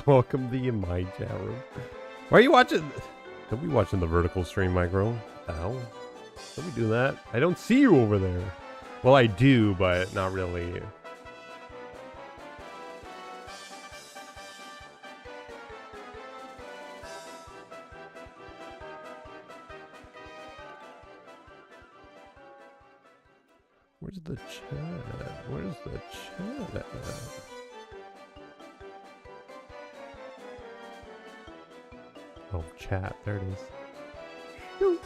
Welcome to my chat room. Why are you watching? Don't be watching the vertical stream, Micro. What the hell? Don't be doing that. I don't see you over there. Well, I do, but not really. Where's the chat? Where's the chat? Oh, chat. There it is.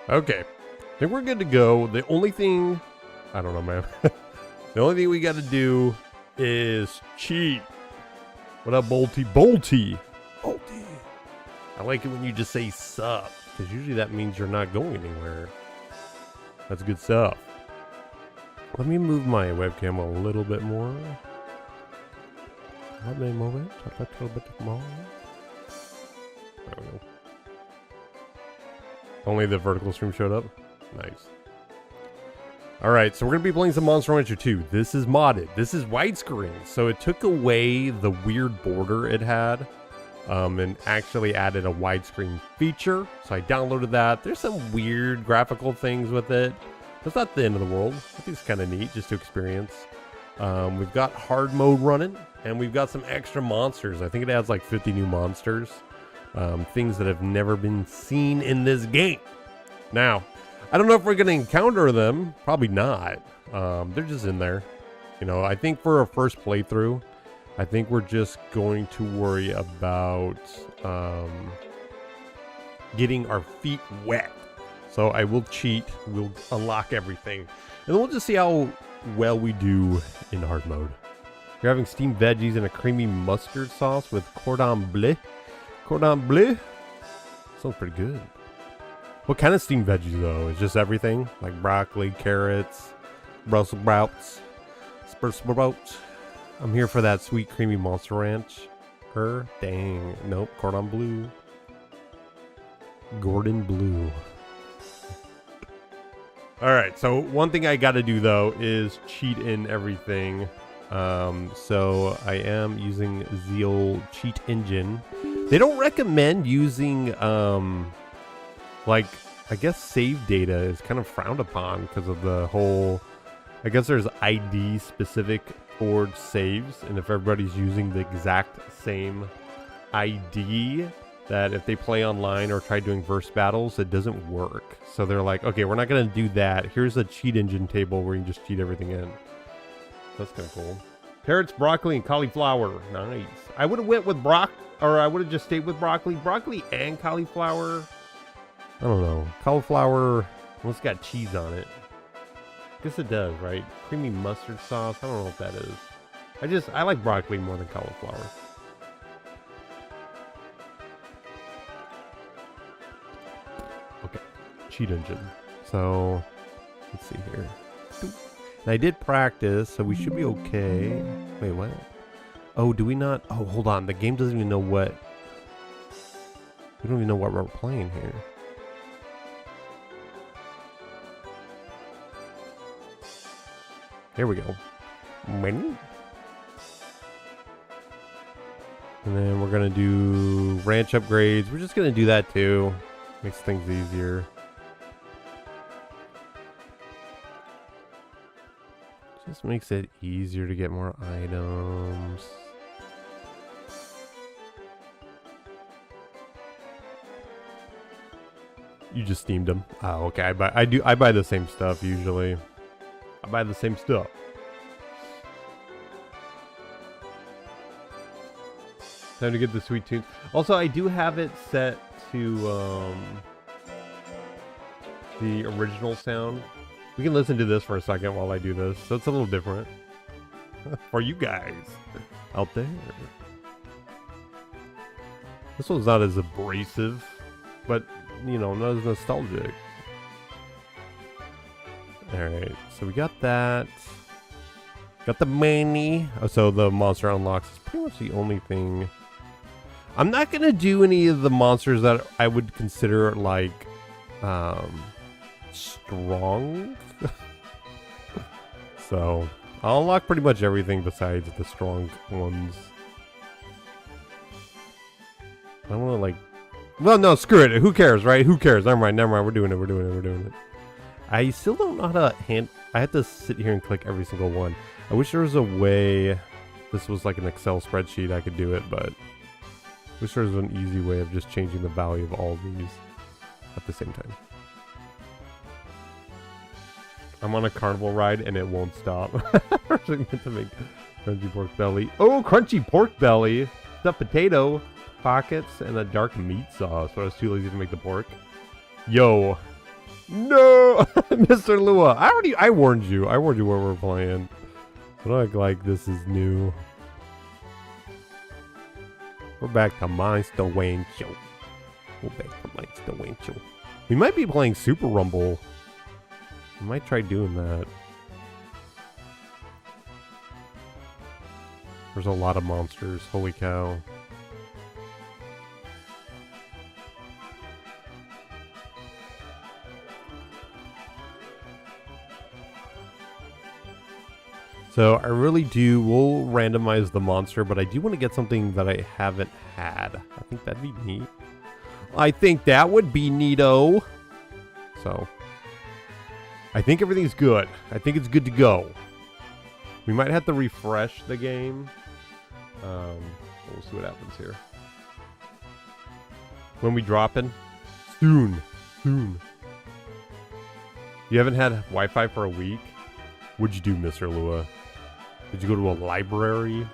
Okay. I think we're good to go. The only thing... I don't know, man. The only thing we got to do is cheat. What up, Bolty? Bolty! Bolty! I like it when you just say sup, because usually that means you're not going anywhere. That's good stuff. Let me move my webcam a little bit more. Let me move it a little bit more. I don't know. Only the vertical stream showed up? Nice. Alright, so we're going to be playing some Monster Rancher 2. This is modded. This is widescreen. So it took away the weird border it had. And actually added a widescreen feature. So I downloaded that. There's some weird graphical things with it. It's not the end of the world. I think it's kind of neat just to experience. We've got hard mode running. And we've got some extra monsters. I think it adds like 50 new monsters. Things that have never been seen in this game. Now, I don't know if we're going to encounter them. Probably not. They're just in there. You know, I think for a first playthrough, I think we're just going to worry about getting our feet wet. So I will cheat. We'll unlock everything. And then we'll just see how well we do in hard mode. You're having steamed veggies and a creamy mustard sauce with cordon bleu. Cordon bleu? Sounds pretty good. What kind of steamed veggies though? Is just everything? Like broccoli, carrots, Brussels sprouts, sprouts. I'm here for that sweet creamy monster ranch. Dang. Nope. Cordon bleu. Gordon bleu. Alright, so one thing I gotta do though is cheat in everything. So I am using the old cheat engine. They don't recommend using like, I guess save data is kind of frowned upon because of the whole, I guess there's ID specific for saves, and if everybody's using the exact same ID, that if they play online or try doing verse battles, it doesn't work. So they're like, okay, we're not going to do that. Here's a cheat engine table where you can just cheat everything in. That's kind of cool. Carrots, broccoli, and cauliflower. Nice. I would have went with I would have just stayed with broccoli. Broccoli and cauliflower. I don't know. Cauliflower, well, it's got cheese on it. Guess it does, right? Creamy mustard sauce. I don't know what that is. I like broccoli more than cauliflower. Okay. Cheat engine. So, let's see here. And I did practice, so we should be okay. Wait, what? Oh, do we not? Oh, hold on. The game doesn't even know what... We don't even know what we're playing here. There we go. And then we're going to do ranch upgrades. We're just going to do that too. Makes things easier. Just makes it easier to get more items. You just steamed them. Oh, okay. I buy the same stuff usually. I buy the same stuff. Time to get the sweet tune. Also, I do have it set to the original sound. We can listen to this for a second while I do this. So it's a little different. For you guys out there. This one's not as abrasive, but, you know, not as nostalgic. Alright, so we got that. Got the money. Oh, so the monster unlocks is pretty much the only thing. I'm not going to do any of the monsters that I would consider, like, strong. So, I'll unlock pretty much everything besides the strong ones. I don't want to like... Well, no, screw it. Who cares, right? Who cares? Never mind, never mind. We're doing it. I still don't know how to I have to sit here and click every single one. I wish there was a way... This was like an Excel spreadsheet, I could do it, but... I wish there was an easy way of just changing the value of all of these at the same time. I'm on a carnival ride and it won't stop. We're meant to make crunchy pork belly. Oh, crunchy pork belly! Stuffed potato pockets and a dark meat sauce. But I was too lazy to make the pork. Yo. No! Mr. Lua. I warned you. I warned you what we're playing. I don't act like this is new. We're back to Monster Rancho. We might be playing Super Rumble. I might try doing that. There's a lot of monsters. Holy cow. So I really do, we'll randomize the monster, but I do want to get something that I haven't had. I think that'd be neat. I think that would be neato. So, I think everything's good. I think it's good to go. We might have to refresh the game. We'll see what happens here. When we dropping? Soon. You haven't had Wi-Fi for a week? What'd you do, Mr. Lua? Did you go to a library?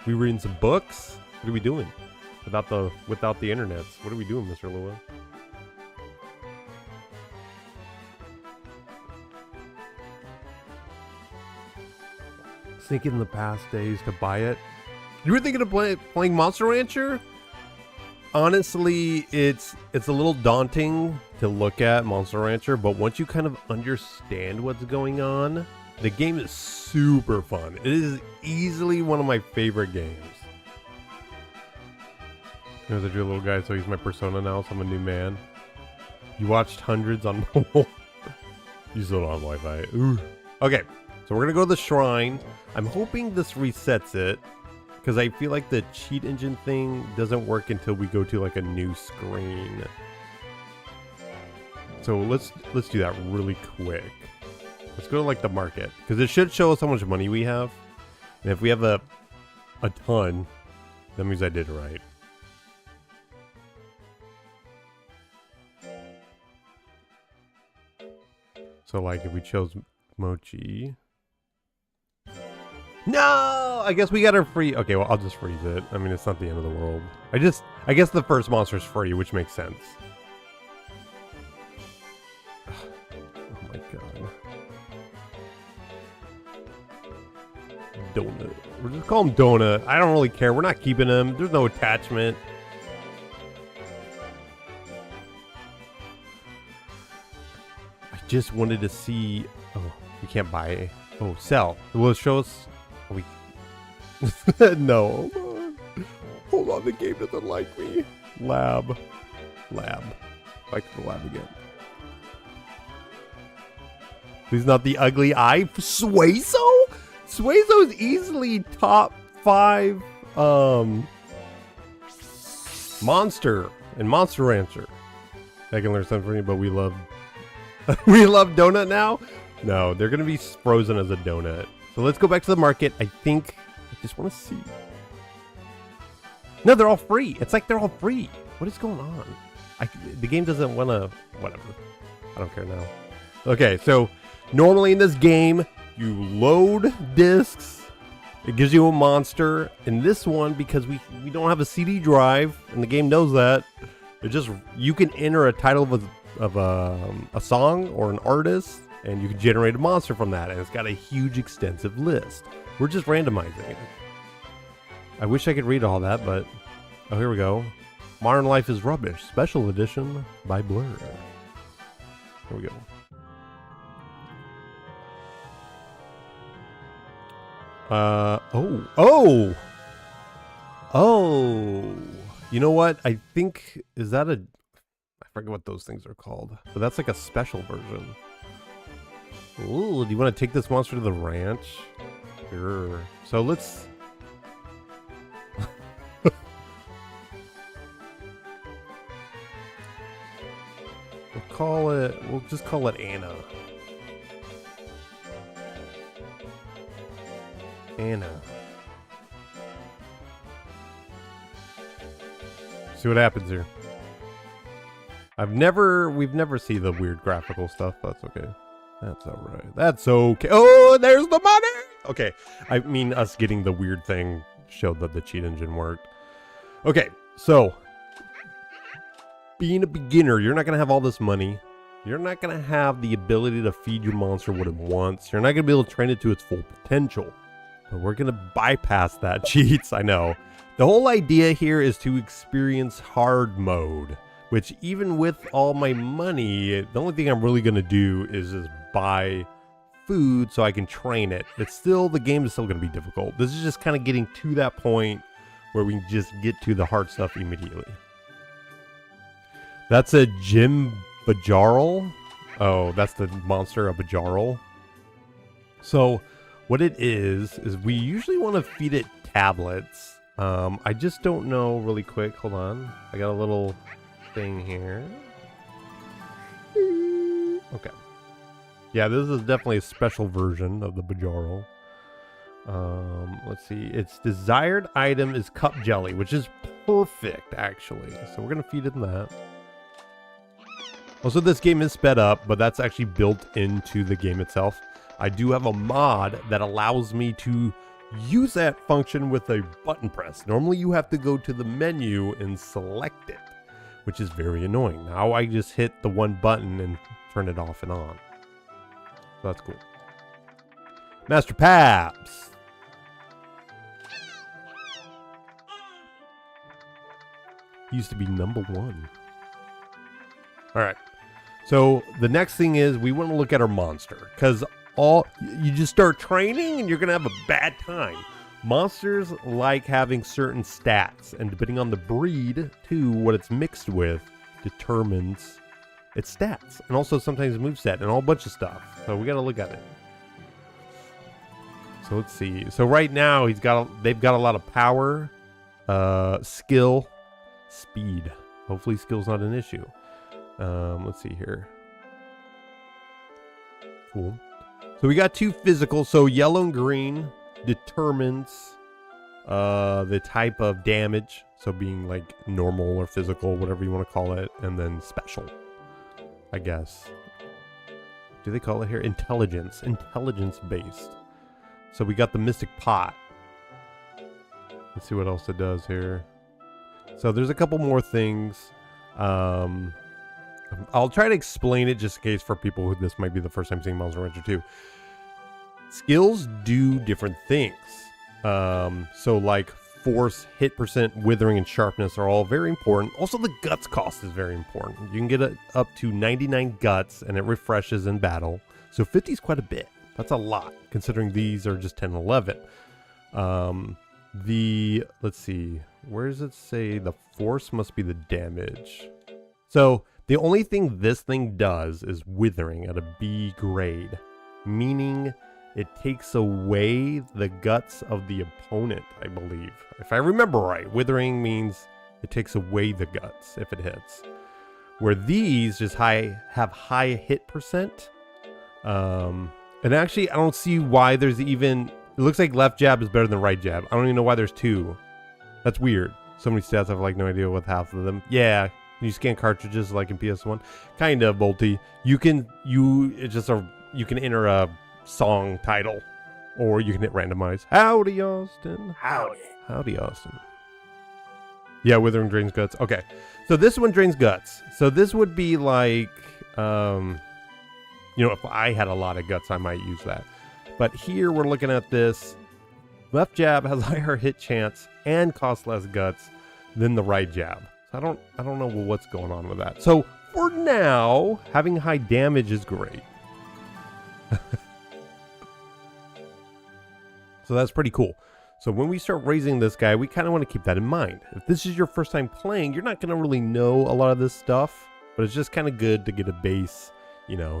We reading some books? What are we doing? Without the internets. What are we doing, Mr. Lua? Thinking in the past days to buy it. You were thinking of playing Monster Rancher? Honestly, it's a little daunting to look at Monster Rancher, but once you kind of understand what's going on, the game is super fun. It is easily one of my favorite games. There's a little guy, so he's my persona now, so I'm a new man. You watched hundreds on mobile. You still don't have Wi-Fi. Ooh. Okay, so we're gonna go to the shrine. I'm hoping this resets it, because I feel like the cheat engine thing doesn't work until we go to like a new screen. So let's do that really quick. Let's go to like the market, because it should show us how much money we have. And if we have a ton, that means I did it right. So like if we chose Mocchi. No! I guess we got our free. Okay, well I'll just freeze it. I mean, it's not the end of the world. I guess the first monster's free, which makes sense. Oh my god. Donut. We're just call him Donut. I don't really care. We're not keeping him. There's no attachment. I just wanted to see. Oh, we can't buy. Oh, sell. Will it show us? We. No. Hold on. Hold on. The game doesn't like me. Lab. Back to the lab again. He's not the ugly eye. Suezo? Suezo is easily top 5 monster in Monster Rancher. I can learn something from you, but we love we love donut now. No, they're gonna be frozen as a donut. So let's go back to the market. I think I just want to see. No, they're all free. It's like they're all free. What is going on? The game doesn't want to. Whatever. I don't care now. Okay, so normally in this game, you load discs. It gives you a monster. In this one, because we don't have a CD drive, and the game knows that, it just you can enter a title of a song or an artist, and you can generate a monster from that, and it's got a huge, extensive list. We're just randomizing it. I wish I could read all that, but oh, here we go. Modern Life is Rubbish, Special Edition by Blur. Here we go. Oh, you know what? I think, is that I forget what those things are called, but that's like a special version. Ooh, do you want to take this monster to the ranch? Sure. So let's... we'll just call it Anna. Anna. See what happens here. We've never seen the weird graphical stuff. That's okay. That's all right. That's okay. Oh, there's the money. Okay. I mean, us getting the weird thing showed that the cheat engine worked. Okay. So, being a beginner, you're not going to have all this money. You're not going to have the ability to feed your monster what it wants. You're not going to be able to train it to its full potential. But we're going to bypass that, cheats. I know. The whole idea here is to experience hard mode, which even with all my money, the only thing I'm really going to do is just buy food so I can train it. The game is still going to be difficult. This is just kind of getting to that point where we can just get to the hard stuff immediately. That's a Jim Bajarl. Oh, that's the monster, a Bajarl. So what it is we usually want to feed it tablets. I just don't know really quick. Hold on. I got a little thing here. Okay. Yeah, this is definitely a special version of the Bajarl. Let's see. Its desired item is cup jelly, which is perfect, actually. So we're going to feed it that. Also, this game is sped up, but that's actually built into the game itself. I do have a mod that allows me to use that function with a button press. Normally, you have to go to the menu and select it, which is very annoying. Now I just hit the one button and turn it off and on. So that's cool. Master Paps. Used to be #1. All right. So the next thing is we want to look at our monster, because you just start training and you're going to have a bad time. Monsters like having certain stats, and depending on the breed, too, what it's mixed with determines its stats, and also sometimes moveset and a whole bunch of stuff. So we got to look at it. So let's see. So right now they've got a lot of power, skill, speed. Hopefully skill's not an issue. Let's see here. Cool. So we got 2 physical. So yellow and green determines the type of damage. So being like normal or physical, whatever you want to call it, and then special, I guess. Do they call it here? Intelligence based. So we got the Mystic Pot. Let's see what else it does here. So there's a couple more things. I'll try to explain it just in case for people who this might be the first time seeing Monster Rancher 2. Skills do different things. So like force, hit percent, withering, and sharpness are all very important. Also, the guts cost is very important. You can get it up to 99 guts, and it refreshes in battle. So 50 is quite a bit. That's a lot, considering these are just 10 and 11. Let's see, where does it say the force must be the damage? So the only thing this thing does is withering at a B grade, meaning it takes away the guts of the opponent, I believe. If I remember right, withering means it takes away the guts if it hits. Where these just have high hit percent. And actually, I don't see why there's even... It looks like left jab is better than right jab. I don't even know why there's 2. That's weird. So many stats, I have like no idea what half of them. Yeah, you scan cartridges like in PS1. Kind of, Bolty. You can enter a song title, or you can hit randomize. Howdy, Austin. Howdy, Austin. Yeah, withering drains guts. Okay, so this one drains guts. So this would be like, if I had a lot of guts, I might use that. But here we're looking at this. Left jab has higher hit chance and costs less guts than the right jab. So I don't know what's going on with that. So for now, having high damage is great. So that's pretty cool. So when we start raising this guy, we kind of want to keep that in mind. If this is your first time playing, you're not going to really know a lot of this stuff, but it's just kind of good to get a base.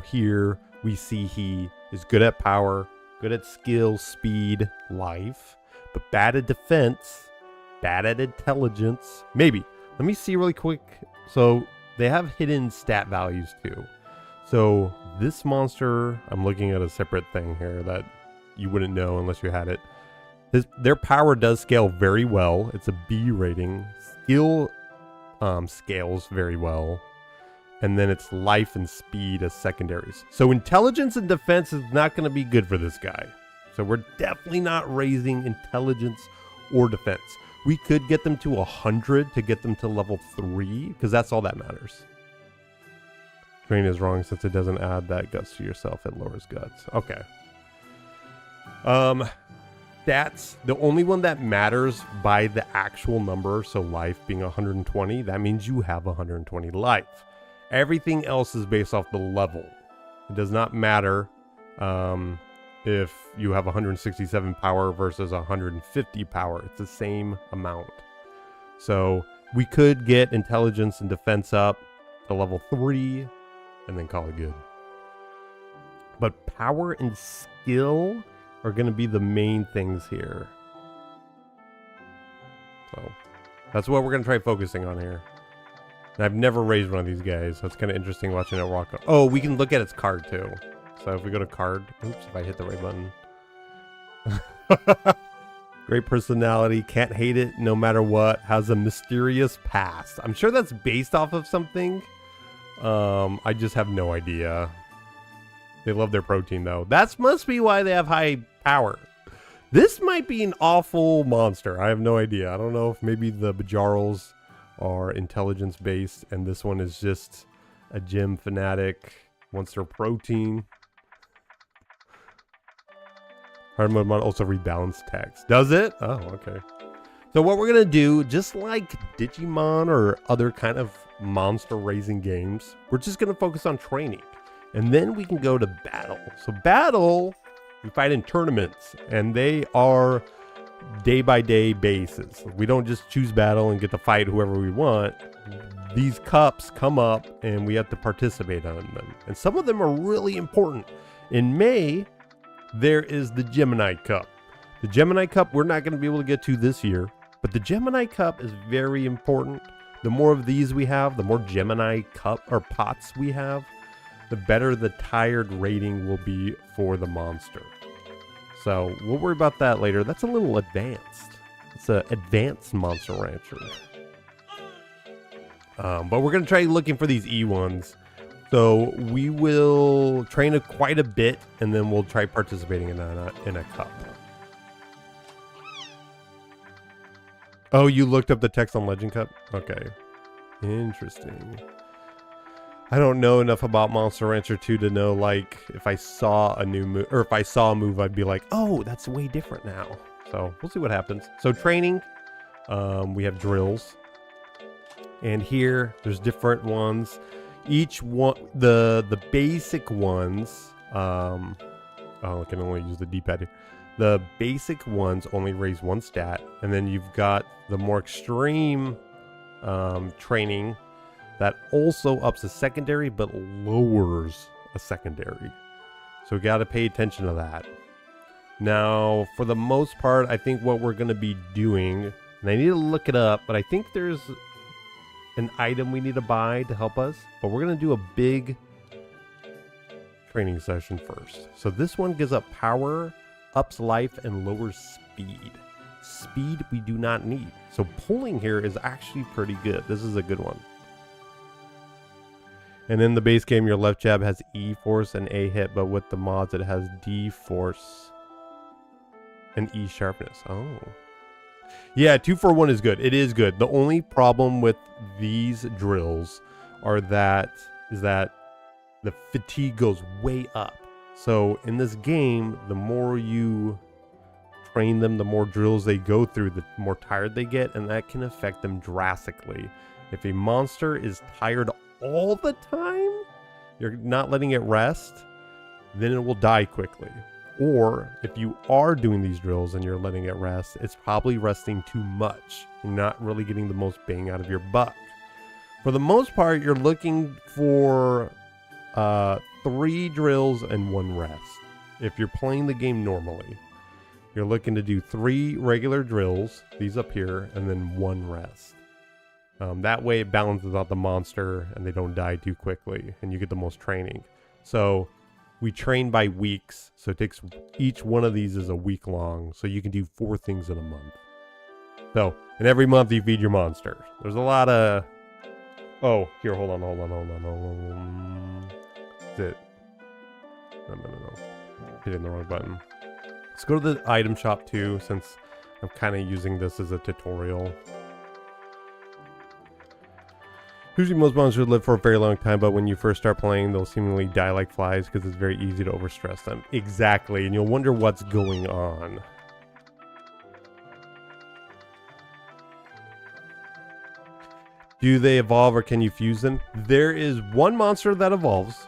Here we see he is good at power, Good at skill, speed, life, but bad at defense, bad at intelligence. Maybe. Let me see really quick. So they have hidden stat values too. So this monster, I'm looking at a separate thing here that you wouldn't know unless you had it. Their power does scale very well. It's a B rating. Skill scales very well. And then it's life and speed as secondaries. So intelligence and defense is not going to be good for this guy. So we're definitely not raising intelligence or defense. We could get them to 100 to get them to level 3, because that's all that matters. Train is wrong since it doesn't add that guts to yourself. It lowers guts. Okay. That's the only one that matters by the actual number. So life being 120, that means you have 120 life. Everything else is based off the level. It does not matter if you have 167 power versus 150 power. It's the same amount. So we could get intelligence and defense up to level 3 and then call it good. But power and skill are going to be the main things here. So that's what we're going to try focusing on here. And I've never raised one of these guys, so it's kind of interesting watching it walk up. Oh, we can look at its card too. So if we go to card, oops, if I hit the right button. Great personality, can't hate it no matter what, has a mysterious past. I'm sure that's based off of something. I just have no idea. They love their protein though. That must be why they have high power. This might be an awful monster. I have no idea. I don't know if maybe the Bajarals are intelligence based and this one is just a gym fanatic, wants their protein. Hard mode mod also rebalance text. Does it? Oh, okay. So what we're gonna do, just like Digimon or other kind of monster raising games, we're just gonna focus on training. And then we can go to battle. So battle, we fight in tournaments, and they are day-by-day basis. We don't just choose battle and get to fight whoever we want. These cups come up, and we have to participate on them. And some of them are really important. In May, there is the Gemini Cup. The Gemini Cup, we're not going to be able to get to this year, but the Gemini Cup is very important. The more of these we have, the more Gemini Cup or pots we have, the better the tired rating will be for the monster. So we'll worry about that later. That's a little advanced. It's an advanced Monster Rancher. But we're going to try looking for these E ones. So we will train quite a bit, and then we'll try participating in a cup. Oh, you looked up the text on Legend Cup? Okay. Interesting. I don't know enough about Monster Rancher 2 to know, like, if I saw a new move, or if I saw a move, I'd be like, oh, that's way different now. So we'll see what happens. So training, we have drills. And here, there's different ones. Each one, the basic ones, oh, I can only use the D-pad here. The basic ones only raise one stat. And then you've got the more extreme training that also ups a secondary but lowers a secondary. So we got to pay attention to that. Now, for the most part, I think what we're going to be doing, and I need to look it up, but I think there's an item we need to buy to help us. But we're going to do a big training session first. So this one gives up power, ups life, and lowers speed. Speed we do not need. So pulling here is actually pretty good. This is a good one. And in the base game, your left jab has E force and A hit, but with the mods, it has D force and E sharpness. Oh. Yeah, 2-for-1 is good. It is good. The only problem with these drills is that the fatigue goes way up. So in this game, the more you train them, the more drills they go through, the more tired they get, and that can affect them drastically. If a monster is tired all the time, you're not letting it rest, then it will die quickly. Or if you are doing these drills and you're letting it rest, it's probably resting too much. You're not really getting the most bang out of your buck. For the most part, you're looking for 3 drills and 1 rest. if you're playing the game normally, you're looking to do 3 regular drills, these up here, and then 1 rest. That way it balances out the monster and they don't die too quickly and you get the most training. So we train by weeks. So it takes, each one of these is a week long. So you can do 4 things in a month. So, and every month you feed your monster. There's a lot of, oh, here, hold on. Is it? No. Hitting the wrong button. Let's go to the item shop too, since I'm kind of using this as a tutorial. Usually most monsters live for a very long time, but when you first start playing, they'll seemingly die like flies because it's very easy to overstress them. Exactly, and you'll wonder what's going on. Do they evolve or can you fuse them? There is one monster that evolves,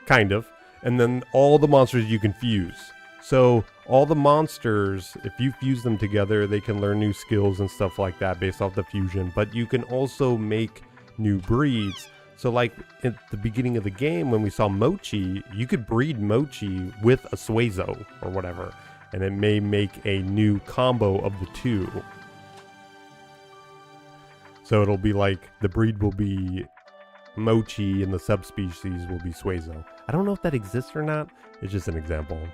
kind of, and then all the monsters you can fuse. So all the monsters, if you fuse them together, they can learn new skills and stuff like that based off the fusion, but you can also make new breeds. So like at the beginning of the game when we saw Mocchi, you could breed Mocchi with a Suezo or whatever, and it may make a new combo of the 2. So it'll be like the breed will be Mocchi and the subspecies will be Suezo. I don't know if that exists or not. It's just an example.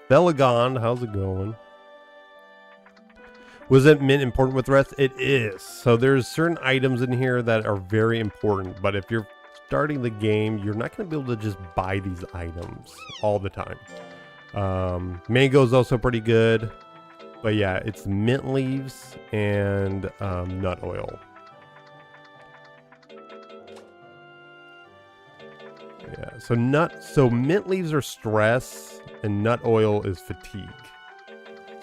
Belagon, how's it going? Was it mint important with rest? It is. So there's certain items in here that are very important, but if you're starting the game, you're not going to be able to just buy these items all the time. Mango is also pretty good, but yeah, it's mint leaves and nut oil. Yeah, so mint leaves are stress and nut oil is fatigue.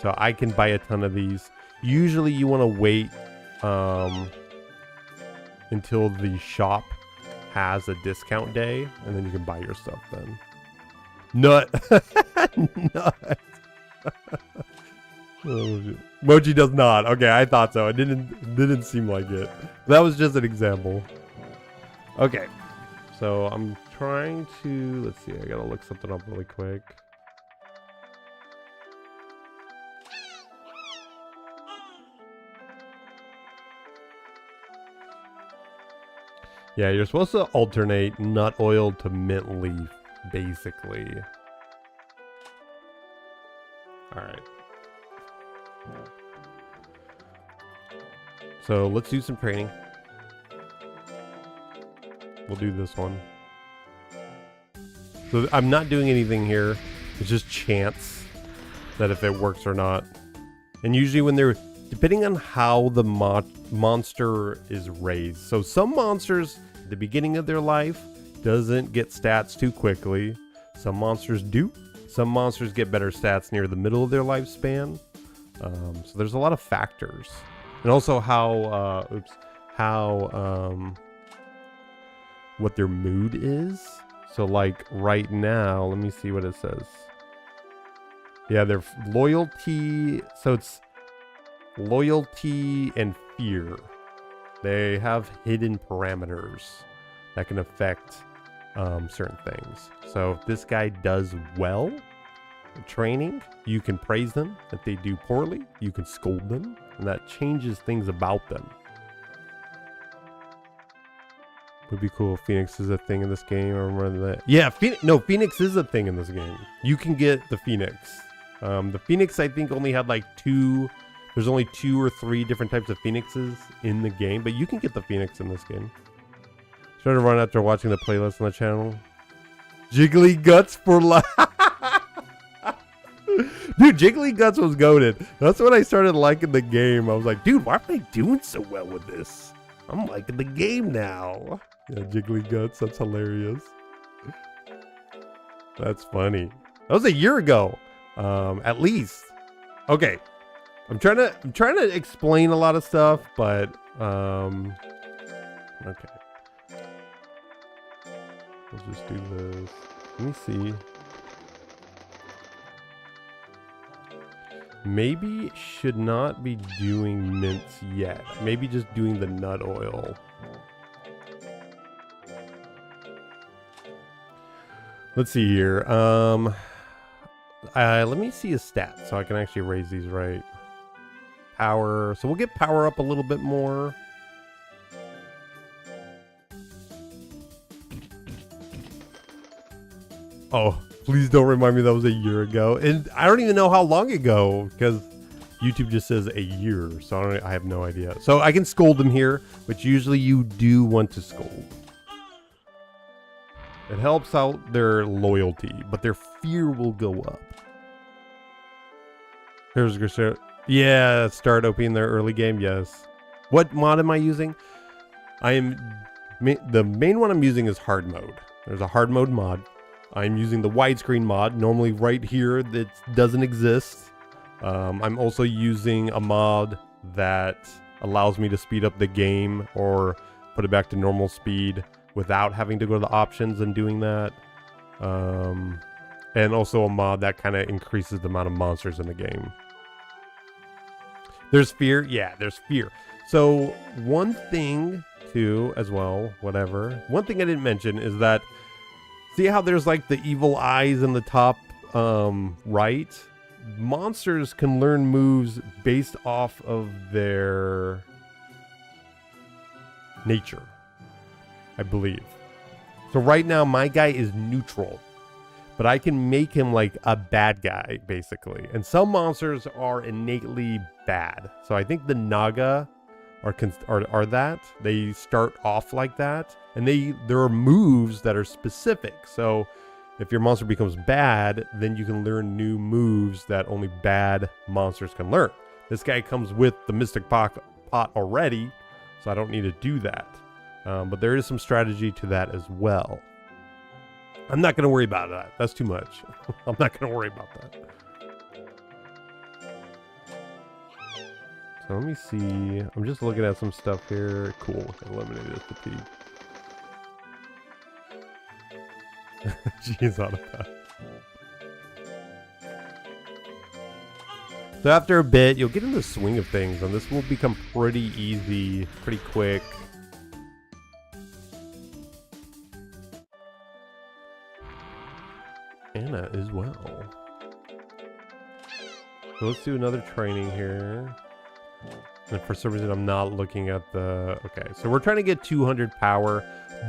So I can buy a ton of these. Usually you want to wait until the shop has a discount day, and then you can buy your stuff then. Nut. Nut. Oh, Mocchi does not. Okay, I thought so. It didn't seem like it. That was just an example. Okay. So I'm trying to, let's see, I gotta look something up really quick. Yeah, you're supposed to alternate nut oil to mint leaf, basically. Alright. So let's do some training. We'll do this one. So I'm not doing anything here. It's just chance that if it works or not. And usually when they're, depending on how the monster is raised. So some monsters, at the beginning of their life, doesn't get stats too quickly. Some monsters do. Some monsters get better stats near the middle of their lifespan. So there's a lot of factors. And also how, what their mood is. So like right now, let me see what it says. Yeah, their loyalty, so it's loyalty and fear. They have hidden parameters that can affect certain things. So if this guy does well in training, you can praise them. If they do poorly, you can scold them, and that changes things about them. Would be cool if Phoenix is a thing in this game. I remember that. Yeah, Phoenix is a thing in this game. You can get the Phoenix. The Phoenix, I think, only had like 2. There's only 2 or 3 different types of Phoenixes in the game, but you can get the Phoenix in this game. Started to run after watching the playlist on the channel. Jiggly Guts for life. Dude, Jiggly Guts was goated. That's when I started liking the game. I was like, dude, why am I doing so well with this? I'm liking the game now. Yeah, Jiggly Guts. That's hilarious. That's funny. That was a year ago, at least. Okay, I'm trying to explain a lot of stuff, but okay. Let's just do this. Let me see. Maybe should not be doing mints yet. Maybe just doing the nut oil. Let's see here. Let me see his stats so I can actually raise these right. Power. So we'll get power up a little bit more. Oh, please don't remind me that was a year ago. And I don't even know how long ago because YouTube just says a year. So I have no idea. So I can scold them here, which usually you do want to scold. It helps out their loyalty, but their fear will go up. Here's yeah, start opening their early game. Yes. What mod am I using? The main one I'm using is hard mode. There's a hard mode mod. I'm using the widescreen mod. Normally right here that doesn't exist. I'm also using a mod that allows me to speed up the game or put it back to normal speed without having to go to the options and doing that. And also a mod that kind of increases the amount of monsters in the game. There's fear. Yeah, there's fear. So one thing too, as well, whatever. One thing I didn't mention is that, see how there's like the evil eyes in the top right? Monsters can learn moves based off of their nature, I believe. So right now my guy is neutral, but I can make him like a bad guy basically. And some monsters are innately bad. So I think the Naga are that. They start off like that, and there are moves that are specific. So if your monster becomes bad, then you can learn new moves that only bad monsters can learn. This guy comes with the Mystic Pot already, so I don't need to do that. But there is some strategy to that as well. I'm not going to worry about that. That's too much. I'm not going to worry about that. So let me see. I'm just looking at some stuff here. Cool. Eliminated fatigue. She's out of that. So after a bit, you'll get in the swing of things, and this will become pretty easy, pretty quick. Anna as well. So let's do another training here. And for some reason, I'm not looking at the... Okay, so we're trying to get 200 power,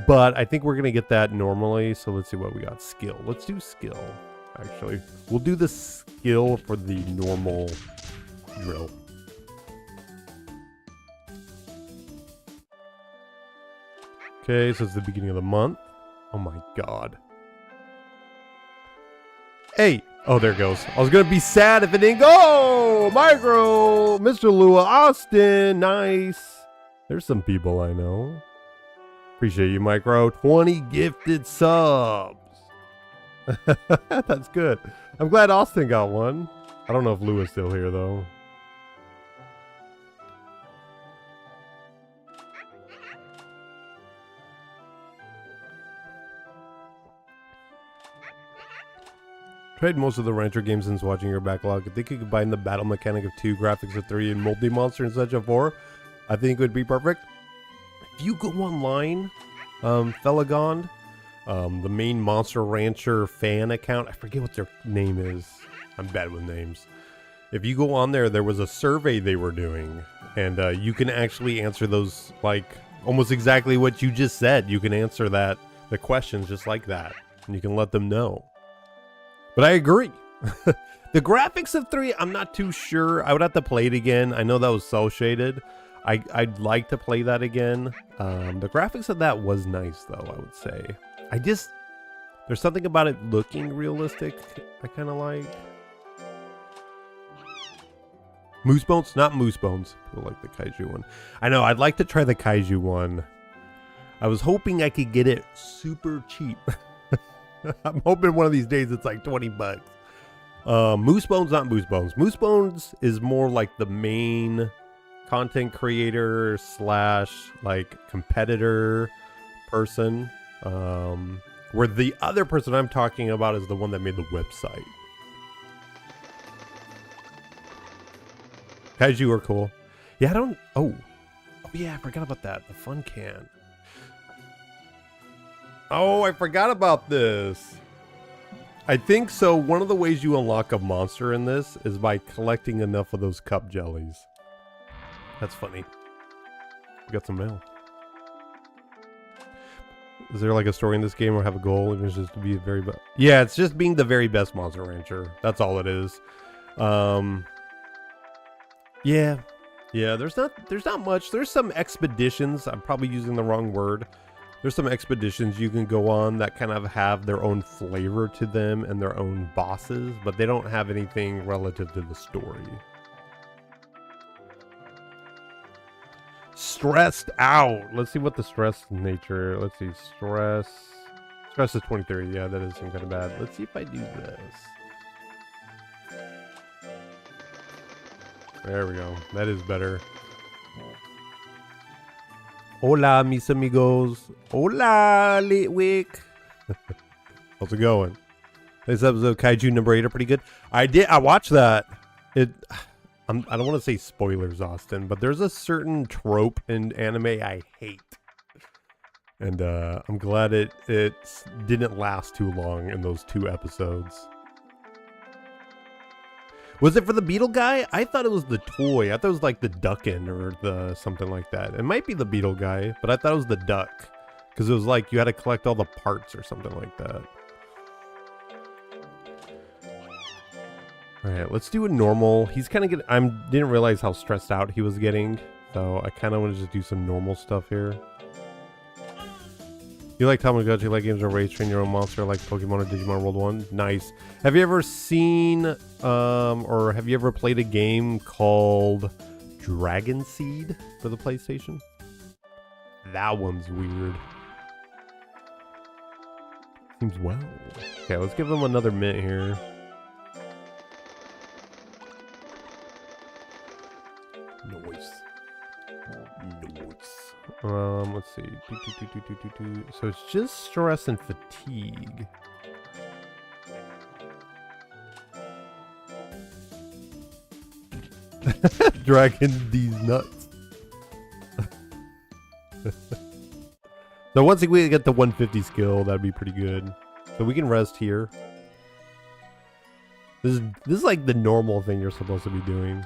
but I think we're going to get that normally. So let's see what we got. Skill. Let's do skill, actually. We'll do the skill for the normal drill. Okay, so it's the beginning of the month. Oh my god. Hey! Oh, there it goes. I was going to be sad if it didn't go! Micro! Mr. Lua Austin! Nice! There's some people I know. Appreciate you, Micro. 20 gifted subs! That's good. I'm glad Austin got one. I don't know if Lua's still here, though. Tried most of the Rancher games since watching your backlog. I think you could combine the battle mechanic of 2, graphics of 3, and multi-monster and such of 4. I think it would be perfect. If you go online, Felagond, the main Monster Rancher fan account, I forget what their name is. I'm bad with names. If you go on there, there was a survey they were doing, and you can actually answer those, like, almost exactly what you just said. You can answer the questions just like that, and you can let them know. But I agree. The graphics of 3, I'm not too sure. I would have to play it again. I know that was cel shaded. I'd like to play that again. The graphics of that was nice, though, I would say. There's something about it looking realistic I kind of like. Moose Bones? Not Moose Bones. People like the Kaiju one. I know, I'd like to try the Kaiju one. I was hoping I could get it super cheap. I'm hoping one of these days it's like 20 bucks. Moose Bones, not Moose Bones. Moose Bones is more like the main content creator slash like competitor person. Where the other person I'm talking about is the one that made the website. Kaiju are cool. Yeah, oh yeah, I forgot about that. The fun can. Oh, I forgot about this. I think so. One of the ways you unlock a monster in this is by collecting enough of those cup jellies. That's funny. We got some mail. Is there like a story in this game or have a goal? Even just to be the very best. Yeah, it's just being the very best Monster Rancher. That's all it is. Yeah. Yeah, there's not much. There's some expeditions. I'm probably using the wrong word. There's some expeditions you can go on that kind of have their own flavor to them and their own bosses, but they don't have anything relative to the story. Stressed out. Let's see what the stress nature. Let's see. Stress is 23. Yeah, that is some kind of bad. Let's see if I do this. There we go. That is better. Hola, mis amigos. Hola, Litwick. How's it going? This episode of Kaiju number 8 are pretty good. I watched that. I don't want to say spoilers, Austin, but there's a certain trope in anime I hate. And I'm glad it didn't last too long in those 2 episodes. Was it for the beetle guy? I thought it was the toy. I thought it was like the duckin or the something like that. It might be the beetle guy, but I thought it was the duck. Because it was like you had to collect all the parts or something like that. Alright, let's do a normal. He's kind of getting... I didn't realize how stressed out he was getting. So I kind of want to just do some normal stuff here. You like Tamagotchi, you like games of race, train your own monster like Pokemon or Digimon World 1? Nice. Have you ever seen, or have you ever played a game called Dragon Seed for the PlayStation? That one's weird. Seems well. Okay, let's give him another mint here. Noise. Let's see. So it's just stress and fatigue. Dragging these nuts. So once we get the 150 skill, that'd be pretty good. So we can rest here. This is like the normal thing you're supposed to be doing.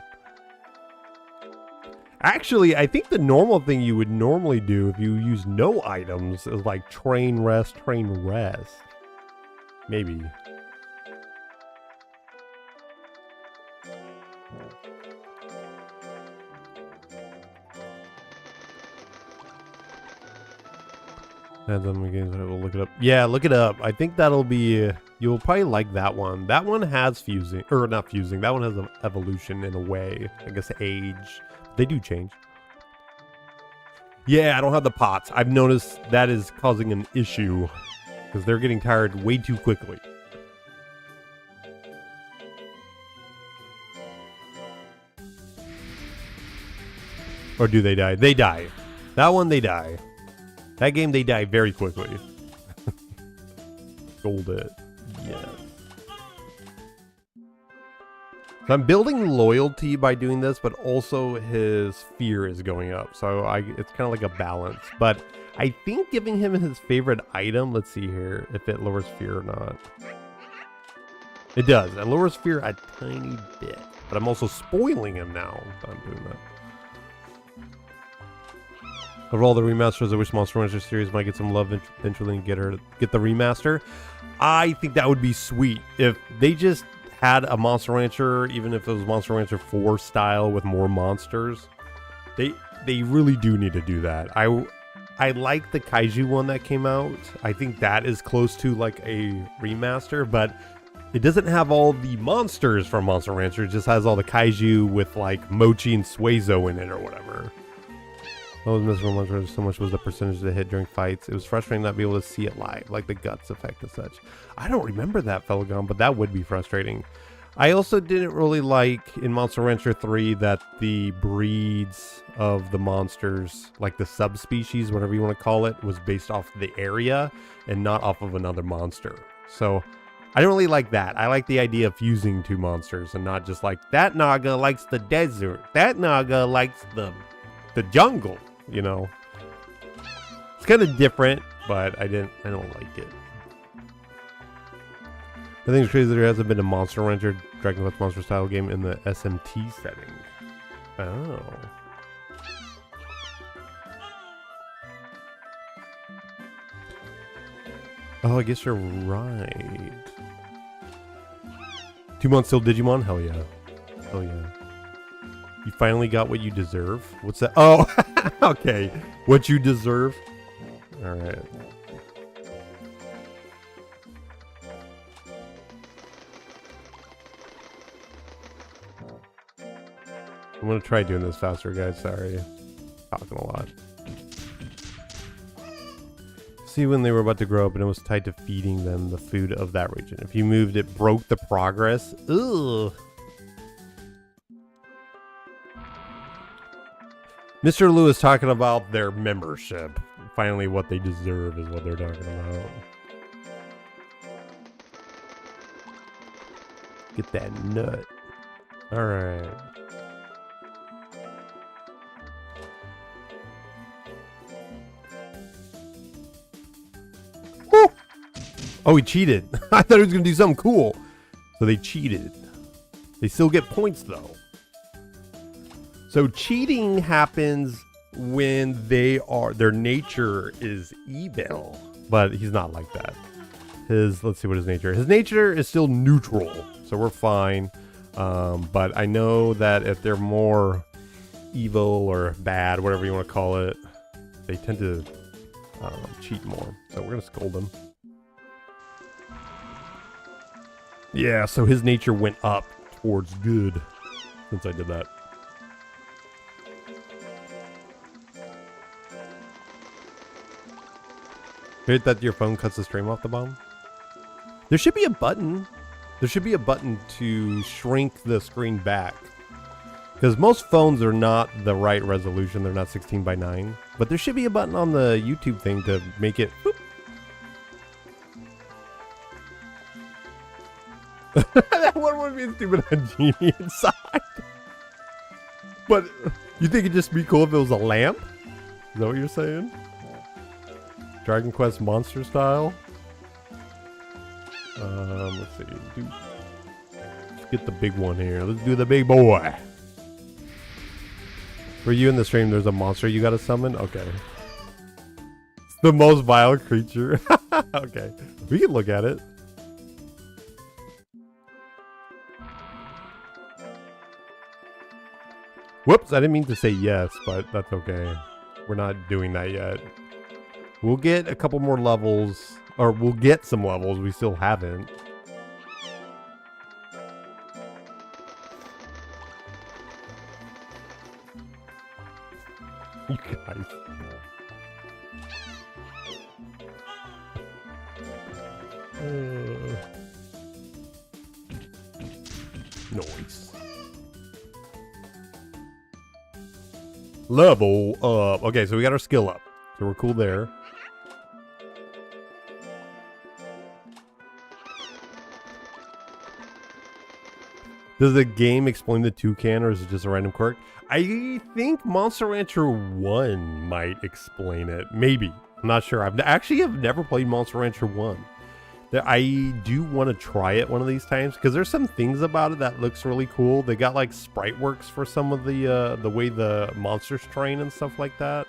Actually, I think the normal thing you would normally do if you use no items is like train, rest. Maybe. That's on the games. I will look it up. Yeah, look it up. I think that'll be... You'll probably like that one. That one has fusing. Or not fusing. That one has an evolution in a way. I guess age... They do change. Yeah, I don't have the pots. I've noticed that is causing an issue because they're getting tired way too quickly. Or do they die? They die. That one, they die. That game, they die very quickly. Sold it. Yes. So I'm building loyalty by doing this, but also his fear is going up. So it's kind of like a balance. But I think giving him his favorite item, let's see here, if it lowers fear or not. It does. It lowers fear a tiny bit. But I'm also spoiling him now. I'm doing that. Of all the remasters, I wish Monster Rancher series might get some love eventually and get the remaster. I think that would be sweet if they just had a Monster Rancher, even if it was Monster Rancher 4 style with more monsters. They really do need to do that. I like the Kaiju one that came out. I think that is close to like a remaster, but it doesn't have all the monsters from Monster Rancher. It just has all the Kaiju with like Mocchi and Suezo in it or whatever. What was missing from Monster Rancher so much was the percentage that hit during fights. It was frustrating not be able to see it live, like the guts effect and such. I don't remember that, Felagom, but that would be frustrating. I also didn't really like in Monster Rancher 3 that the breeds of the monsters, like the subspecies, whatever you want to call it, was based off the area and not off of another monster. So I don't really like that. I like the idea of fusing 2 monsters and not just like, that Naga likes the desert, that Naga likes the jungle, you know. It's kind of different, but I don't like it. I think it's crazy that there hasn't been a Monster Rancher Dragon Quest Monster style game in the SMT setting. Oh. Oh, I guess you're right. 2 months till Digimon? Hell yeah. Hell yeah. You finally got what you deserve? What's that? Oh, okay. What you deserve? Alright. I'm gonna try doing this faster, guys. Sorry. Talking a lot. See, when they were about to grow up and it was tied to feeding them the food of that region. If you moved, it broke the progress. Ugh. Mr. Lewis talking about their membership. Finally, what they deserve is what they're talking about. Get that nut. Alright. Oh, he cheated. I thought he was going to do something cool. So they cheated. They still get points, though. So cheating happens when their nature is evil. But he's not like that. Let's see what his nature is. His nature is still neutral. So we're fine. But I know that if they're more evil or bad, whatever you want to call it, they tend to cheat more. So we're going to scold him. Yeah, so his nature went up towards good since I did that. Hate that your phone cuts the stream off the bottom. There should be a button. There should be a button to shrink the screen back. Because most phones are not the right resolution. They're not 16:9. But there should be a button on the YouTube thing to make it... Whoop. That one would be stupid on Genie inside. But you think it'd just be cool if it was a lamp? Is that what you're saying? Dragon Quest monster style? Let's see. Let's get the big one here. Let's do the big boy. For you in the stream, there's a monster you gotta summon? Okay. It's the most vile creature. Okay. We can look at it. Whoops, I didn't mean to say yes, but that's okay. We're not doing that yet. We'll get a couple more levels, or we'll get some levels we still haven't. You guys. Noise. Level up. Okay, so we got our skill up. So we're cool there. Does the game explain the toucan or is it just a random quirk? I think Monster Rancher 1 might explain it. Maybe. I'm not sure. I've never played Monster Rancher 1. I do want to try it one of these times because there's some things about it that looks really cool. They got like sprite works for some of the way the monsters train and stuff like that.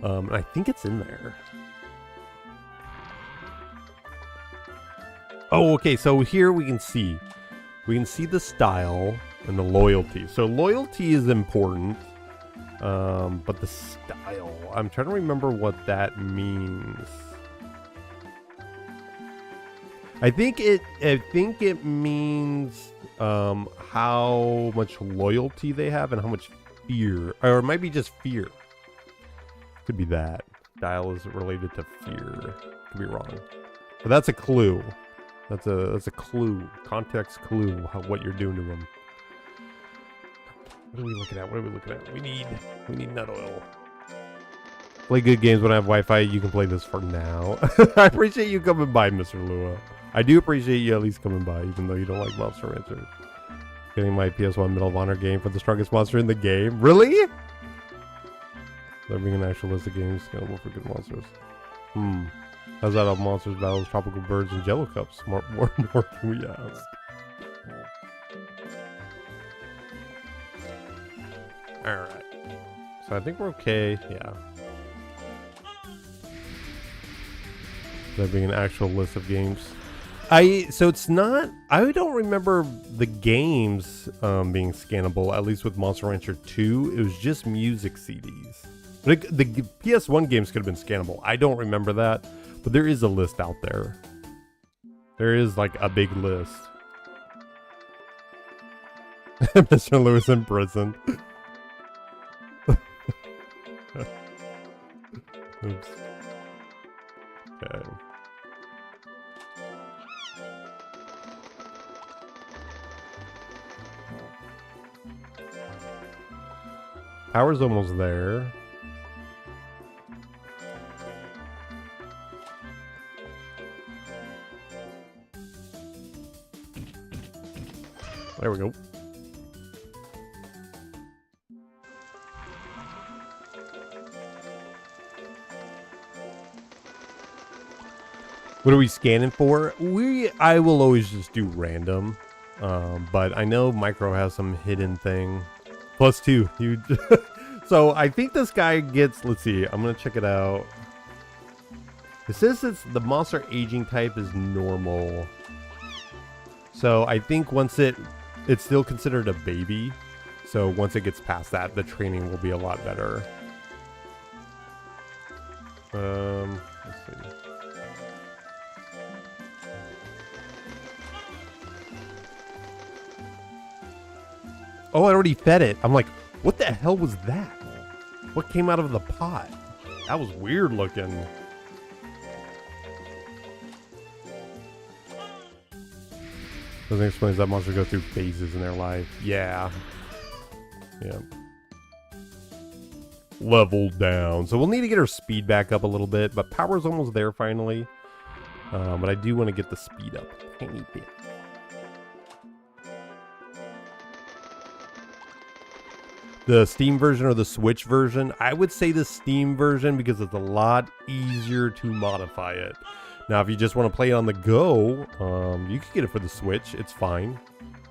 And I think it's in there. Oh, okay. So here we can see the style and the loyalty. So loyalty is important, but the style, I'm trying to remember what that means. I think it means how much loyalty they have and how much fear, or it might be just fear. Could be that. Style is related to fear. Could be wrong, but that's a clue. That's a clue, context clue, what you're doing to them. What are we looking at? We need nut oil. Play good games when I have Wi-Fi. You can play this for now. I appreciate you coming by, Mr. Lua. I do appreciate you at least coming by, even though you don't like Monster Rancher. Getting my PS1 Medal of Honor game for the strongest monster in the game. Really? There being an actual list of games available for good monsters. How's that of monsters, battles, tropical birds, and jello cups? More can we ask? Alright. So I think we're okay. Yeah. There being an actual list of games. So it's not, I don't remember the games being scannable, at least with Monster Rancher 2. It was just music CDs. But the PS1 games could have been scannable. I don't remember that, but there is a list out there. There is like a big list. Mr. Lewis in prison. Oops. Okay. Power's almost there. There we go. What are we scanning for? I will always just do random. But I know Micro has some hidden thing. +2. Huge. So I think this guy gets, let's see, I'm gonna check it out. It says it's the monster aging type is normal. So I think once it's still considered a baby. So once it gets past that, the training will be a lot better. Let's see. Oh, I already fed it. I'm like, what the hell was that? What came out of the pot? That was weird looking. Doesn't explain that monsters go through phases in their life. Yeah. Yeah. Level down. So we'll need to get our speed back up a little bit, but power's almost there finally. But I do want to get the speed up a tiny bit. The Steam version or the Switch version? I would say the Steam version because it's a lot easier to modify it. Now, if you just want to play it on the go, you can get it for the Switch. It's fine.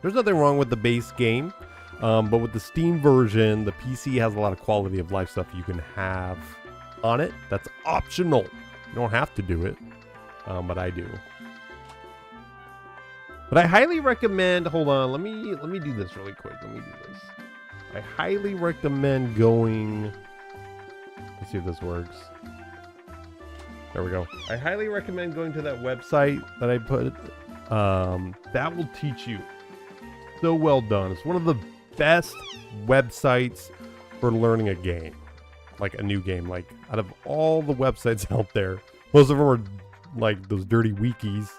There's nothing wrong with the base game. But with the Steam version, the PC has a lot of quality of life stuff you can have on it. That's optional. You don't have to do it, but I do. But I highly recommend. Hold on, let me do this really quick. Let me do this. I highly recommend going. Let's see if this works. There we go. I highly recommend going to that website that I put. That will teach you. So well done. It's one of the best websites for learning a game, like a new game. Like out of all the websites out there, most of them are like those dirty wikis.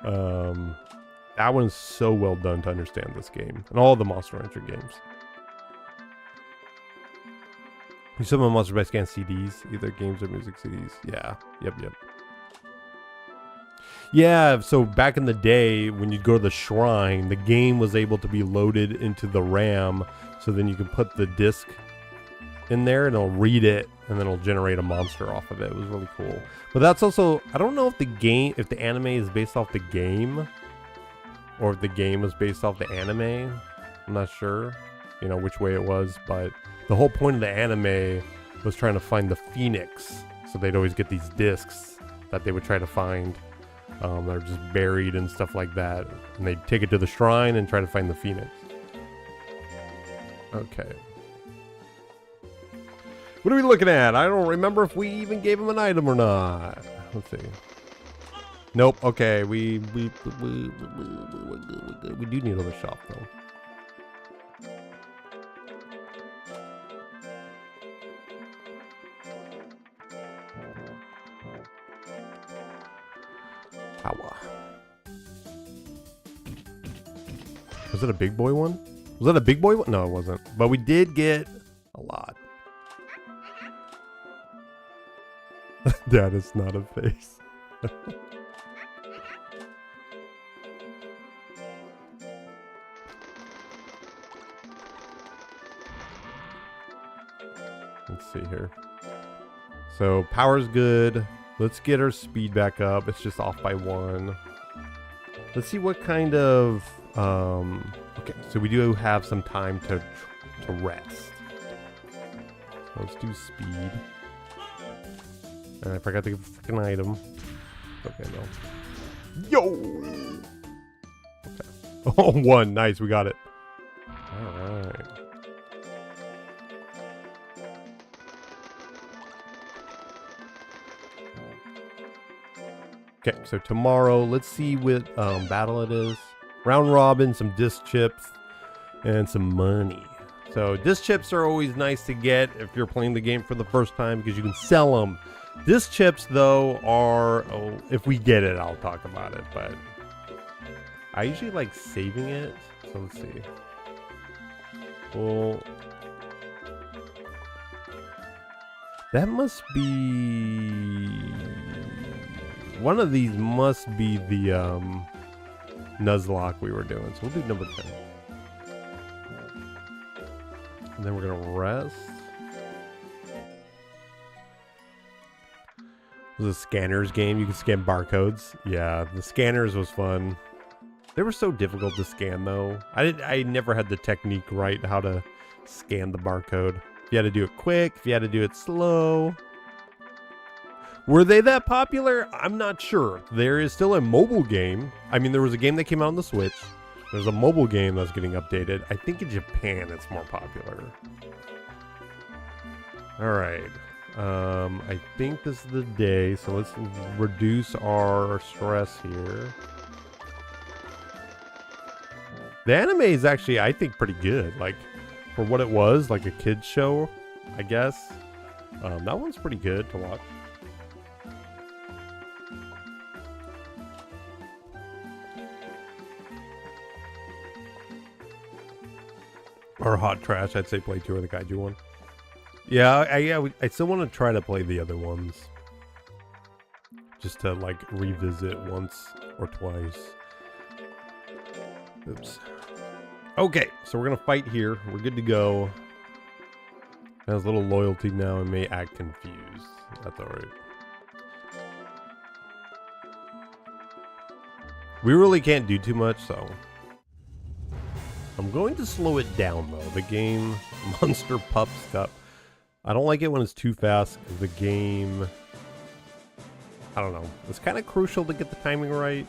That one's so well done to understand this game and all the Monster Rancher games. Some of the Monster by Scan CDs, either games or music CDs. Yeah, yep. Yeah, so back in the day, when you'd go to the shrine, the game was able to be loaded into the RAM, so then you can put the disc in there, and it'll read it, and then it'll generate a monster off of it. It was really cool. But that's also, I don't know if the anime is based off the game, or if the game was based off the anime. I'm not sure, which way it was, but the whole point of the anime was trying to find the Phoenix. So they'd always get these discs that they would try to find. They're just buried and stuff like that. And they'd take it to the shrine and try to find the Phoenix. Okay. What are we looking at? I don't remember if we even gave him an item or not. Let's see. Nope. Okay. We do need another shop though. Power. Was it a big boy one? Was that a big boy one? No, it wasn't. But we did get a lot. That is not a face. Let's see here. So power's good. Let's get our speed back up. It's just off by 1. Let's see what kind of... okay, so we do have some time to rest. So let's do speed. And I forgot to give a freaking item. Okay, no. Yo! Okay. Oh, 1. Nice, we got it. Alright. Okay, so tomorrow, let's see what battle it is. Round robin, some disc chips, and some money. So disc chips are always nice to get if you're playing the game for the first time because you can sell them. Disc chips, though, are... Oh, if we get it, I'll talk about it, but... I usually like saving it. So let's see. Well... That must be... One of these must be the Nuzlocke we were doing. So we'll do number 10. And then we're going to rest. It was a scanners game. You can scan barcodes. Yeah, the scanners was fun. They were so difficult to scan though. I never had the technique right how to scan the barcode. If you had to do it quick, if you had to do it slow. Were they that popular? I'm not sure. There is still a mobile game. I mean, there was a game that came out on the Switch. There's a mobile game that's getting updated. I think in Japan it's more popular. All right. I think this is the day, so let's reduce our stress here. The anime is actually, I think, pretty good. Like, for what it was, like a kid's show, I guess. That one's pretty good to watch. Or Hot Trash, I'd say play 2 or the Kaiju one. Yeah, I still want to try to play the other ones. Just to, like, revisit once or twice. Oops. Okay, so we're going to fight here. We're good to go. Has a little loyalty now and may act confused. That's alright. We really can't do too much, so... I'm going to slow it down, though. The game, Monster Pup stuff. I don't like it when it's too fast, because the game... I don't know. It's kind of crucial to get the timing right.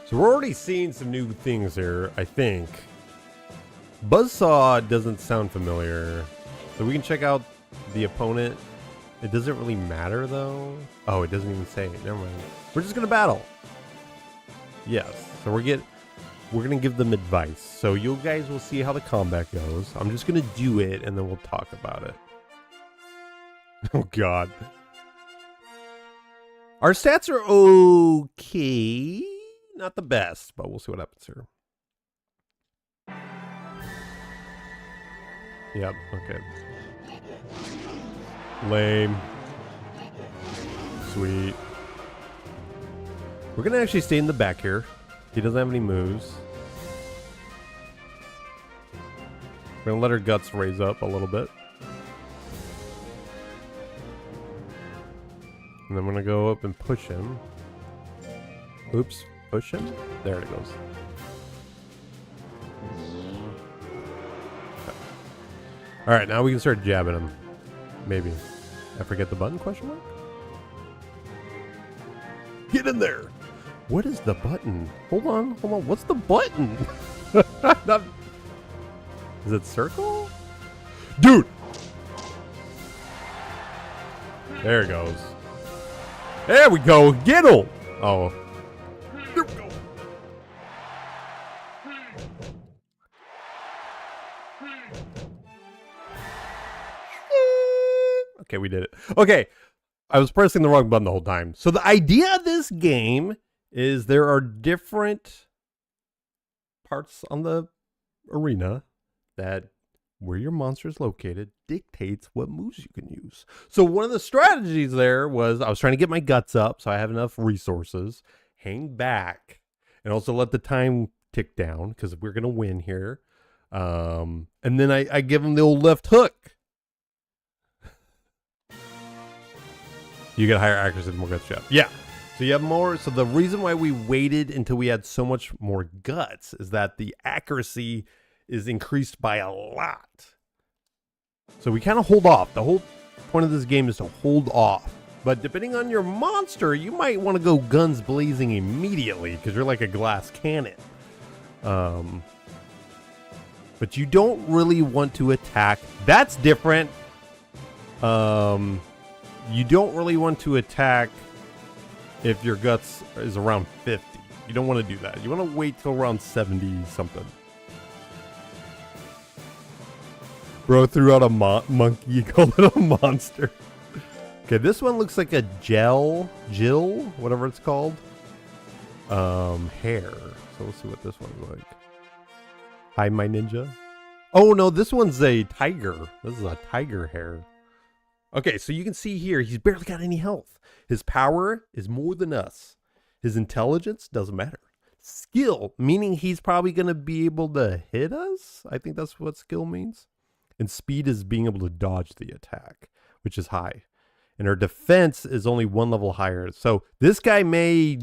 So we're already seeing some new things here, I think. Buzzsaw doesn't sound familiar. So we can check out the opponent. It doesn't really matter, though. Oh, it doesn't even say it. Never mind. We're just going to battle. Yes. So we're going to give them advice. So you guys will see how the combat goes. I'm just going to do it, and then we'll talk about it. Oh, God. Our stats are okay. Not the best, but we'll see what happens here. Yep, okay. Lame. Sweet. We're going to actually stay in the back here. He doesn't have any moves. We're going to let our guts raise up a little bit. And then I'm going to go up and push him. Oops. Push him? There it goes. Okay. Alright, now we can start jabbing him. Maybe. I forget the button, question mark? Get in there! What is the button? Hold on. What's the button? Is it circle? Dude! There it goes. There we go. Get him! Oh. There we go. Okay, we did it. Okay. I was pressing the wrong button the whole time. So the idea of this game is there are different parts on the arena that where your monster is located dictates what moves you can use. So one of the strategies there was I was trying to get my guts up so I have enough resources, hang back, and also let the time tick down because we're going to win here. And then I give him the old left hook. You get higher accuracy the more guts you have. Yeah. So you have more. So the reason why we waited until we had so much more guts is that the accuracy is increased by a lot. So we kind of hold off. The whole point of this game is to hold off. But depending on your monster, you might want to go guns blazing immediately because you're like a glass cannon. But you don't really want to attack. That's different. You don't really want to attack if your guts is around 50. You don't want to do that. You want to wait till around 70 something. Bro threw out a monkey, called it a monster. Okay, this one looks like a Jill, whatever it's called. Hair. So let's see what this one's like. Hi, my ninja. Oh no, this one's a tiger. This is a tiger hair. Okay, so you can see here, he's barely got any health. His power is more than us. His intelligence doesn't matter. Skill, meaning he's probably going to be able to hit us. I think that's what skill means. And speed is being able to dodge the attack, which is high. And our defense is only one level higher. So this guy may,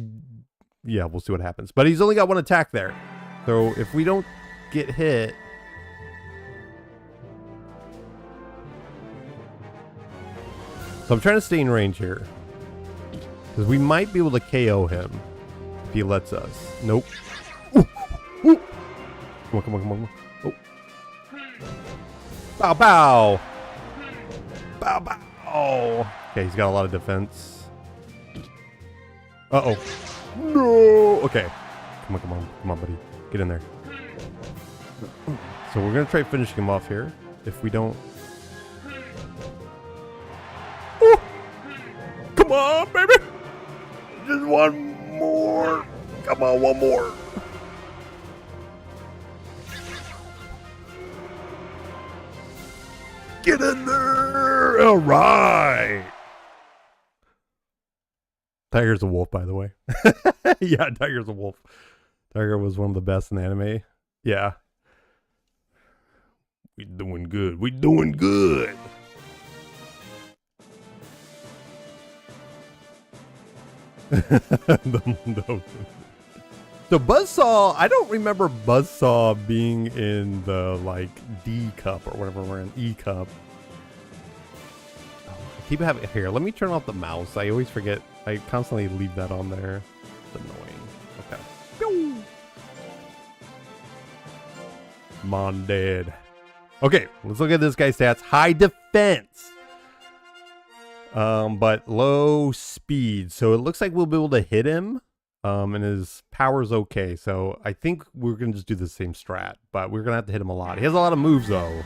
yeah, we'll see what happens. But he's only got one attack there. So if we don't get hit, so I'm trying to stay in range here. Because we might be able to KO him if he lets us. Nope. Ooh. Ooh. Come on. Oh. Bow, bow. Bow, bow. Okay, he's got a lot of defense. Uh-oh. No. Okay. Come on, buddy. Get in there. So we're going to try finishing him off here. If we don't... Come on, baby. Just one more. Come on, one more. Get in there. All right. Tiger's a wolf, by the way. Yeah, Tiger's a wolf. Tiger was one of the best in the anime. Yeah. We doing good. We doing good. So Buzzsaw, I don't remember Buzzsaw being in the like D cup or whatever we're in, E cup. Oh, I keep having here. Let me turn off the mouse. I always forget. I constantly leave that on there. It's annoying. Okay. Pew! MODDED. Okay, let's look at this guy's stats. High defense. But low speed. So it looks like we'll be able to hit him. And his power's okay. So I think we're going to just do the same strat. But we're going to have to hit him a lot. He has a lot of moves, though.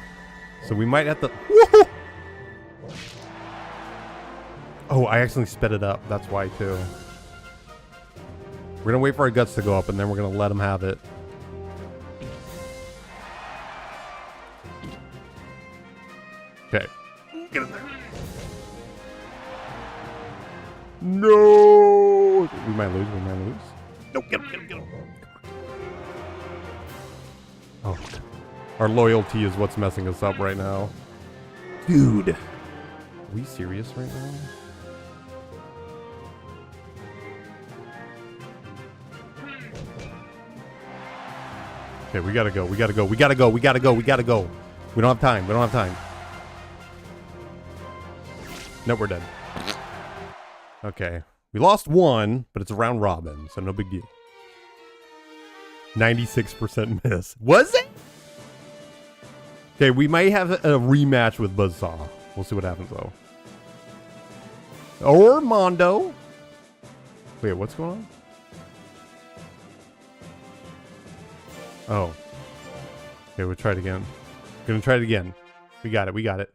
So we might have to... Whoa! Oh, I accidentally sped it up. That's why, too. We're going to wait for our guts to go up, and then we're going to let him have it. Okay. Get in there. No! We might lose. No, get him. Oh. Our loyalty is what's messing us up right now. Dude. Are we serious right now? Okay, we gotta go. We don't have time. No, we're dead. Okay. We lost one, but it's a round robin, so no big deal. 96% miss. Was it? Okay, we might have a rematch with Buzzsaw. We'll see what happens, though. Or Mondo. Wait, what's going on? Oh. Okay, we'll try it again. Gonna try it again. We got it. We got it.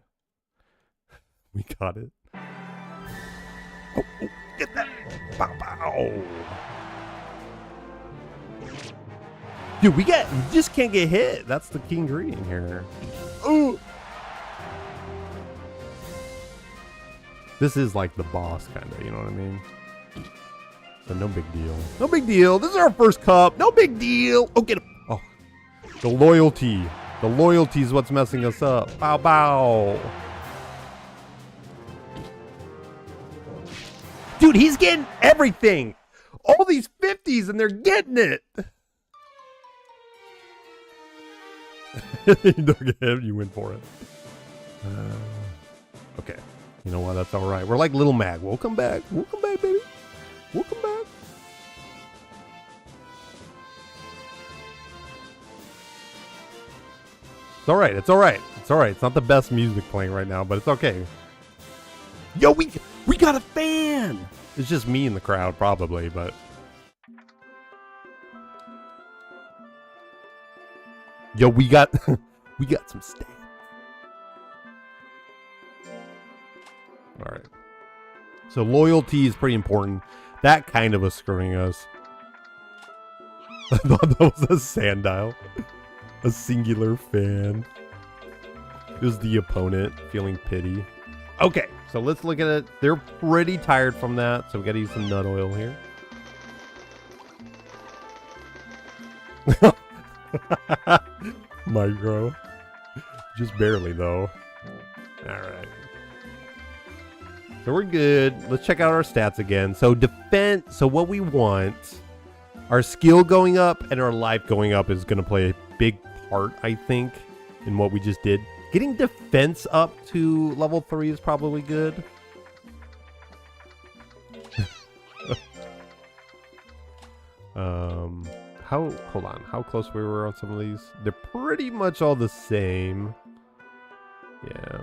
Oh, get that. Bow, bow. Dude, we just can't get hit. That's the key ingredient here. Oh. This is like the boss, kind of. You know what I mean? So no big deal. No big deal. This is our first cup. No big deal. Oh, get him. Oh, the loyalty. The loyalty is what's messing us up. Bow, bow. Dude, he's getting everything. All these 50s and they're getting it. You went for it. Okay. You know what? That's all right. We're like Little Mag. We'll come back. We'll come back, baby. We'll come back. It's all right. It's all right. It's all right. It's not the best music playing right now, but it's okay. Yo, we got a fan. It's just me in the crowd, probably, but. Yo, we got some stats. All right. So loyalty is pretty important. That kind of was screwing us. I thought that was a sandile. A singular fan. It was the opponent feeling pity. Okay, so let's look at it. They're pretty tired from that, so we gotta use some nut oil here. Micro. Just barely, though. Alright. So we're good. Let's check out our stats again. So defense, so what we want, our skill going up and our life going up is going to play a big part, I think, in what we just did. Getting defense up to level 3 is probably good. Hold on, how close we were on some of these? They're pretty much all the same. Yeah.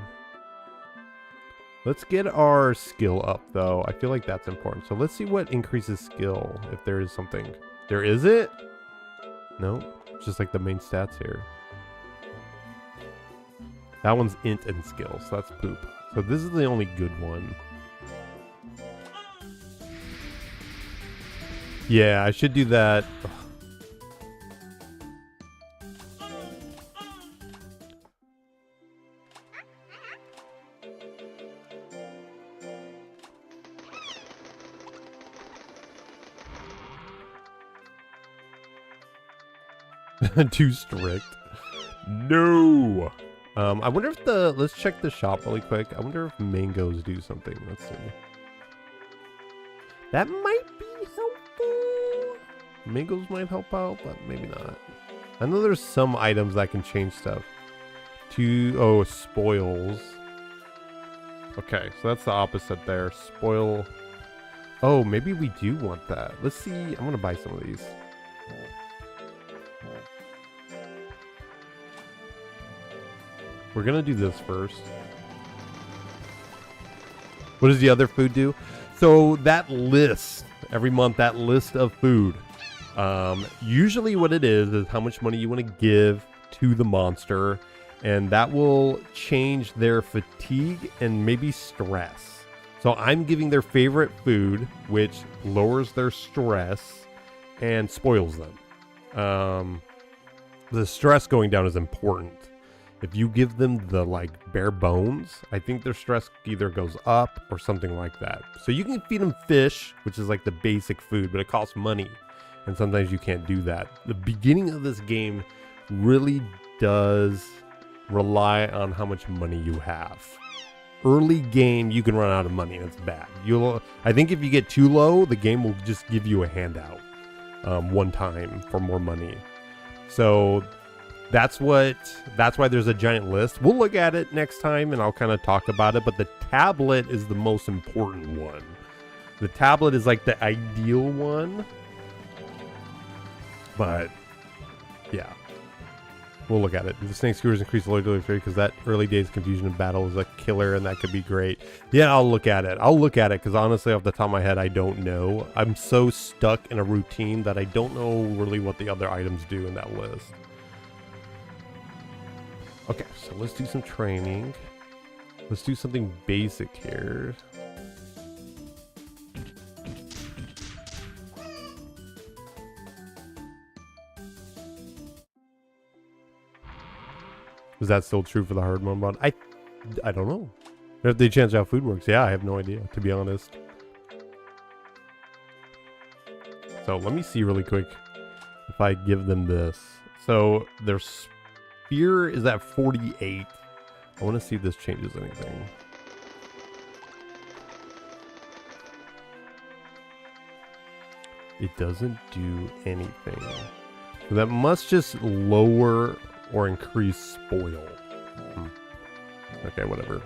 Let's get our skill up, though. I feel like that's important. So let's see what increases skill, if there is something. There is it? No, it's just like the main stats here. That one's int and skill, so that's poop. So this is the only good one. Yeah, I should do that. Too strict. No. I wonder if let's check the shop really quick. I wonder if mangoes do something. Let's see. That might be helpful. Mangoes might help out, but maybe not. I know there's some items that can change stuff. Spoils. Okay, so that's the opposite there. Spoil. Oh, maybe we do want that. Let's see. I'm gonna buy some of these. We're gonna do this first. What does the other food do? So that list, every month, that list of food, usually what it is how much money you want to give to the monster, and that will change their fatigue and maybe stress. So I'm giving their favorite food, which lowers their stress and spoils them. The stress going down is important. If you give them the bare bones, I think their stress either goes up or something like that. So you can feed them fish, which is like the basic food, but it costs money. And sometimes you can't do that. The beginning of this game really does rely on how much money you have. Early game, you can run out of money and it's bad. I think if you get too low, the game will just give you a handout one time for more money. So that's why there's a giant list. We'll look at it next time and I'll kind of talk about it, but the tablet is the most important one. The tablet is like the ideal one. But yeah, we'll look at it. The snake skewers increase loyalty because that early days confusion in battle is a killer and that could be great. Yeah, I'll look at it. Because honestly, off the top of my head, I don't know. I'm so stuck in a routine that I don't know really what the other items do in that list. Okay, so let's do some training. Let's do something basic here. Is that still true for the hard mode mod? I don't know. If they change how food works, yeah, I have no idea, to be honest. So let me see really quick if I give them this. So their spear is at 48. I want to see if this changes anything. It doesn't do anything. So that must just lower or increase spoil. Okay, whatever.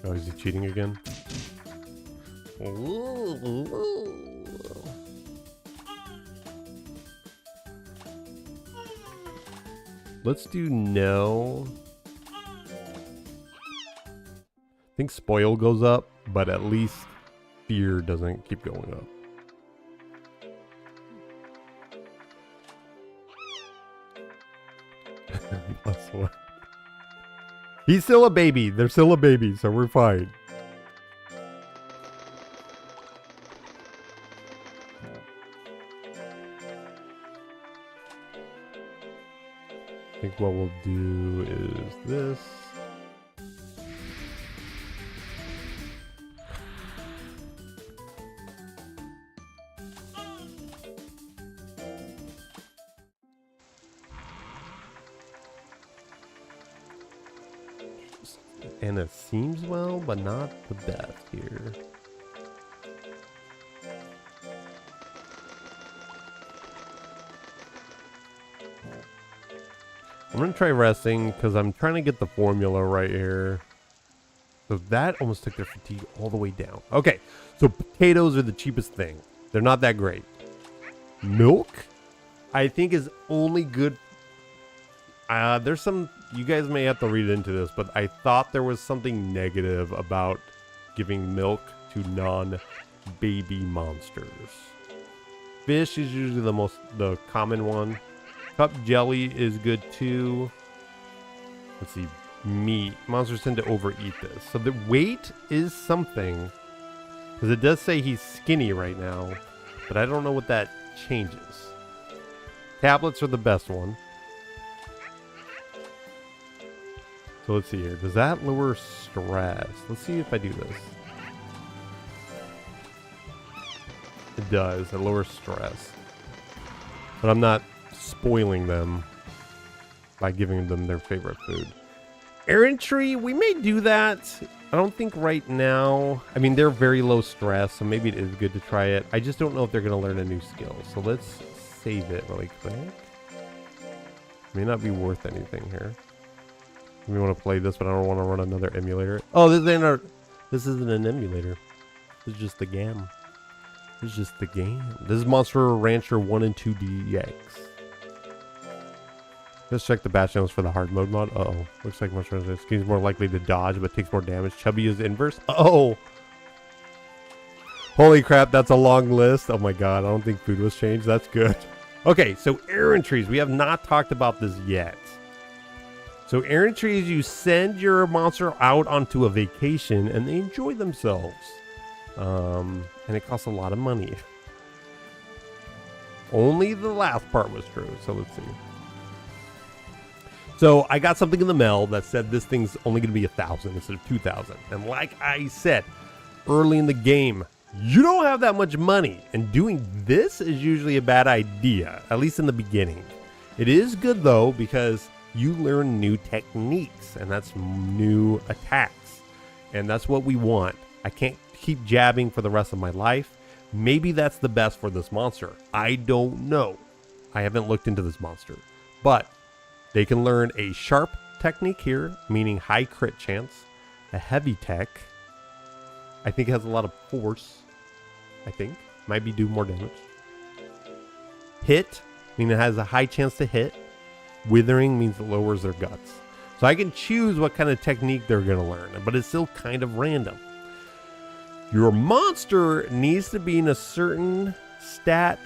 Oh, is he cheating again? Let's do no. I think spoil goes up, but at least fear doesn't keep going up. +1. He's still a baby. They're still a baby, so we're fine. I think what we'll do is this. And it seems well, but not the best here. I'm gonna try resting because I'm trying to get the formula right here. So that almost took their fatigue all the way down. Okay, so potatoes are the cheapest thing. They're not that great. Milk, I think, is only good. There's some, you guys may have to read into this, but I thought there was something negative about giving milk to non-baby monsters. Fish is usually the common one. Cup jelly is good too. Let's see, meat. Monsters tend to overeat this. So the weight is something, because it does say he's skinny right now, but I don't know what that changes. Tablets are the best one. So let's see here. Does that lower stress? Let's see if I do this. It does. It lowers stress. But I'm not spoiling them by giving them their favorite food. Errantry, we may do that. I don't think right now. I mean, they're very low stress, so maybe it is good to try it. I just don't know if they're going to learn a new skill. So let's save it really quick. May not be worth anything here. We want to play this, but I don't want to run another emulator. Oh, this isn't an emulator. This is just the game. This is just the game. This is Monster Rancher 1 and 2 DX. Let's check the batch channels for the hard mode mod. Uh-oh. Looks like Monster Rancher is more likely to dodge, but takes more damage. Chubby is inverse. Uh-oh. Holy crap, that's a long list. Oh my god, I don't think food was changed. That's good. Okay, so errantries. We have not talked about this yet. So errantries, you send your monster out onto a vacation and they enjoy themselves. And it costs a lot of money. Only the last part was true. So let's see. So I got something in the mail that said this thing's only going to be 1,000 instead of 2,000. And like I said early in the game, you don't have that much money. And doing this is usually a bad idea, at least in the beginning. It is good though, because you learn new techniques, and that's new attacks. And that's what we want. I can't keep jabbing for the rest of my life. Maybe that's the best for this monster. I don't know. I haven't looked into this monster. But they can learn a sharp technique here, meaning high crit chance. A heavy tech. I think it has a lot of force. I think. Might be do more damage. Hit, meaning it has a high chance to hit. Withering means it lowers their guts. So I can choose what kind of technique they're going to learn, but it's still kind of random. Your monster needs to be in a certain stat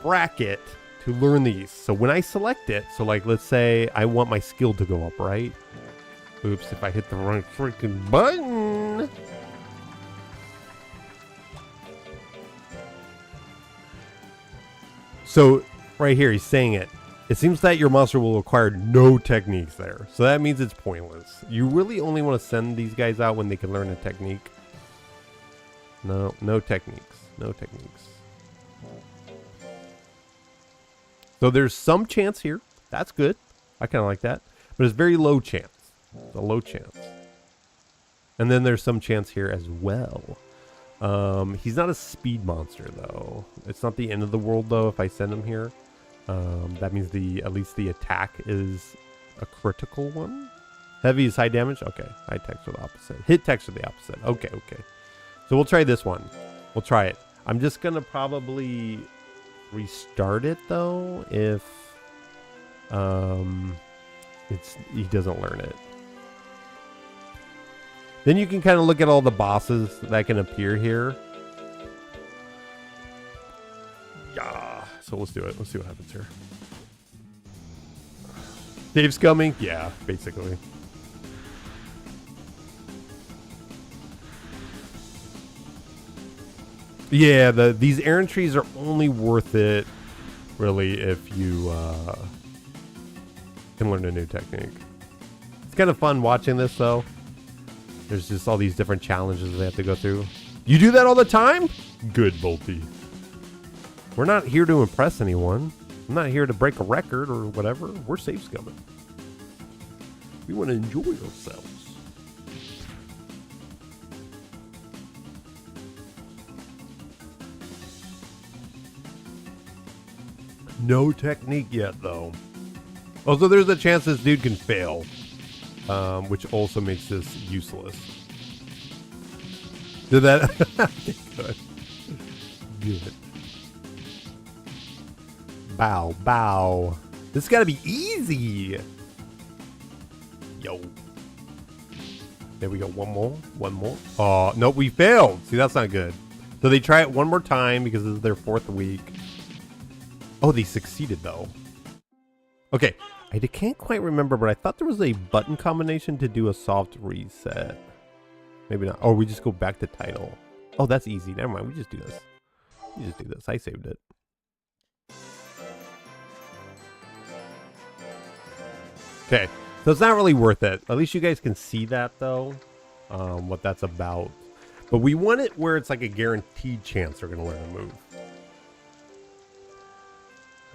bracket to learn these. So when I select it, so like let's say I want my skill to go up, right? Oops, if I hit the wrong freaking button. So right here, he's saying it. It seems that your monster will acquire no techniques there. So that means it's pointless. You really only want to send these guys out when they can learn a technique. No techniques. No techniques. So there's some chance here. That's good. I kind of like that. But it's very low chance. It's a low chance. And then there's some chance here as well. He's not a speed monster though. It's not the end of the world though if I send him here. That means at least the attack is a critical one. Heavy is high damage. Okay, high text are the opposite. Hit text are the opposite. Okay, okay. So we'll try this one. We'll try it. I'm just gonna probably restart it though if he doesn't learn it. Then you can kind of look at all the bosses that can appear here. Yeah. So let's do it. Let's see what happens here. Dave's coming? Yeah, basically. Yeah, these errant trees are only worth it, really, if you can learn a new technique. It's kind of fun watching this, though. There's just all these different challenges they have to go through. You do that all the time? Good, Bolty. We're not here to impress anyone. I'm not here to break a record or whatever. We're safe scumming. We want to enjoy ourselves. No technique yet, though. Also, there's a chance this dude can fail, which also makes this useless. Did that? Good. Good. Bow, bow. This got to be easy. Yo. There we go. One more. One more. Oh, nope, we failed. See, that's not good. So they try it one more time because this is their 4th week. Oh, they succeeded, though. Okay. I can't quite remember, but I thought there was a button combination to do a soft reset. Maybe not. Oh, we just go back to title. Oh, that's easy. Never mind. We just do this. We just do this. I saved it. Okay. So it's not really worth it. At least you guys can see that, though. What that's about. But we want it where it's like a guaranteed chance they're going to learn a move.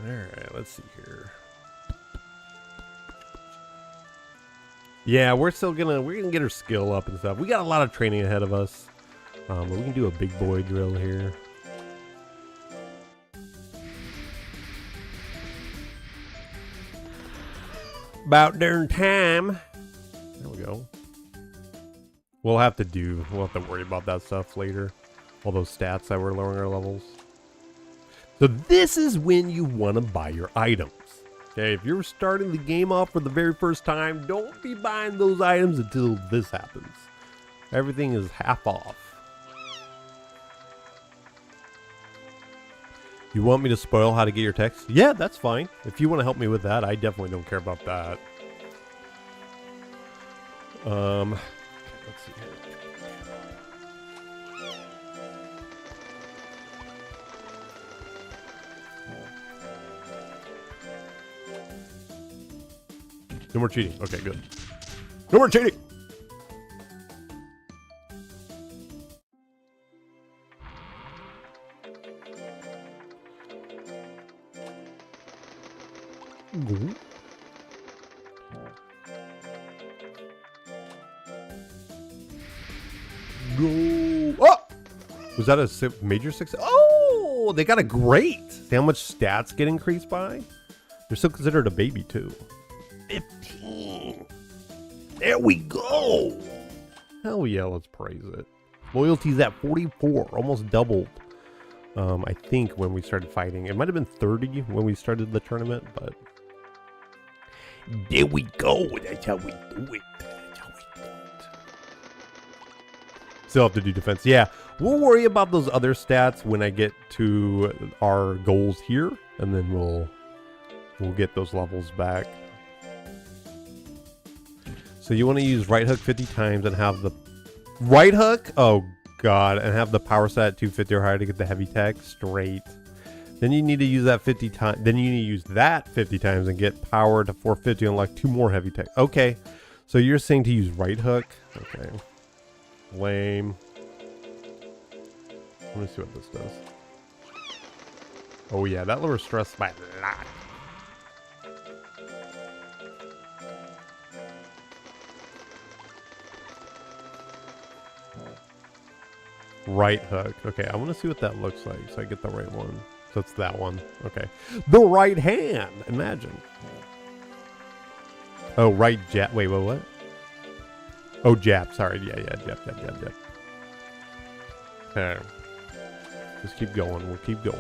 Alright, let's see here. Yeah, we're gonna get her skill up and stuff. We got a lot of training ahead of us. But we can do a big boy drill here. About darn time. There we go. We'll have to worry about that stuff later. All those stats that we're lowering our levels. So this is when you want to buy your items. Okay, if you're starting the game off for the very first time, don't be buying those items until this happens. Everything is half off. You want me to spoil how to get your text? Yeah, that's fine. If you want to help me with that, I definitely don't care about that. Let's see here. No more cheating. Okay, good. No more cheating! Go. Oh! Was that a major success? Oh! They got a great! See how much stats get increased by? They're still considered a baby, too. 15. There we go. Hell yeah, let's praise it. Loyalty's at 44, almost doubled. I think when we started fighting. It might have been 30 when we started the tournament, but there we go. That's how we do it. That's how we do it. Still have to do defense. Yeah, we'll worry about those other stats when I get to our goals here, and then we'll get those levels back. So you want to use right hook 50 times and have the right hook, oh god, and have the power set at 250 or higher to get the heavy tech straight. Then you need to use that 50 times. Then you need to use that 50 times and get power to 450 and unlock 2 more heavy tech. Okay, so you're saying to use right hook? Okay, lame. Let me see what this does. Oh yeah, that lowers stress by a lot. Right hook. Okay, I want to see what that looks like so I get the right one. So it's that one. Okay. The right hand. Imagine. Oh, right jab. Wait, what? Oh, jab. Sorry. Yeah, jab. Okay. Just keep going. We'll keep going.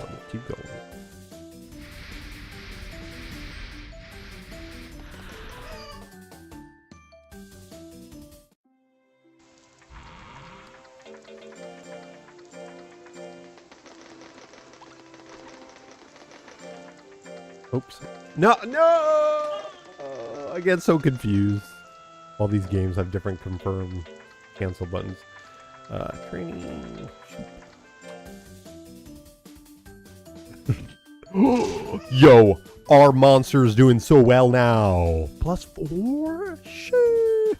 Oops. No! I get so confused. All these games have different confirm, cancel buttons. Training. Yo, our monster is doing so well now. +4? Shit.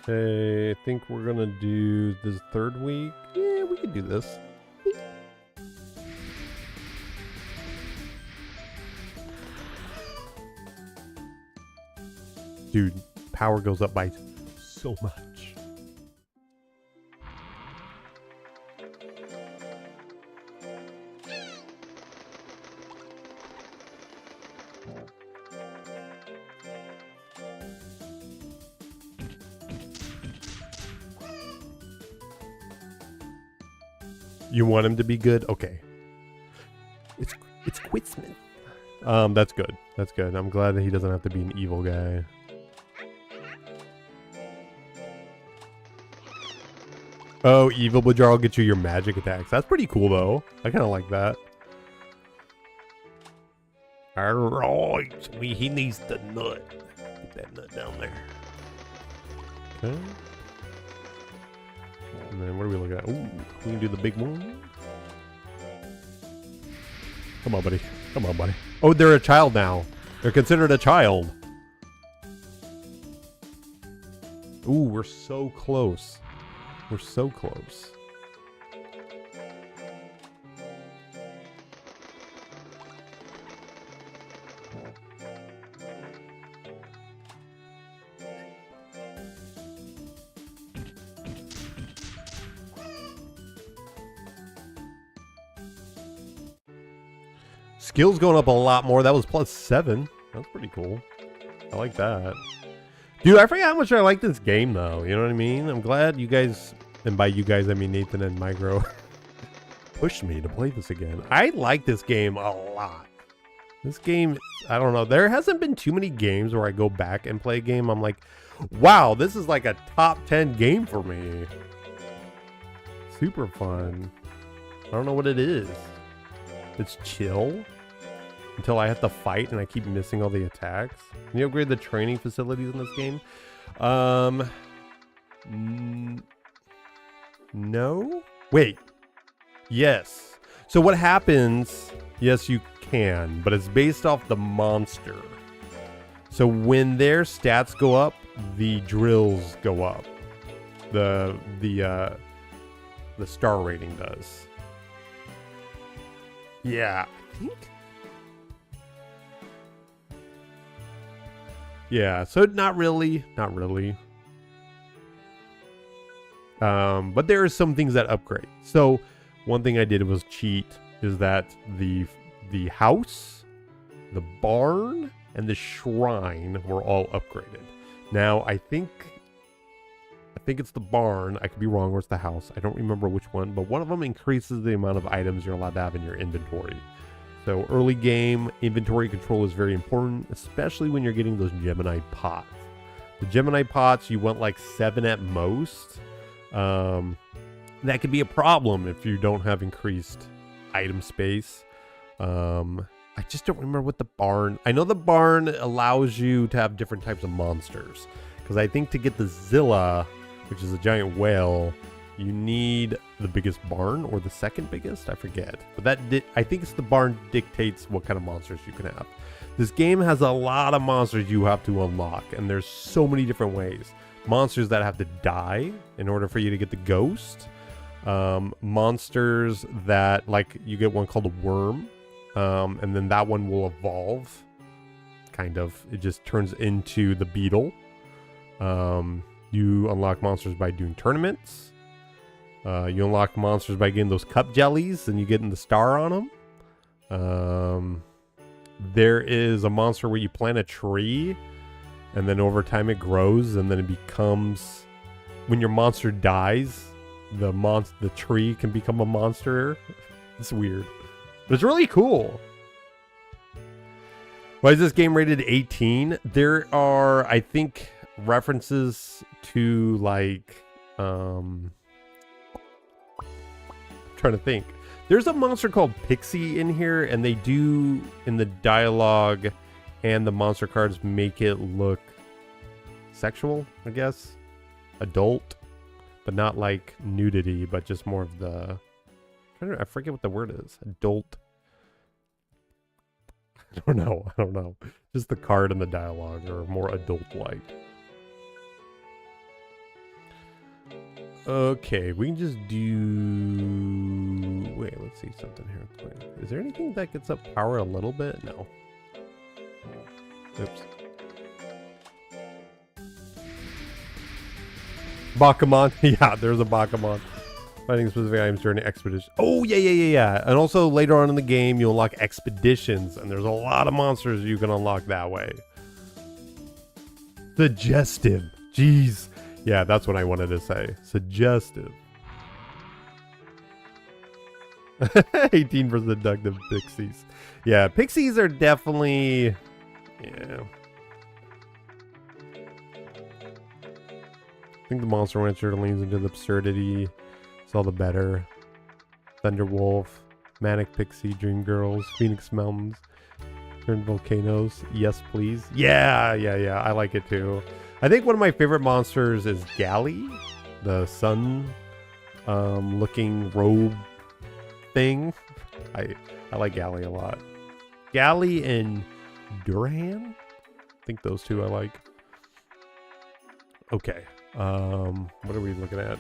Okay, I think we're gonna do this 3rd week. Yeah, we could do this. Dude, power goes up by so much. You want him to be good? Okay. It's Quitsmith. That's good. That's good. I'm glad that he doesn't have to be an evil guy. Oh, evil Bajar will get you your magic attacks. That's pretty cool, though. I kind of like that. Alright. He needs the nut. Get that nut down there. Okay. And then what are we looking at? Ooh, we can do the big one. Come on, buddy. Come on, buddy. Oh, they're a child now. They're considered a child. Ooh, we're so close. We're so close. Skills going up a lot more. That was +7. That's pretty cool. I like that. Dude, I forget how much I like this game, though. You know what I mean? I'm glad you guys, and by you guys, I mean Nathan and Micro, pushed me to play this again. I like this game a lot. This game, I don't know. There hasn't been too many games where I go back and play a game. I'm like, wow, this is like a top 10 game for me. Super fun. I don't know what it is. It's chill until I have to fight and I keep missing all the attacks. Can you upgrade the training facilities in this game? No? Wait. Yes. So what happens, yes, you can, but it's based off the monster. So when their stats go up, the drills go up. The star rating does. Yeah, I think. Yeah, so not really. But there are some things that upgrade. So one thing I did was cheat is that the house, the barn, and the shrine were all upgraded. Now I think it's the barn. I could be wrong, or it's the house. I don't remember which one, but one of them increases the amount of items you're allowed to have in your inventory. So early game inventory control is very important, especially when you're getting those Gemini pots. The Gemini pots, you want like 7 at most. That could be a problem if you don't have increased item space. I just don't remember what the barn... I know the barn allows you to have different types of monsters. Because I think to get the Zilla, which is a giant whale, you need the biggest barn or the second biggest, I forget. But I think it's the barn dictates what kind of monsters you can have. This game has a lot of monsters you have to unlock, and there's so many different ways. Monsters that have to die in order for you to get the ghost. monsters that, like, you get one called a worm, and then that one will evolve. Kind of. It just turns into the beetle. You unlock monsters by doing tournaments. You unlock monsters by getting those cup jellies, and you getting the star on them. There is a monster where you plant a tree, and then over time it grows, and then it becomes... When your monster dies, the tree can become a monster. It's weird. But it's really cool. Why is this game rated 18? There are, I think, references to, like... I'm trying to think. There's a monster called Pixie in here, and they do, in the dialogue and the monster cards, make it look sexual, I guess. Adult, but not like nudity, but just more of the... I forget what the word is. Adult. I don't know. Just the card and the dialogue are more adult-like. Okay, we can just do... Wait, let's see something here. Is there anything that gets up power a little bit? No. Oops. Bakamon. Yeah, there's a Bakamon. Finding specific items during an expedition. Oh, yeah. And also later on in the game, you unlock expeditions, and there's a lot of monsters you can unlock that way. Suggestive. Jeez. Yeah, that's what I wanted to say. Suggestive. 18 for seductive pixies. Yeah, pixies are definitely... Yeah. I think the Monster Rancher leans into the absurdity. It's all the better. Thunderwolf, Manic Pixie, Dream Girls, Phoenix Mountains, Turn Volcanoes. Yes, please. Yeah. I like it too. I think one of my favorite monsters is Galley, the sun looking robe thing. I like Galley a lot. Galley and Durahan? I think those two I like. Okay. What are we looking at?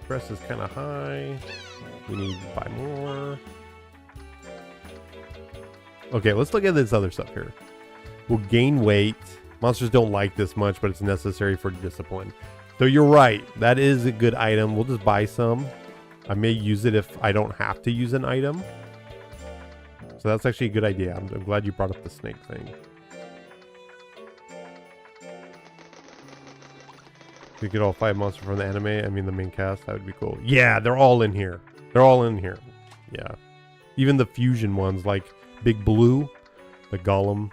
Press is kind of high. We need to buy more. Okay, let's look at this other stuff here. We'll gain weight. Monsters don't like this much, but it's necessary for discipline. So you're right. That is a good item. We'll just buy some. I may use it if I don't have to use an item. So that's actually a good idea. I'm glad you brought up the snake thing. We get all 5 monsters from the anime. I mean, the main cast. That would be cool. Yeah, they're all in here. They're all in here. Yeah. Even the fusion ones, like Big Blue, the Golem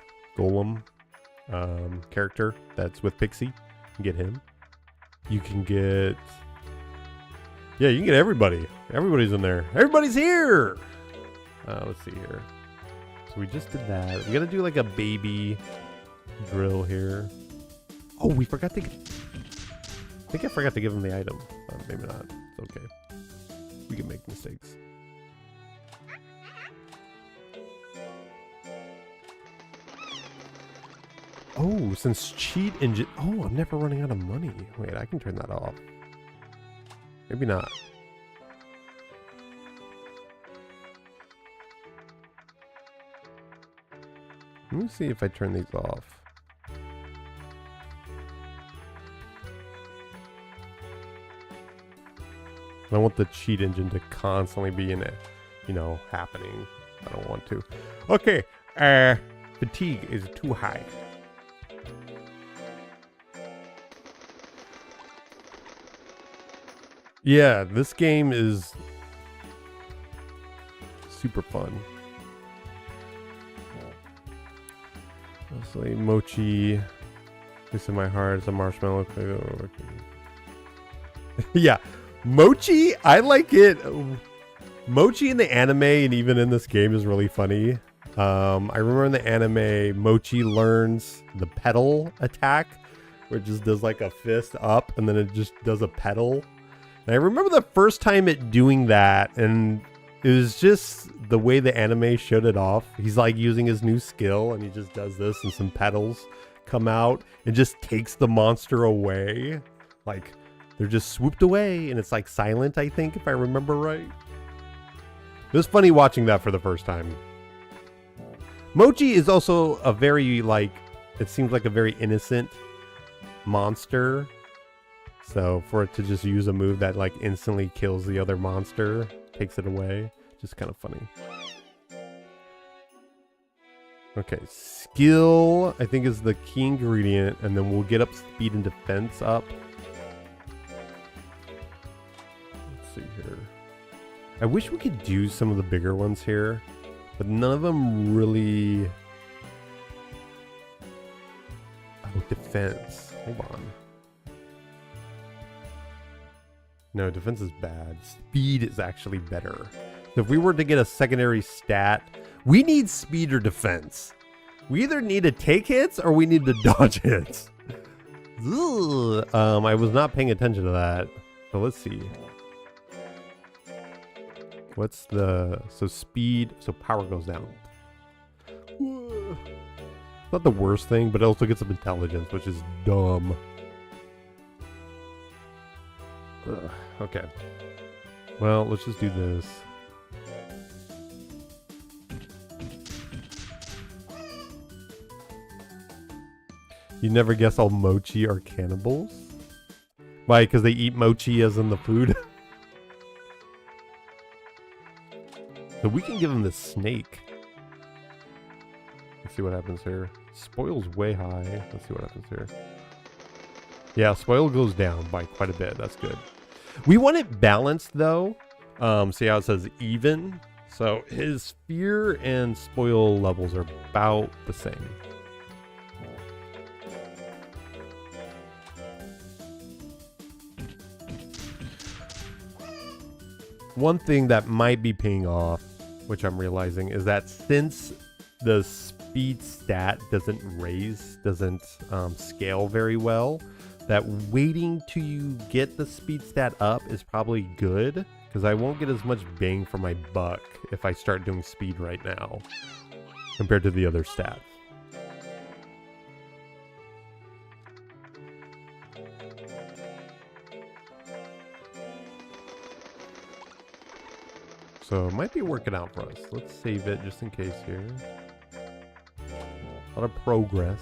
character that's with Pixie. You can get him. You can get... Yeah, you can get everybody. Everybody's in there. Everybody's here! Let's see here. So we just did that. We gotta do like a baby drill here. Oh, we forgot to... I think I forgot to give him the item. Maybe not. It's okay. We can make mistakes. Oh, since cheat engine... Oh, I'm never running out of money. Wait, I can turn that off. Maybe not. Let me see if I turn these off. I want the cheat engine to constantly be in it, you know, happening. I don't want to. Okay, fatigue is too high. Yeah, this game is super fun. Mostly Mocchi. This in my heart is a marshmallow. Yeah. Mocchi, I like it. Mocchi in the anime and even in this game is really funny. I remember in the anime, Mocchi learns the pedal attack, where it just does like a fist up and then it just does a pedal. And I remember the first time it doing that, and it was just the way the anime showed it off. He's like using his new skill and he just does this and some pedals come out and just takes the monster away. Like, They're just swooped away, and it's like silent, I think, if I remember right. It was funny watching that for the first time. Mocchi is also a very, like, it seems like a very innocent monster. So for it to just use a move that, like, instantly kills the other monster, takes it away, just kind of funny. Okay, skill, I think, is the key ingredient, and then we'll get up speed and defense up. Let's see here. I wish we could do some of the bigger ones here, but none of them really... Oh, defense. Hold on. No, defense is bad. Speed is actually better. So if we were to get a secondary stat, we need speed or defense. We either need to take hits or we need to dodge hits. Ugh. I was not paying attention to that. So let's see. What's the... So speed... So power goes down. Not the worst thing, but it also gets some intelligence, which is dumb. Ugh. Okay. Well, let's just do this. You never guess all Mocchi are cannibals? Why? Because they eat Mocchi as in the food? So we can give him the snake. Let's see what happens here. Spoil's way high. Let's see what happens here. Yeah, spoil goes down by quite a bit. That's good. We want it balanced though. See how it says even? So his fear and spoil levels are about the same. One thing that might be paying off, which I'm realizing, is that since the speed stat doesn't scale very well, that waiting till you get the speed stat up is probably good, because I won't get as much bang for my buck if I start doing speed right now compared to the other stats. So it might be working out for us. Let's save it just in case here. A lot of progress.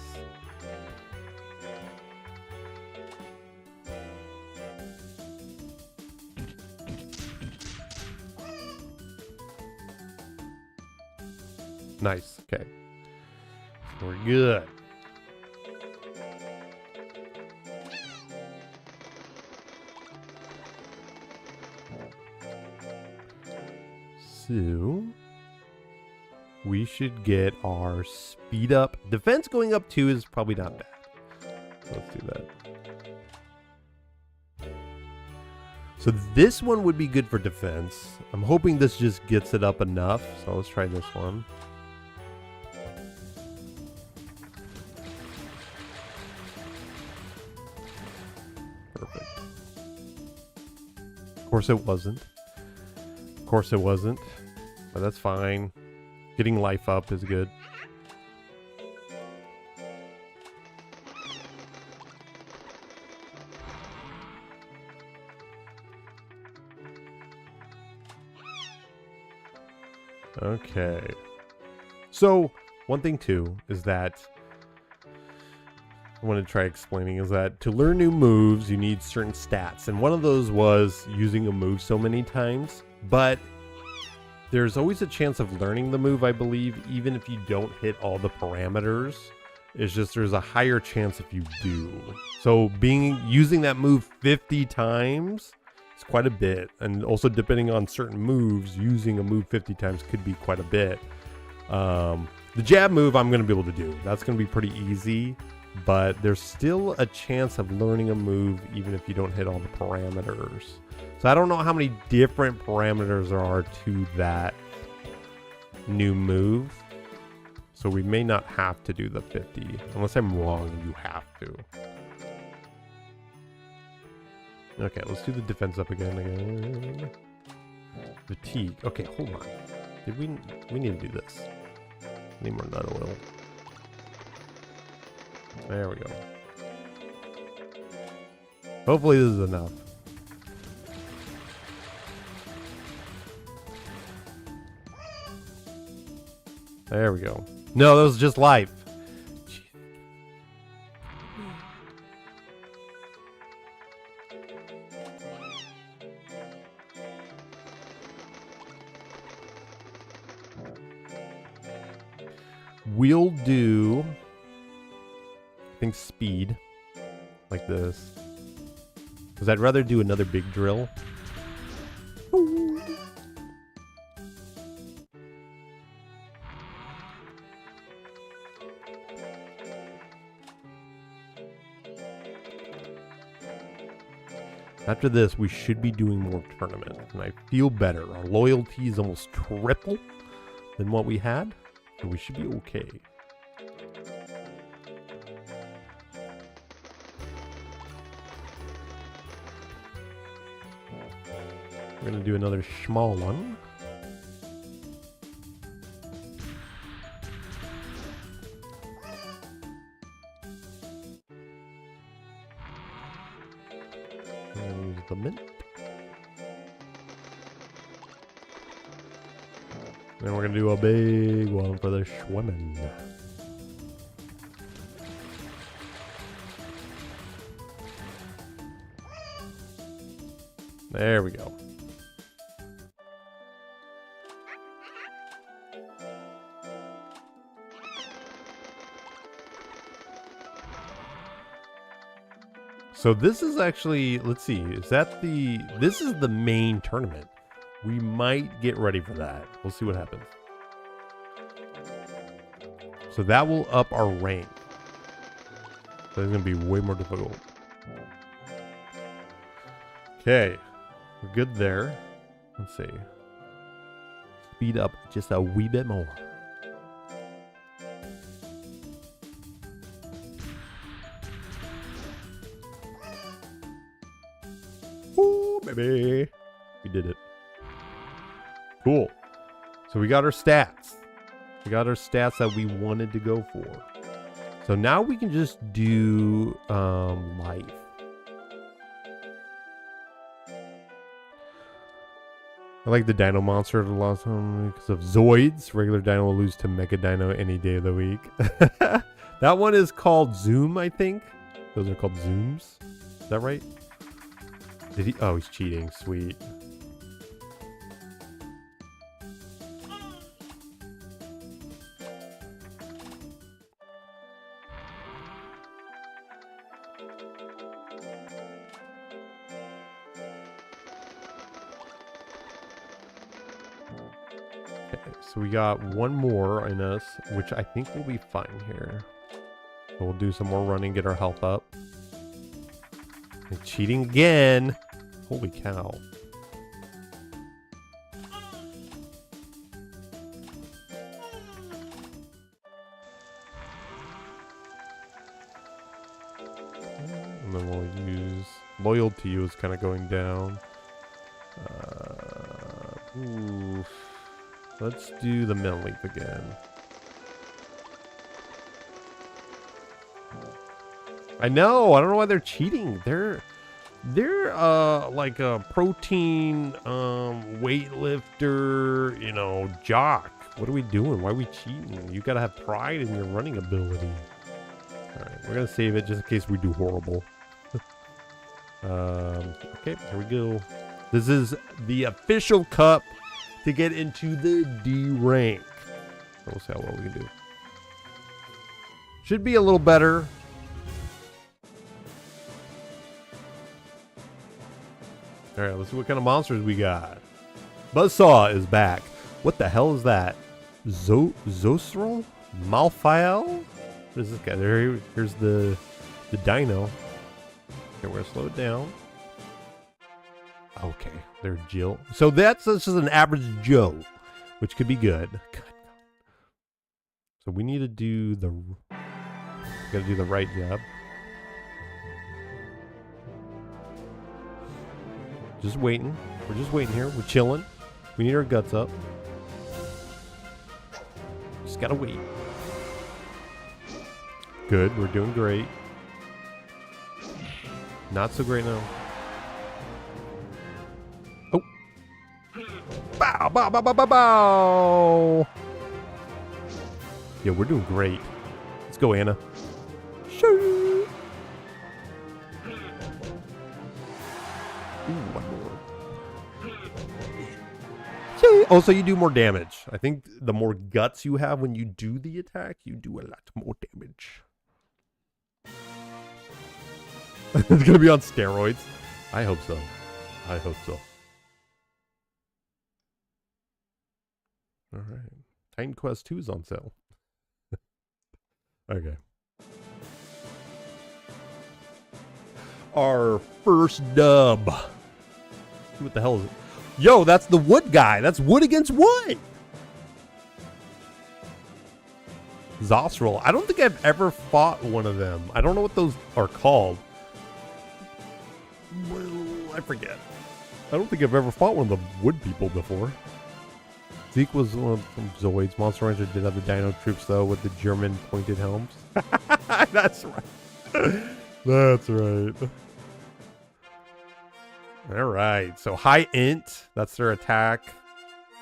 Nice. Okay. We're good. So we should get our speed up. Defense going up 2 is probably not bad. So let's do that. So this one would be good for defense. I'm hoping this just gets it up enough. So let's try this one. Perfect. Of course it wasn't. Of course it wasn't, but that's fine. Getting life up is good. Okay. So, one thing too is that I want to try explaining is that to learn new moves, you need certain stats. And one of those was using a move so many times. But there's always a chance of learning the move, I believe, even if you don't hit all the parameters. It's just there's a higher chance if you do. So using that move 50 times is quite a bit. And also depending on certain moves, using a move 50 times could be quite a bit. The jab move I'm going to be able to do. That's going to be pretty easy. But there's still a chance of learning a move even if you don't hit all the parameters. So I don't know how many different parameters there are to that new move. So we may not have to do the 50. Unless I'm wrong and you have to. Okay, let's do the defense up again. Fatigue. Okay, hold on. We need to do this. I need more nut oil. There we go. Hopefully this is enough. There we go. No, that was just life. We'll do, I think, speed, like this, because I'd rather do another big drill. After this, we should be doing more tournaments, and I feel better. Our loyalty is almost triple than what we had. So we should be okay. We're going to do another small one. And use the mint. Then we're gonna do a big one for the swimming. There we go. So this is actually, let's see, is that this is the main tournament. We might get ready for that. We'll see what happens. So that will up our rank. So it's going to be way more difficult. Okay. We're good there. Let's see. Speed up just a wee bit more. Ooh, baby. We did it. Cool. So we got our stats. We got our stats that we wanted to go for. So now we can just do life. I like the Dino Monster a lot because of Zoids. Regular Dino will lose to Mega Dino any day of the week. That one is called Zoom, I think. Those are called Zooms. Is that right? Did he? Oh, he's cheating. Sweet. So we got one more in us, which I think will be fine here. So we'll do some more running, get our health up. And cheating again. Holy cow. And then we'll use loyalty is kind of going down. Oof. Let's do the Mill Leaf again. I know. I don't know why they're cheating. They're like a protein weightlifter, you know, jock. What are we doing? Why are we cheating? You gotta have pride in your running ability. All right, we're gonna save it just in case we do horrible. Okay, here we go. This is the official cup to get into the D rank. We'll see how well we can do. Should be a little better. All right, let's see what kind of monsters we got. Buzzsaw is back. What the hell is that? Zosrol? Malphael? What is this guy? Here's the dino. Okay, we're gonna slow it down. Okay, they're Jill. So that's just an average Joe, which could be good. God. So we need to do gotta do the right job. Just waiting. We're just waiting here. We're chilling. We need our guts up. Just gotta wait. Good. We're doing great. Not so great now. Oh. Bow, bow, bow, bow, bow, bow. Yeah, we're doing great. Let's go, Anna. Sure. Ooh, one more. Oh, so you do more damage. I think the more guts you have when you do the attack, you do a lot more damage. It's gonna be on steroids. I hope so. I hope so. All right. Titan Quest 2 is on sale. Okay. Our first dub. What the hell is it? Yo, that's the wood guy. That's wood against wood. Zosril. I don't think I've ever fought one of them. I don't know what those are called. Well, I forget. I don't think I've ever fought one of the wood people before. Zeke was one of them Zoids. Monster Rancher did have the Dino troops, though, with the German pointed helms. That's right. That's right. All right. So high int. That's their attack.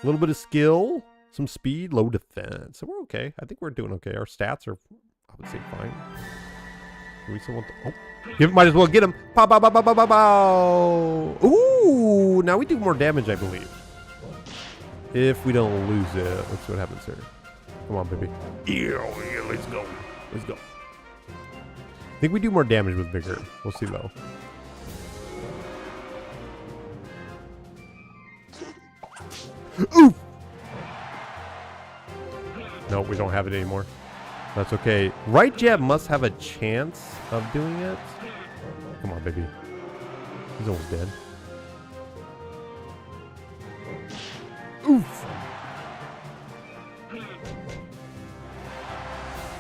A little bit of skill. Some speed. Low defense. So we're okay. I think we're doing okay. Our stats are, I would say, fine. Do we still want to... Oh. Might as well get him. Pow, pow, pow, pow, pow, pow, pow. Ooh. Now we do more damage, I believe. If we don't lose it. Let's see what happens here. Come on, baby. Yeah, let's go. Let's go. I think we do more damage with Vigor. We'll see, though. Ooh! No, we don't have it anymore. That's okay. Right jab must have a chance of doing it. Come on, baby. He's almost dead. Oof!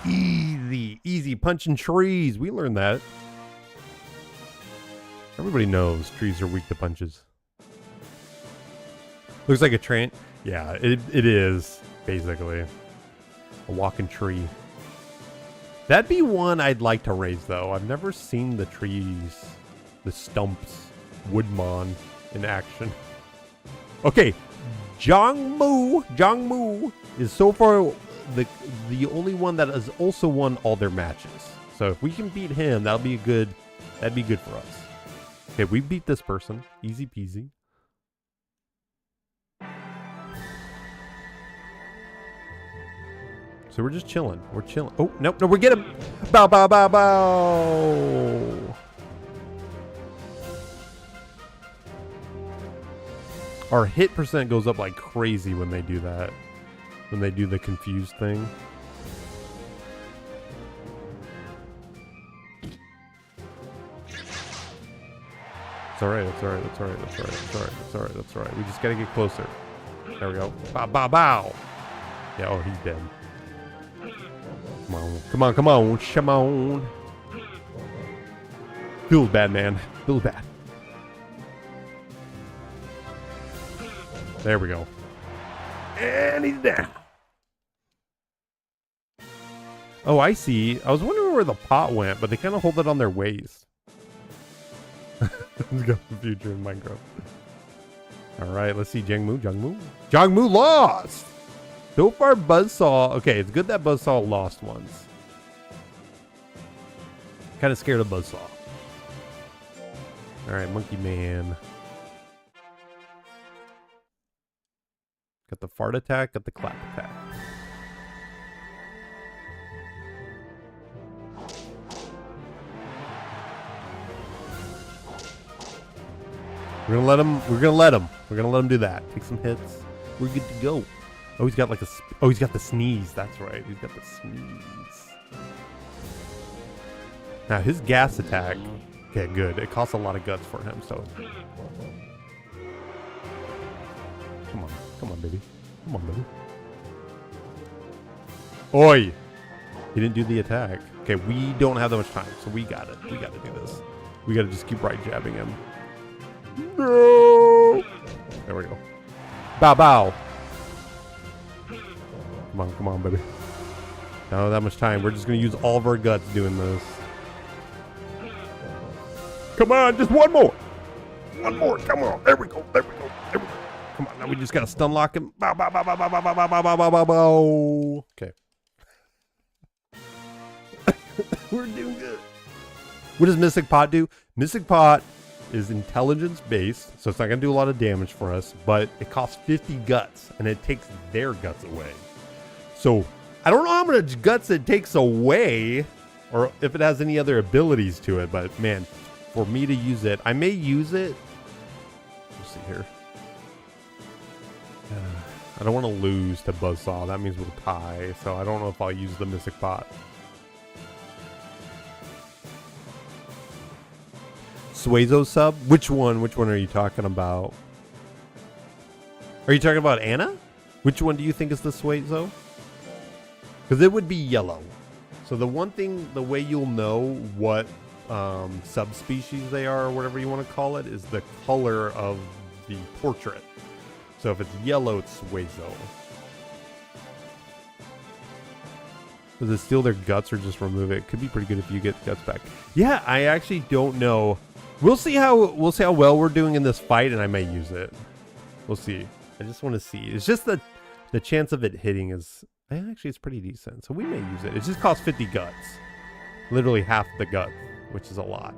Easy. Easy punching trees. We learned that. Everybody knows trees are weak to punches. Looks like a train. Yeah, it is, basically. A walking tree. That'd be one I'd like to raise, though. I've never seen the trees, the stumps, Woodmon in action. Okay, Jongmu is so far the only one that has also won all their matches. So if we can beat him, that'd be good for us. Okay, we beat this person. Easy peasy. So we're just chilling. We're chilling. Oh, nope, no, we're getting him. Bow, bow, bow, bow. Our hit percent goes up like crazy when they do that. When they do the confused thing. It's alright, it's alright, it's alright, it's alright, it's alright, it's alright, it's alright. We just gotta get closer. There we go. Bow, bow, bow. Yeah, oh, he's dead. Come on, come on, come on, come on. Feels bad, man. Feels bad. There we go. And he's down. Oh, I see. I was wondering where the pot went, but they kind of hold it on their waist. Let's go the future in Minecraft. Alright, let's see. Jongmu. Jongmu lost! So far, Buzzsaw... Okay, it's good that Buzzsaw lost once. Kind of scared of Buzzsaw. Alright, Monkey Man. Got the fart attack, got the clap attack. We're gonna let him do that. Take some hits. We're good to go. Oh, he's got like oh, he's got the sneeze. That's right. He's got the sneeze. Now his gas attack. Okay, good. It costs a lot of guts for him, so. Come on, baby. Come on, baby. Oi! He didn't do the attack. Okay, we don't have that much time, so we got it. We got to do this. We got to just keep right jabbing him. No! There we go. Bow, bow. Come on, baby. Not that much time. We're just going to use all of our guts doing this. Come on, just one more. One more. Come on. There we go. There we go. There we go. Come on. Now we just got to stun lock him. Bow, bow, bow, bow, bow, bow, bow, bow, bow, bow, bow, bow. Okay. We're doing good. What does Mystic Pot do? Mystic Pot is intelligence based, so it's not going to do a lot of damage for us, but it costs 50 guts, and it takes their guts away. So I don't know how much guts it takes away, or if it has any other abilities to it, but man, for me to use it, I may use it. Let's see here. I don't want to lose to Buzzsaw. That means we'll tie, so I don't know if I'll use the Mystic Pot. Suezo sub? Which one? Which one are you talking about? Are you talking about Anna? Which one do you think is the Suezo? Because it would be yellow. So the one thing, the way you'll know what subspecies they are, or whatever you want to call it, is the color of the portrait. So if it's yellow, it's Suezo. Does it steal their guts or just remove it? Could be pretty good if you get guts back. Yeah, I actually don't know. We'll see how well we're doing in this fight, and I may use it. We'll see. I just want to see. It's just the chance of it hitting is actually it's pretty decent. So we may use it. It just costs 50 guts. Literally half the gut, which is a lot.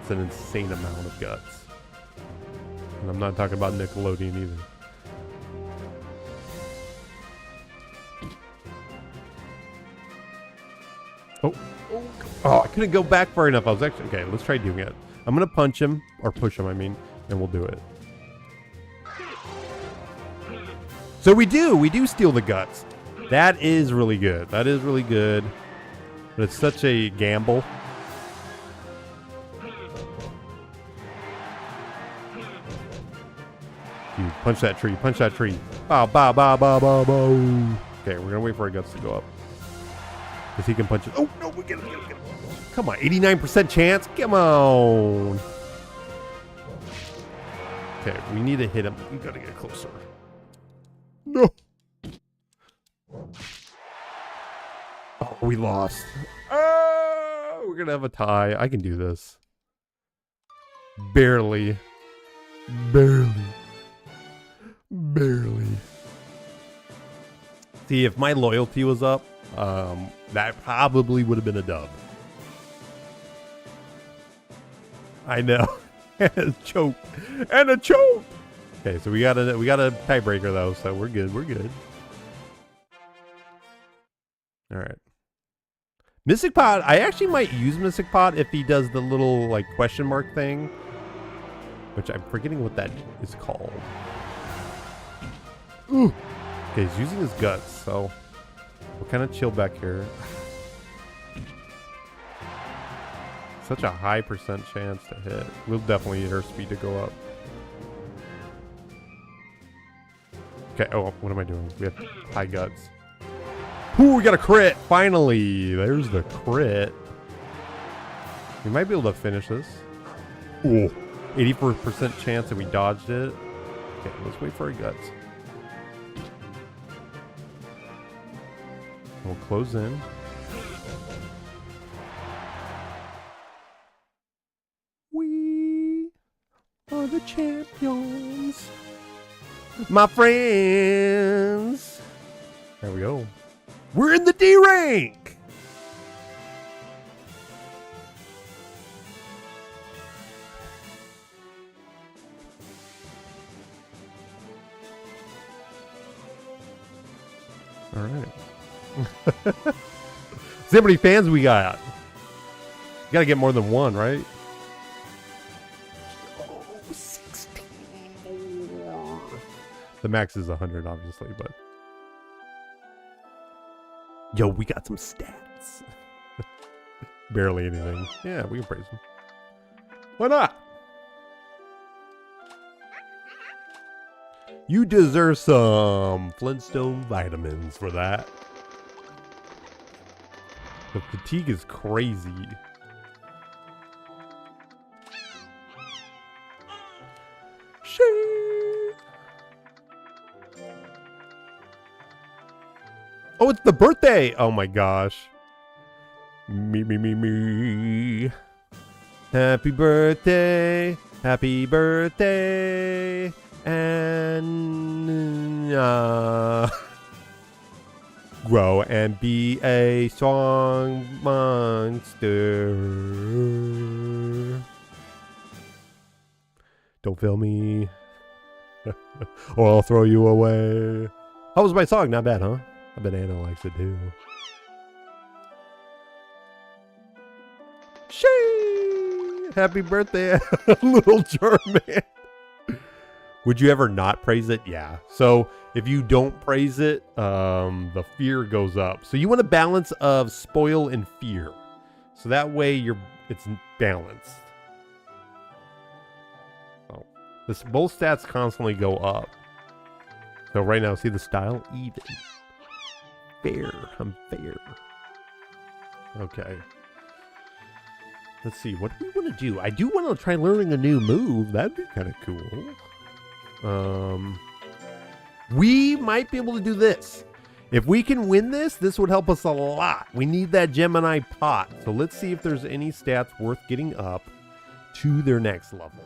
It's an insane amount of guts. And I'm not talking about Nickelodeon either. Oh, I couldn't go back far enough. I was actually... Okay, let's try doing it. I'm going to punch him, or push him, I mean, and we'll do it. So we do steal the guts. That is really good. That is really good. But it's such a gamble. Dude, punch that tree. Punch that tree. Bow, bow, bow, bow, bow, bow. Okay, we're going to wait for our guts to go up. Because he can punch it. Oh, no, we get him. Come on, 89% chance. Come on. Okay, we need to hit him. We got to get closer. No. Oh, we lost. Oh, we're going to have a tie. I can do this. Barely. See, if my loyalty was up, that probably would have been a dub. I know. And a choke. Okay, so we got a tiebreaker though, so we're good. All right. Mystic Pot. I actually might use Mystic Pot if he does the little like question mark thing, which I'm forgetting what that is called. Ooh. Okay, he's using his guts, so we'll kind of chill back here. Such a high percent chance to hit. We'll definitely need our speed to go up. Okay, oh, what am I doing? We have high guts. Ooh, we got a crit! Finally! There's the crit. We might be able to finish this. Ooh, 84% chance that we dodged it. Okay, let's wait for our guts. We'll close in. We are the champions, my friends. There we go. We're in the D rank. All right. See how many fans we got. You gotta get more than one, right? Oh, 16 more. The max is 100, obviously, but... Yo, we got some stats. Barely anything. Yeah, we can praise them. Why not? You deserve some Flintstone vitamins for that. The fatigue is crazy. Shit. Oh, it's the birthday. Oh my gosh. Me. Happy birthday. Happy birthday. And Grow and be a strong monster. Don't fail me, or I'll throw you away. How was my song? Not bad, huh? I bet Anna likes it too. Shee! Happy birthday, little German. Would you ever not praise it? Yeah. So if you don't praise it, the fear goes up. So you want a balance of spoil and fear. So that way it's balanced. Oh, both stats constantly go up. So right now, see the style? Even. Fair. I'm fair. Okay. Let's see. What do we want to do? I do want to try learning a new move. That'd be kind of cool. We might be able to do this. If we can win this, this would help us a lot. We need that Gemini pot. So let's see if there's any stats worth getting up to their next level.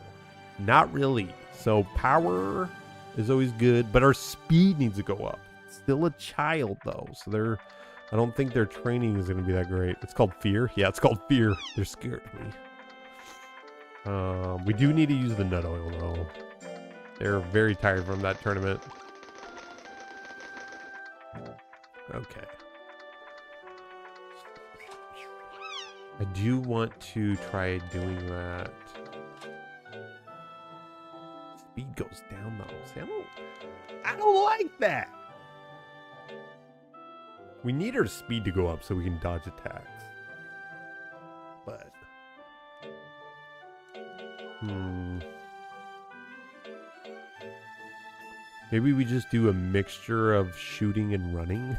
Not really. So power is always good, but our speed needs to go up. Still a child though, so I don't think their training is going to be that great. It's called fear. Yeah, it's called fear. They're scared of me. We do need to use the nut oil though. They're very tired from that tournament. Okay. I do want to try doing that. Speed goes down though. See, I don't like that. We need her speed to go up so we can dodge attacks. But maybe we just do a mixture of shooting and running.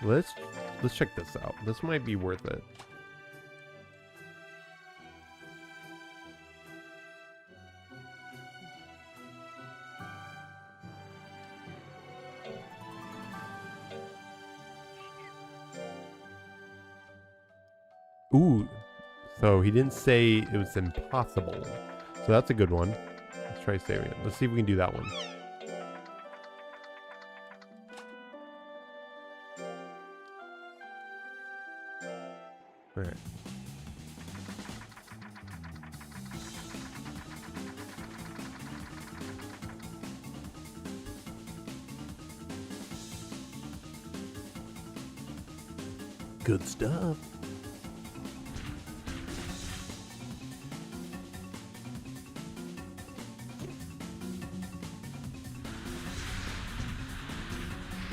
Let's check this out. This might be worth it. Ooh, so he didn't say it was impossible. So that's a good one. Let's try saving it. Let's see if we can do that one. All right. Good stuff.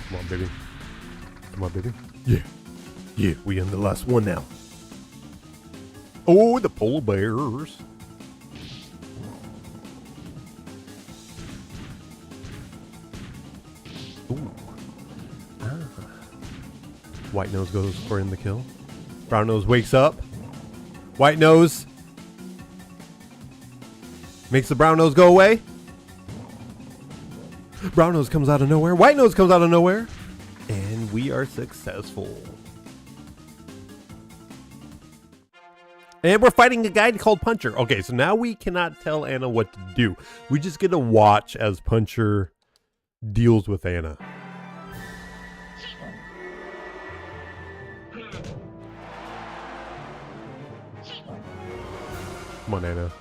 Come on, baby. Come on, baby. Yeah. Yeah, we in the last one now. Oh, the polar bears. Ooh. Ah. White nose goes for in the kill. Brown nose wakes up. White nose makes the brown nose go away. Brown nose comes out of nowhere. White nose comes out of nowhere. And we are successful. And we're fighting a guy called Puncher. Okay, so now we cannot tell Anna what to do. We just get to watch as Puncher deals with Anna. Come on, Anna.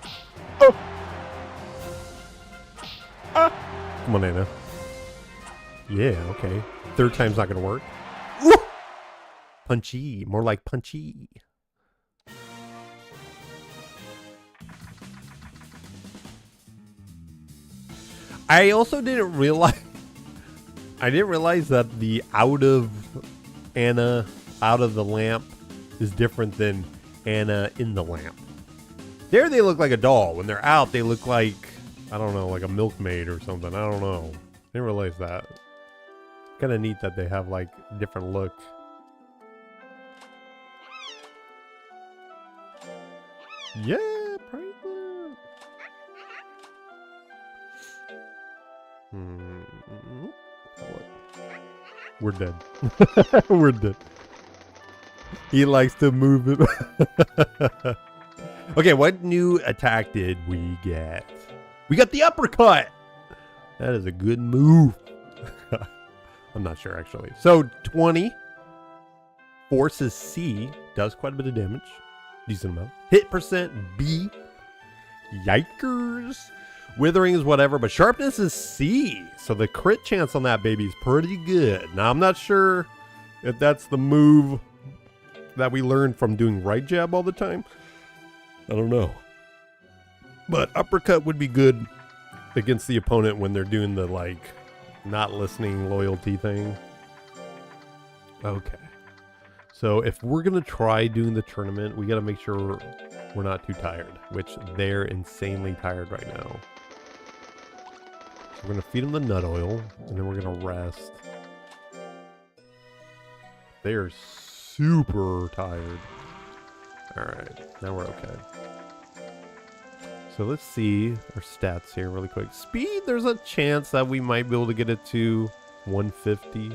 Oh! Ah! Come on, Anna. Yeah, okay. Third time's not gonna work. Woo! Punchy. More like punchy. I also didn't realize that the out of Anna out of the lamp is different than Anna in the lamp. There they look like a doll. When they're out, they look like, I don't know, like a milkmaid or something. I don't know. Didn't realize that. Kind of neat that they have like different look. Yeah, praise it. We're dead. We're dead. He likes to move it. Okay, what new attack did we get? We got the uppercut. That is a good move. I'm not sure, actually. So, 20. Forces C. Does quite a bit of damage. Decent amount. Hit percent B. Yikers. Withering is whatever, but sharpness is C. So the crit chance on that baby is pretty good. Now, I'm not sure if that's the move that we learned from doing right jab all the time. I don't know. But uppercut would be good against the opponent when they're doing the, like, not listening loyalty thing. Okay. So if we're going to try doing the tournament, we got to make sure we're not too tired, which they're insanely tired right now. So we're going to feed them the nut oil, and then we're going to rest. They're super tired. All right, now we're okay. So let's see our stats here really quick. Speed, there's a chance that we might be able to get it to 150.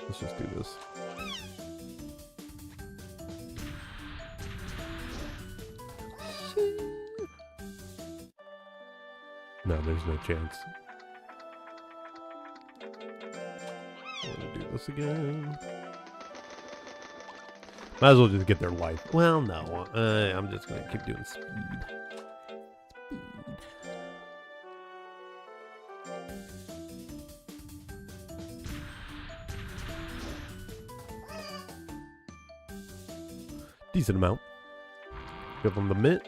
Let's just do this. No, there's no chance. I'm gonna do this again. Might as well just get their life. Well, no. I'm just gonna keep doing speed. Decent amount. Give them the mint.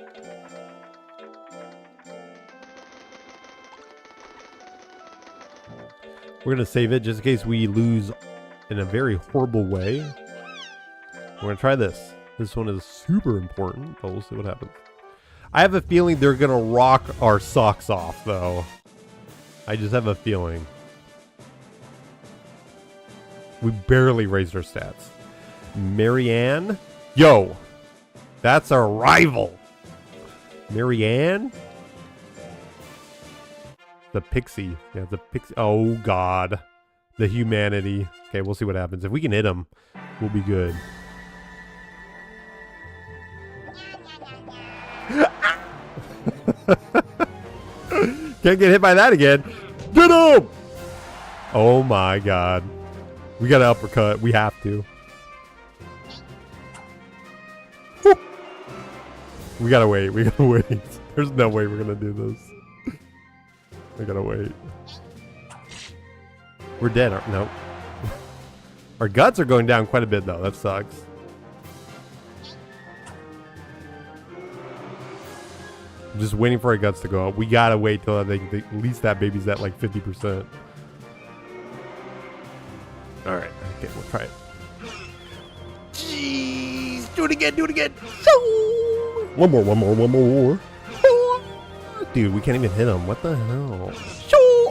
We're going to save it just in case we lose in a very horrible way. We're going to try this. This one is super important, but we'll see what happens. I have a feeling they're going to rock our socks off, though. I just have a feeling. We barely raised our stats. Marianne? Yo, that's our rival. Marianne? The pixie. Yeah, the pixie. Oh, God. The humanity. Okay, we'll see what happens. If we can hit him, we'll be good. Can't get hit by that again. Get him! Oh, my God. We got to uppercut. We have to. We gotta wait. We gotta wait. There's no way we're gonna do this. We gotta wait. We're dead. Nope. Our guts are going down quite a bit, though. That sucks. I'm just waiting for our guts to go up. We gotta wait till at least that baby's at like 50%. All right. Okay, we'll try it. Jeez. Do it again. Do it again. One more. Dude, we can't even hit him. What the hell?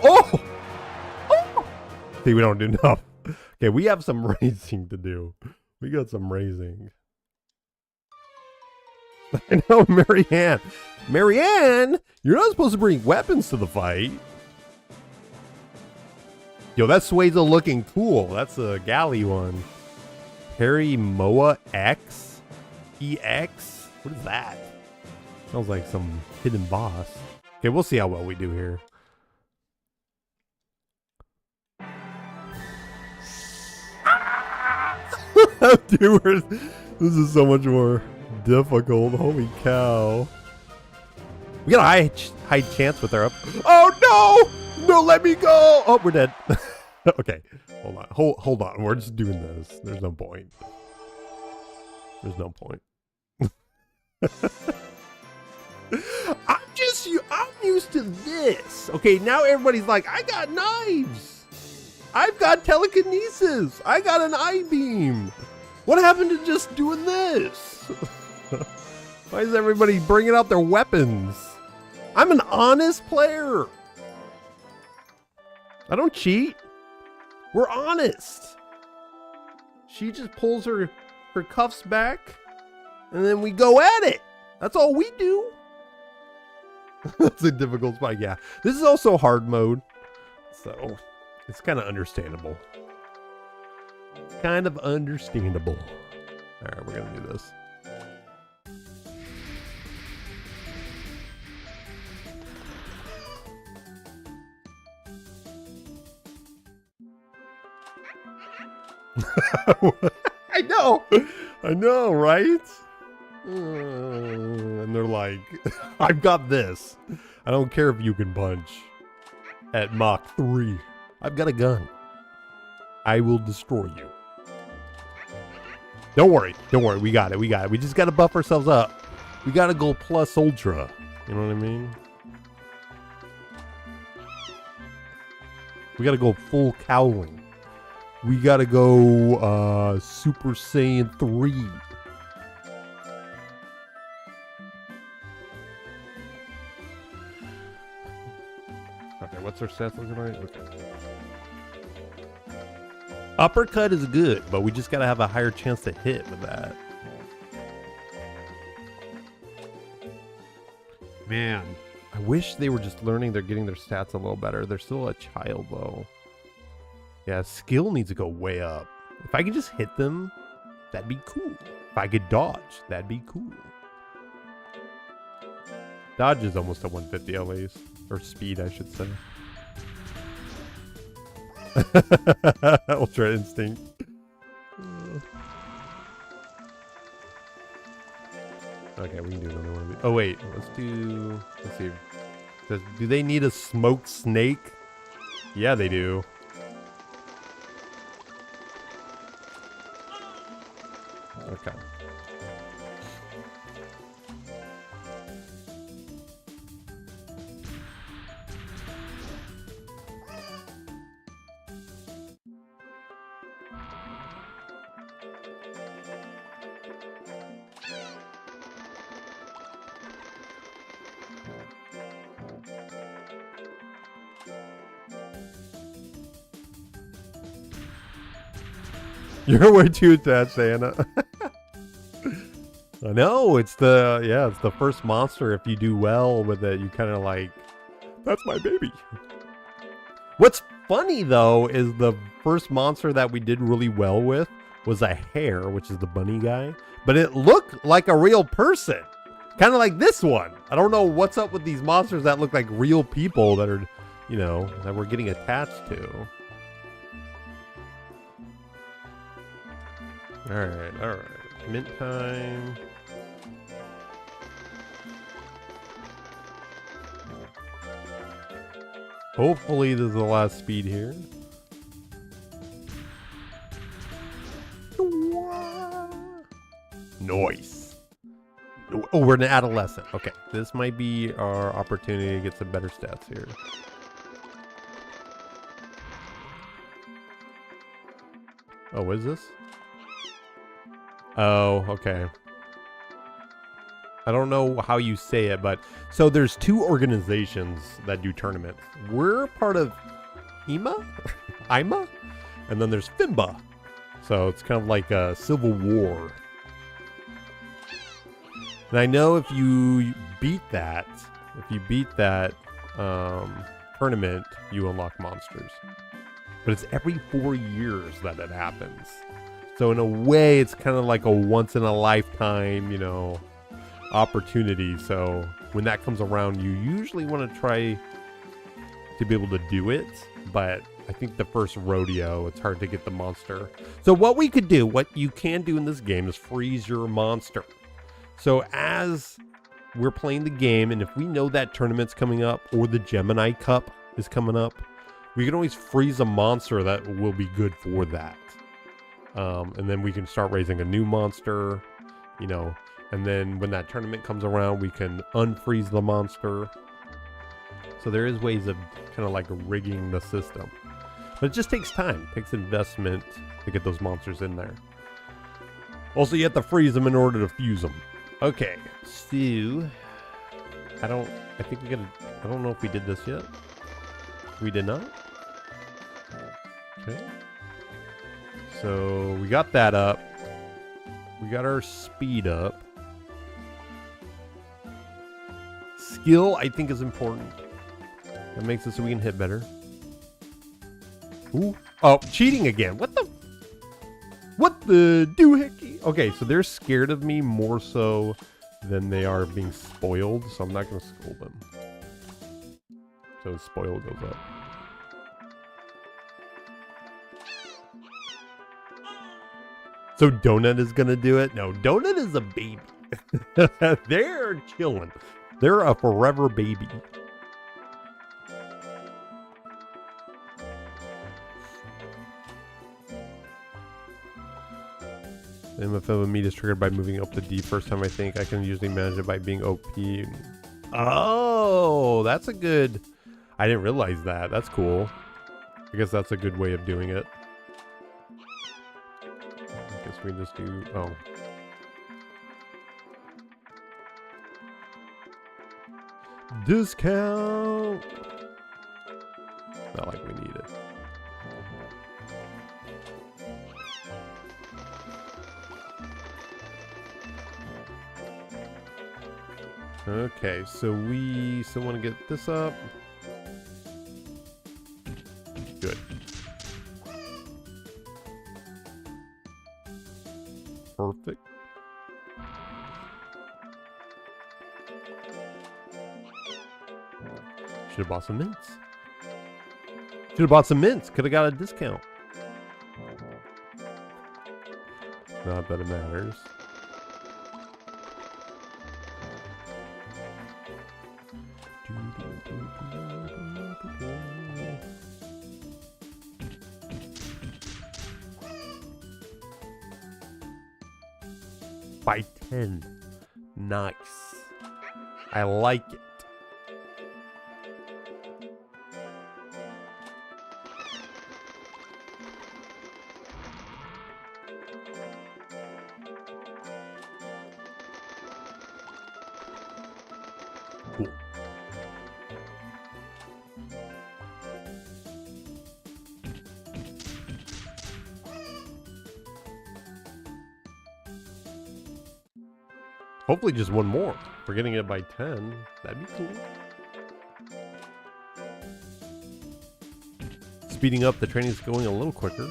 Oh! See, we don't do enough. Okay, we have some raising to do. We got some raising. I know, Marianne. Marianne, you're not supposed to bring weapons to the fight. Yo, that Suezo looking cool. That's a galley one. Harry Moa X? EX? What is that? Sounds like some hidden boss. Okay, we'll see how well we do here. Dude, this is so much more difficult. Holy cow. We got a high chance with our up. Oh, no! No, let me go! Oh, we're dead. Okay, hold on. Hold on. We're just doing this. There's no point. There's no point. I'm used to this. Okay, now everybody's like, I got knives. I've got telekinesis. I got an I-beam. What happened to just doing this? Why is everybody bringing out their weapons? I'm an honest player. I don't cheat. We're honest. She just pulls her cuffs back, and then we go at it. That's all we do. That's a difficult spot. Yeah, this is also hard mode, so it's kind of understandable. Kind of understandable. All right, we're gonna do this. I know, right? And they're like, I've got this. I don't care if you can punch at Mach 3. I've got a gun. I will destroy you. Don't worry. We got it. We just got to buff ourselves up. We got to go plus ultra. You know what I mean? We got to go full cowling. We got to go Super Saiyan 3. Okay, what's our stats looking like? Okay. Uppercut is good, but we just got to have a higher chance to hit with that. Man, I wish they were just learning. They're getting their stats a little better. They're still a child, though. Yeah, skill needs to go way up. If I could just hit them, that'd be cool. If I could dodge, that'd be cool. Dodge is almost at 150 at least. Or speed, I should say. Ultra Instinct. Okay, we can do another one of these. Oh, wait. Let's see. Do they need a smoked snake? Yeah, they do. Okay. You're way too attached, Anna. I know, it's the first monster. If you do well with it, you kind of like, that's my baby. What's funny though is the first monster that we did really well with was a hare, which is the bunny guy, but it looked like a real person, kind of like this one. I don't know what's up with these monsters that look like real people that are, you know, that we're getting attached to. All right. Mint time. Hopefully this is the last speed here. Nice. Oh, we're an adolescent. Okay, this might be our opportunity to get some better stats here. Oh, what is this? Oh, okay. I don't know how you say it, but so there's two organizations that do tournaments. We're part of IMA, and then there's FIMBA. So it's kind of like a civil war. And I know if you beat that tournament, you unlock monsters. But it's every 4 years that it happens. So in a way, it's kind of like a once in a lifetime, you know, opportunity. So when that comes around, you usually want to try to be able to do it. But I think the first rodeo, it's hard to get the monster. So what we could do, what you can do in this game is freeze your monster. So as we're playing the game, and if we know that tournament's coming up or the Gemini Cup is coming up, we can always freeze a monster that will be good for that. And then we can start raising a new monster, you know, and then when that tournament comes around, we can unfreeze the monster. So there is ways of kind of like rigging the system. But it just takes time. It takes investment to get those monsters in there. Also, you have to freeze them in order to fuse them. Okay, so I don't know if we did this yet. We did not. Okay. So we got that up. We got our speed up. Skill, I think, is important. That makes it so we can hit better. Ooh. Oh, cheating again. What the doohickey? Okay, so they're scared of me more so than they are being spoiled, so I'm not going to scold them. So spoil goes up. So Donut is gonna do it? No, Donut is a baby. They're chilling. They're a forever baby. The MFO of meat is triggered by moving up the D first time, I think. I can usually manage it by being OP. Oh, that's a good... I didn't realize that. That's cool. I guess that's a good way of doing it. I guess we just do... Oh. Discount! Not like we need it. Okay, so we still want to get this up. Good. Perfect. Should have bought some mints. Should have bought some mints. Could have got a discount. Not that it matters. By 10. Nice. I like it. Cool. Hopefully just one more. If we're getting it by 10. That'd be cool. Speeding up, the training's going a little quicker.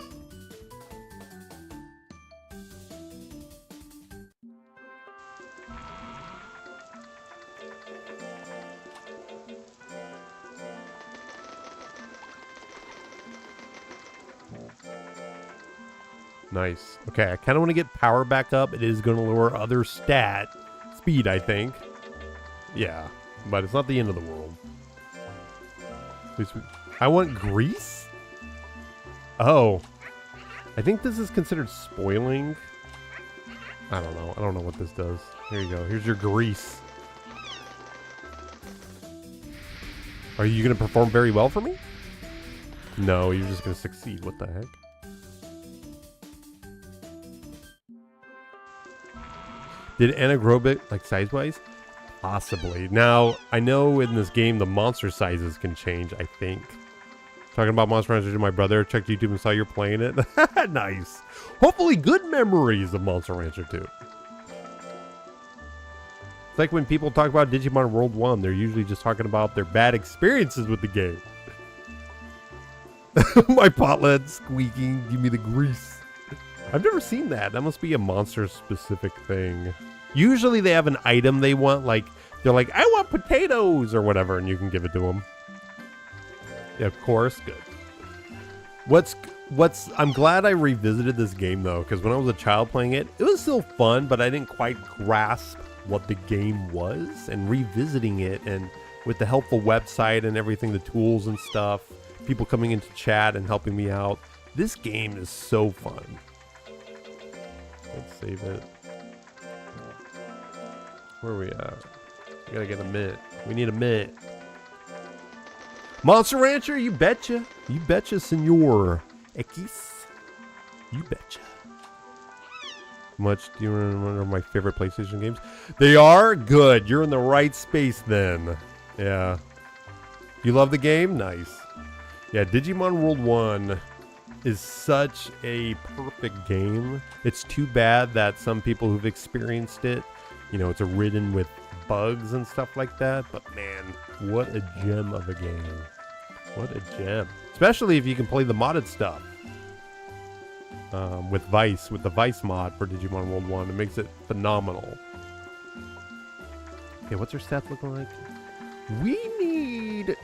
Nice. Okay, I kind of want to get power back up. It is going to lower other stat speed, I think. Yeah, but it's not the end of the world. I want grease? Oh. I think this is considered spoiling. I don't know. I don't know what this does. Here you go. Here's your grease. Are you going to perform very well for me? No, you're just going to succeed. What the heck? Did Anna grow big, like size-wise? Possibly. Now, I know in this game the monster sizes can change, I think. Talking about Monster Rancher to my brother. Checked YouTube and saw you're playing it. Nice. Hopefully good memories of Monster Rancher 2. It's like when people talk about Digimon World 1, they're usually just talking about their bad experiences with the game. My potlet squeaking. Give me the grease. I've never seen that. That must be a monster-specific thing. Usually they have an item they want, like, they're like, I want potatoes or whatever, and you can give it to them. Yeah, of course. Good. I'm glad I revisited this game, though, because when I was a child playing it, it was still fun, but I didn't quite grasp what the game was, and revisiting it, and with the helpful website and everything, the tools and stuff, people coming into chat and helping me out, this game is so fun. Let's save it. Where are we at? We gotta get a mint. We need a mint. Monster Rancher, you betcha. You betcha, Senor X. You betcha. How much do you remember my favorite PlayStation games? They are good. You're in the right space then. Yeah. You love the game? Nice. Yeah, Digimon World 1 is such a perfect game. It's too bad that some people who've experienced it, you know, it's ridden with bugs and stuff like that. But man, what a gem of a game. What a gem. Especially if you can play the modded stuff. With the Vice mod for Digimon World 1. It makes it phenomenal. Okay, what's her stats looking like? We need...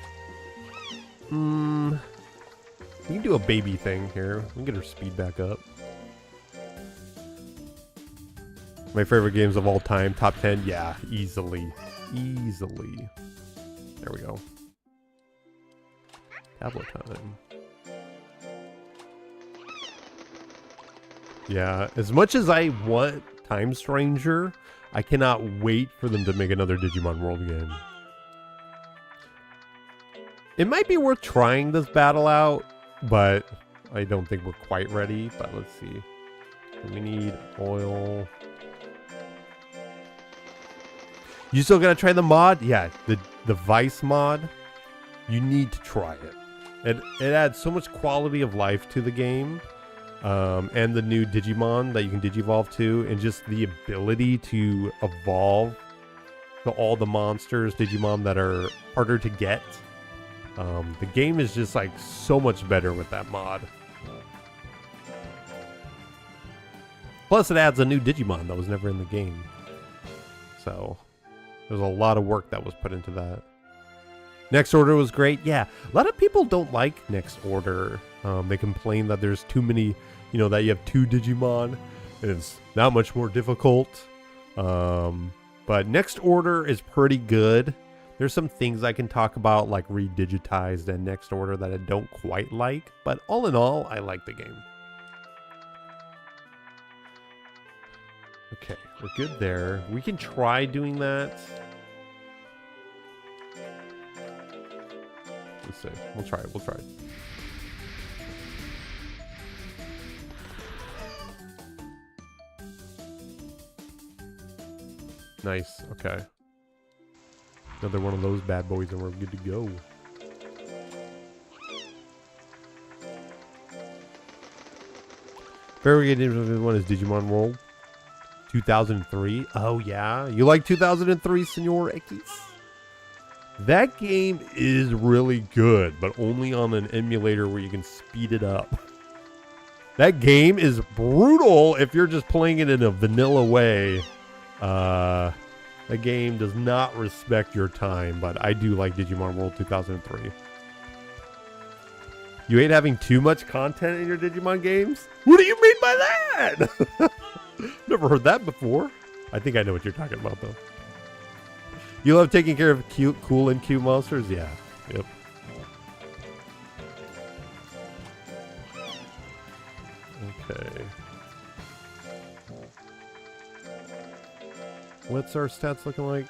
We can do a baby thing here. We can get her speed back up. My favorite games of all time. Top 10. Yeah, easily. Easily. There we go. Tablet time. Yeah, as much as I want Time Stranger, I cannot wait for them to make another Digimon World game. It might be worth trying this battle out, but I don't think we're quite ready. But let's see. We need oil. You still gotta try the mod? Yeah, the Vice mod. You need to try it. It adds so much quality of life to the game. And the new Digimon that you can Digivolve to, and just the ability to evolve to all the monsters, Digimon that are harder to get. The game is just like so much better with that mod. Plus it adds a new Digimon that was never in the game. So there's a lot of work that was put into that. Next Order was great. Yeah, a lot of people don't like Next Order. They complain that there's too many, that you have 2 Digimon and it's not much more difficult. But Next Order is pretty good. There's some things I can talk about, like Redigitized and Next Order, that I don't quite like. But all in all, I like the game. Okay, we're good there. We can try doing that. Let's see. We'll try it. We'll try it. Nice. Okay. Another one of those bad boys and we're good to go. Favorite game one is Digimon World 2003. Oh yeah, you like 2003, Senor X? That game is really good, but only on an emulator where you can speed it up. That game is brutal if you're just playing it in a vanilla way. The game does not respect your time, but I do like Digimon World 2003. You hate having too much content in your Digimon games? What do you mean by that? Never heard that before. I think I know what you're talking about, though. You love taking care of cool and cute monsters? Yeah. Yep. Okay. What's our stats looking like?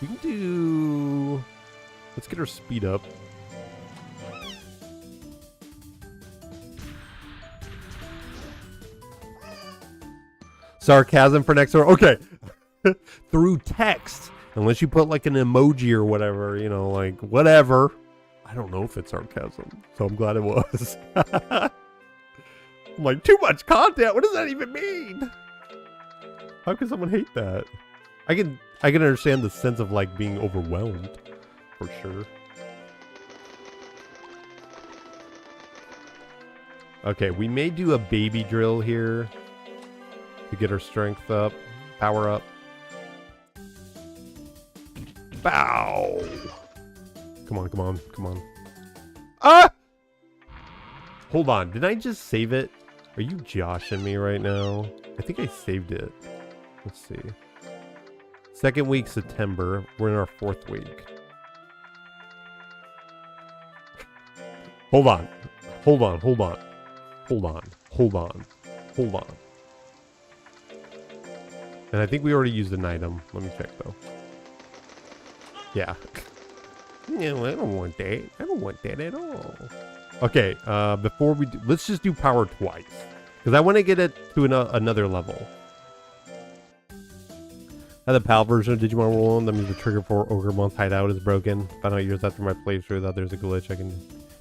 We can do... Let's get our speed up. Sarcasm for next door. Okay. Through text. Unless you put like an emoji or whatever, like whatever. I don't know if it's sarcasm, so I'm glad it was. I'm like, too much content? What does that even mean? How can someone hate that? I can understand the sense of like being overwhelmed, for sure. Okay, we may do a baby drill here to get our strength up, power up. Bow! Come on, come on, come on. Ah! Hold on, did I just save it? Are you joshing me right now? I think I saved it. Let's see. Second week, September. We're in our 4th week. Hold on. Hold on, hold on. Hold on, hold on, hold on. And I think we already used an item. Let me check, though. Yeah. No, I don't want that. I don't want that at all. Okay, before we do... Let's just do power twice. Because I want to get it to another level. The PAL version of Digimon World 1, that means the trigger for Ogremon hideout is broken. Found out years after my playthrough that there's a glitch.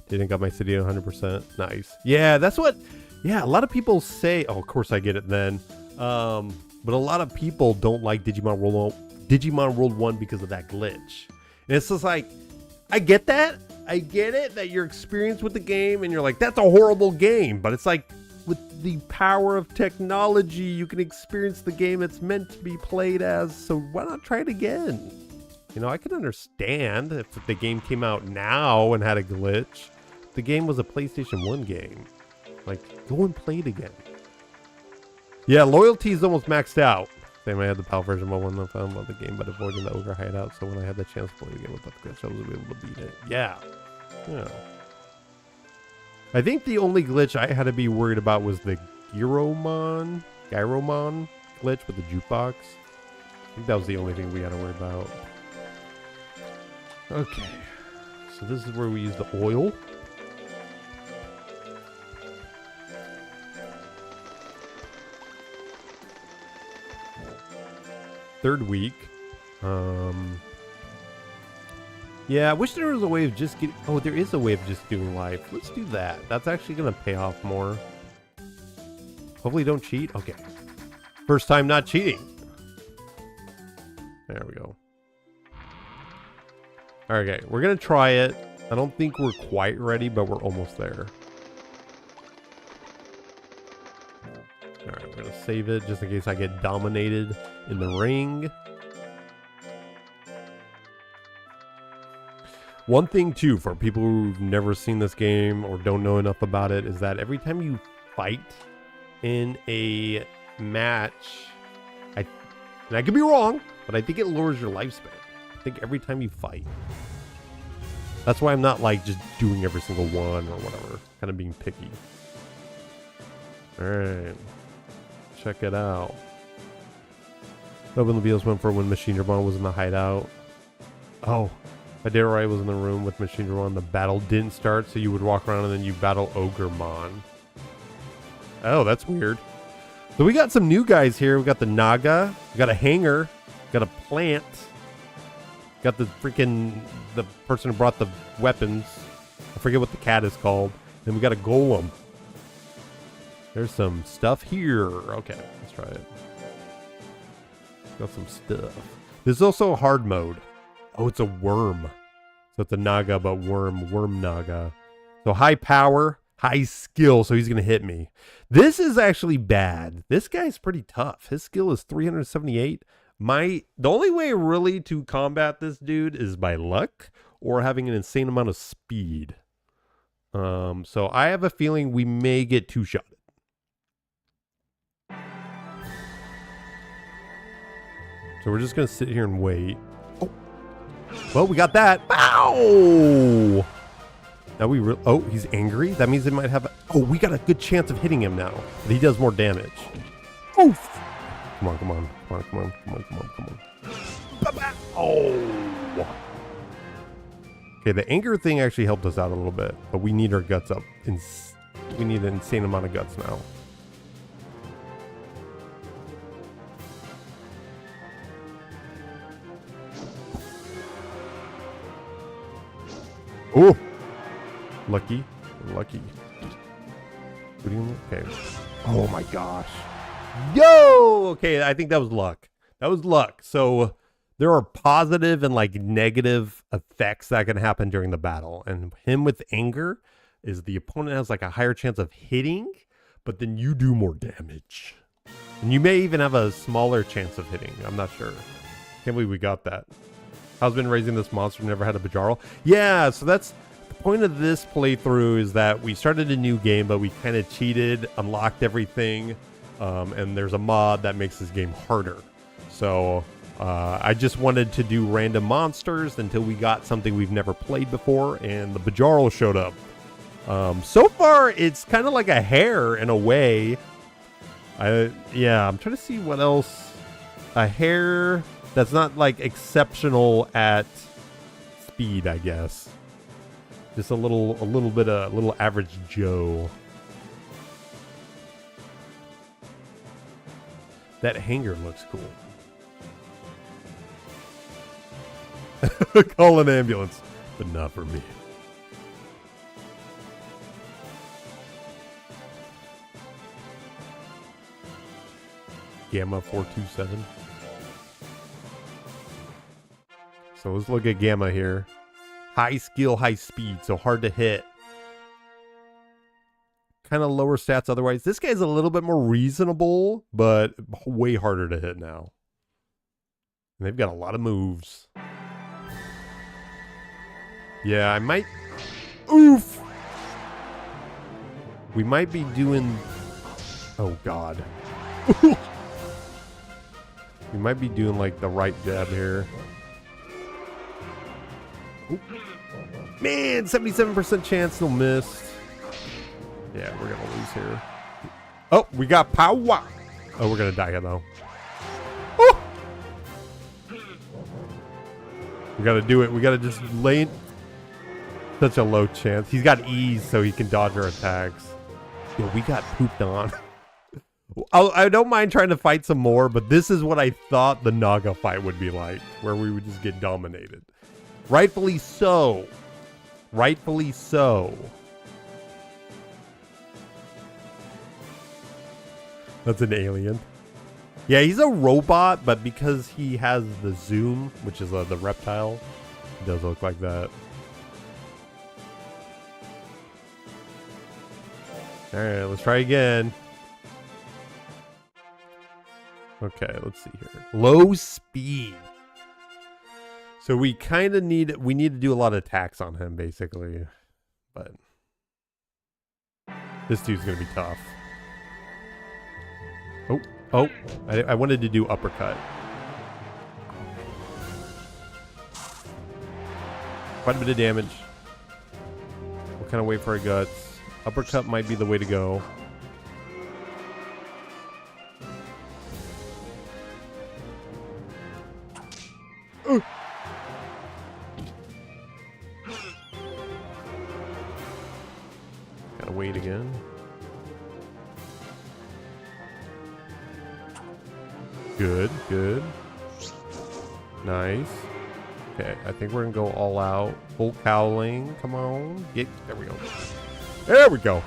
Didn't got my city at 100%. Nice. Yeah, that's what... Yeah, a lot of people say... Oh, of course I get it then. But a lot of people don't like Digimon World 1 because of that glitch. And it's just like... I get that. I get it that you're experienced with the game and you're like, that's a horrible game. But it's like... With the power of technology, you can experience the game it's meant to be played as, so why not try it again? I can understand if the game came out now and had a glitch. The game was a PlayStation 1 game. Like, go and play it again. Yeah, loyalty is almost maxed out. Same, I had the PAL version 1 I found about the game, but avoiding the ogre hideout. So when I had the chance to play the game with the glitch, I was able to beat it. Yeah. Yeah. I think the only glitch I had to be worried about was the Gyromon glitch with the jukebox. I think that was the only thing we had to worry about. Okay. So this is where we use the oil. Third week. Yeah, I wish there was a way of just getting... Oh, there is a way of just doing life. Let's do that. That's actually going to pay off more. Hopefully don't cheat. Okay. First time not cheating. There we go. Okay, we're going to try it. I don't think we're quite ready, but we're almost there. Alright, we're going to save it just in case I get dominated in the ring. One thing, too, for people who've never seen this game or don't know enough about it, is that every time you fight in a match, and I could be wrong, but I think it lowers your lifespan. I think every time you fight. That's why I'm not, like, just doing every single one or whatever. Kind of being picky. Alright. Check it out. Open the wheels went for when Machine Dramon was in the hideout. Oh. If I did right, was in the room with Machine Dramon. The battle didn't start, so you would walk around and then you battle Ogremon. Oh, that's weird. So we got some new guys here. We got the Naga. We got a Hanger. We got a Plant. Got the freaking... the person who brought the weapons. I forget what the cat is called. Then we got a Golem. There's some stuff here. Okay, let's try it. Got some stuff. There's also a hard mode. Oh, it's a worm. So it's a Naga, but worm Naga. So high power, high skill, so he's going to hit me. This is actually bad. This guy's pretty tough. His skill is 378. The only way really to combat this dude is by luck or having an insane amount of speed. So I have a feeling we may get two-shotted. So we're just going to sit here and wait. Oh. Well, we got that. Ow! Now oh, he's angry? That means it might have... Oh, we got a good chance of hitting him now. But he does more damage. Oof! Come on, come on. Come on, come on, come on, come on, come on. Oh! Okay, the anger thing actually helped us out a little bit. But we need our guts up. We need an insane amount of guts now. Oh! Lucky. Lucky. What do you mean? Okay. Oh my gosh. Yo! Okay, I think that was luck. That was luck. So there are positive and like negative effects that can happen during the battle. And him with anger is the opponent has like a higher chance of hitting, but then you do more damage. And you may even have a smaller chance of hitting. I'm not sure. Can't believe we got that. How's been raising this monster? Never had a Bajarl. Yeah, so that's the point of this playthrough is that we started a new game, but we kind of cheated, unlocked everything, and there's a mod that makes this game harder. So I just wanted to do random monsters until we got something we've never played before, and the Bajarl showed up. So far, it's kind of like a hare in a way. Yeah, I'm trying to see what else. A hare that's not like exceptional at speed, I guess. Just a little average Joe. That hanger looks cool. Call an ambulance, but not for me. Gamma 427. So let's look at Gamma here. High skill, high speed, so hard to hit. Kind of lower stats otherwise. This guy's a little bit more reasonable, but way harder to hit now. And they've got a lot of moves. Yeah, I might... Oof! We might be doing... Oh, God. We might be doing like the right jab here. Ooh. Man, 77% chance he'll miss. Yeah, we're gonna lose here. Oh, we got power. Oh, we're gonna die here though. Oh! We gotta do it. We gotta just lay it. Such a low chance. He's got ease so he can dodge our attacks. Yo, we got pooped on. I don't mind trying to fight some more, but this is what I thought the Naga fight would be like, where we would just get dominated. Rightfully so. Rightfully so. That's an alien. Yeah, he's a robot, but because he has the zoom, which is the reptile, it does look like that. Alright, let's try again. Okay, let's see here. Low speed. So we kind of need to do a lot of attacks on him, basically. But this dude's going to be tough. Oh, I wanted to do uppercut. Quite a bit of damage. We'll kind of wait for our guts. Uppercut might be the way to go. Gotta wait again. Good, good. Nice. Okay, I think we're gonna go all out. Full cowling. Come on. There we go. There we go.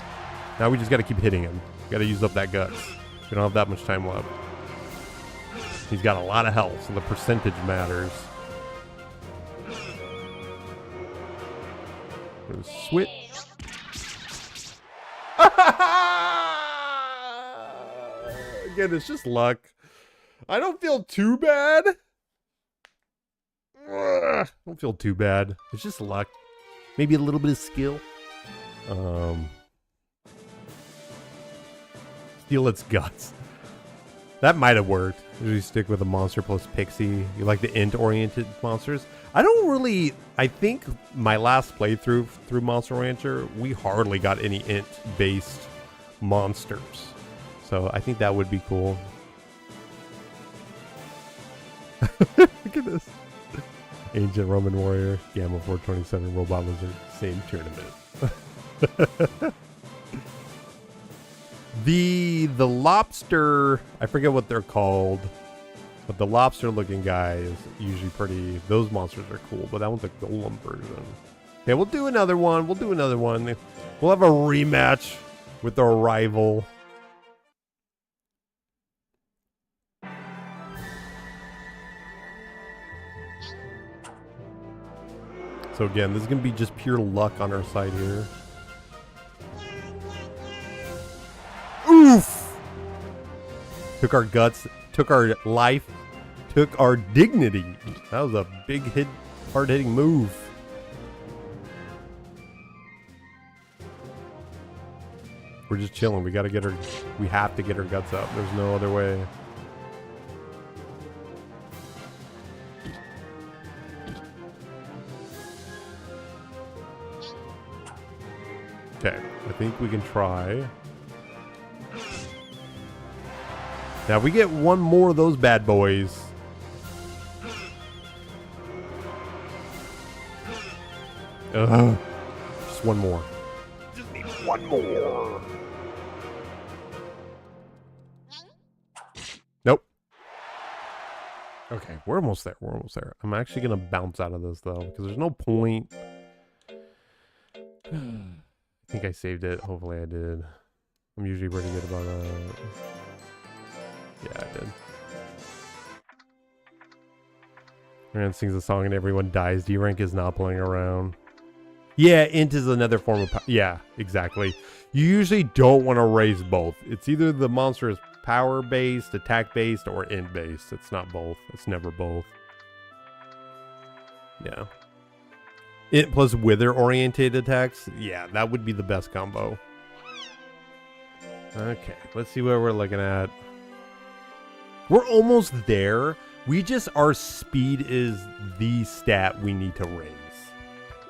Now we just gotta keep hitting him. Gotta use up that guts. We don't have that much time left. He's got a lot of health, so the percentage matters. Switch. Again, it's just luck. I don't feel too bad. Don't feel too bad. It's just luck. Maybe a little bit of skill. Steal its guts. That might have worked. Usually stick with a monster plus pixie. You like the int-oriented monsters? I don't really... I think my last playthrough through Monster Rancher, we hardly got any int-based monsters. So I think that would be cool. Look at this. Ancient Roman Warrior, Gamma 427, Robot Lizard, same tournament. The lobster, I forget what they're called, but the lobster looking guy is usually pretty, those monsters are cool, but that one's a golem version. Okay, we'll do another one. We'll do another one. We'll have a rematch with our rival. So again, this is going to be just pure luck on our side here. Oof! Took our guts, took our life, took our dignity. That was a big hit, hard-hitting move. We're just chilling. We got to get her, we have to get her guts up. There's no other way. Okay, I think we can try. Now, if we get one more of those bad boys. Just one more. Just need one more. Nope. Okay, we're almost there. We're almost there. I'm actually going to bounce out of this, though, because there's no point. I think I saved it. Hopefully I did. I'm usually pretty good about that. Yeah, I did. Man sings a song and everyone dies. D-Rank is not playing around. Yeah, int is another form of... Yeah, exactly. You usually don't want to raise both. It's either the monster is power-based, attack-based, or int-based. It's not both. It's never both. Yeah. Int plus wither-oriented attacks. Yeah, that would be the best combo. Okay, let's see what we're looking at. We're almost there. Our speed is the stat we need to raise.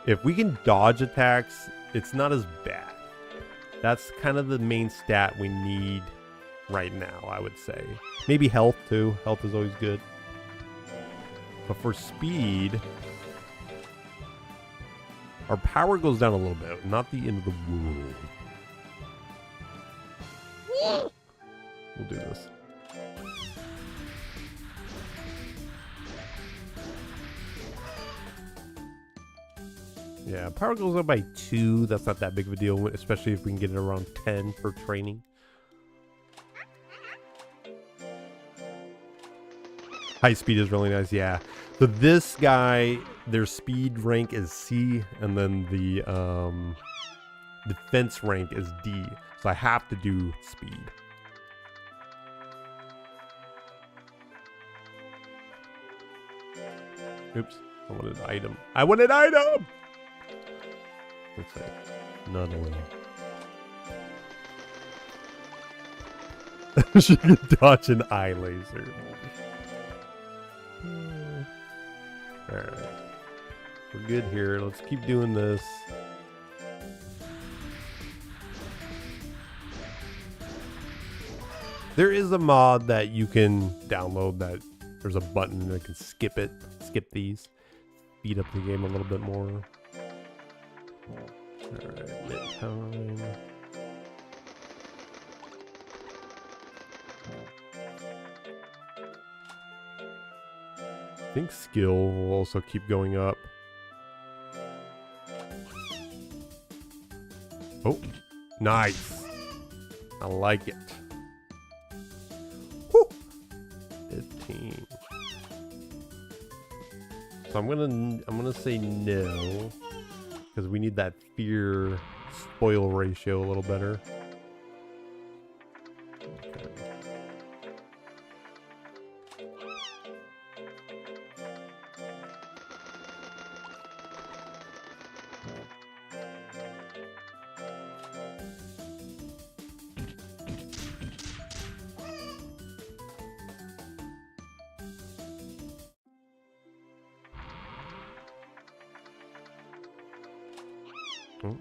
If we can dodge attacks, it's not as bad. That's kind of the main stat we need right now, I would say. Maybe health too. Health is always good. But for speed, our power goes down a little bit. Not the end of the world. We'll do this. Yeah, power goes up by 2. That's not that big of a deal, especially if we can get it around 10 for training. High speed is really nice, yeah. So this guy, their speed rank is C, and then the defense rank is D. So I have to do speed. Oops, I wanted an item. I wanted an item! Let's say none away. She can dodge an eye laser. Alright. We're good here. Let's keep doing this. There is a mod that you can download that there's a button that can skip these. Speed up the game a little bit more. Alright, mid time. I think skill will also keep going up. Oh, nice. I like it. Woo! 15. So I'm gonna say no, because we need that fear spoil ratio a little better. Okay. Oh.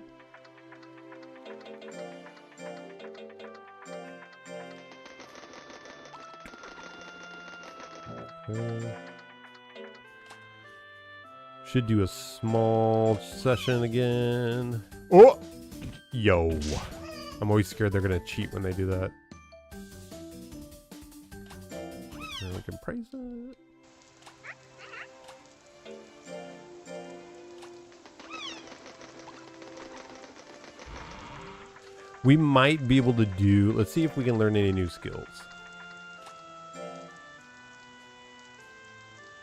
Should do a small session again. Oh! Yo. I'm always scared they're going to cheat when they do that. And we can praise it. We might be able to do... Let's see if we can learn any new skills.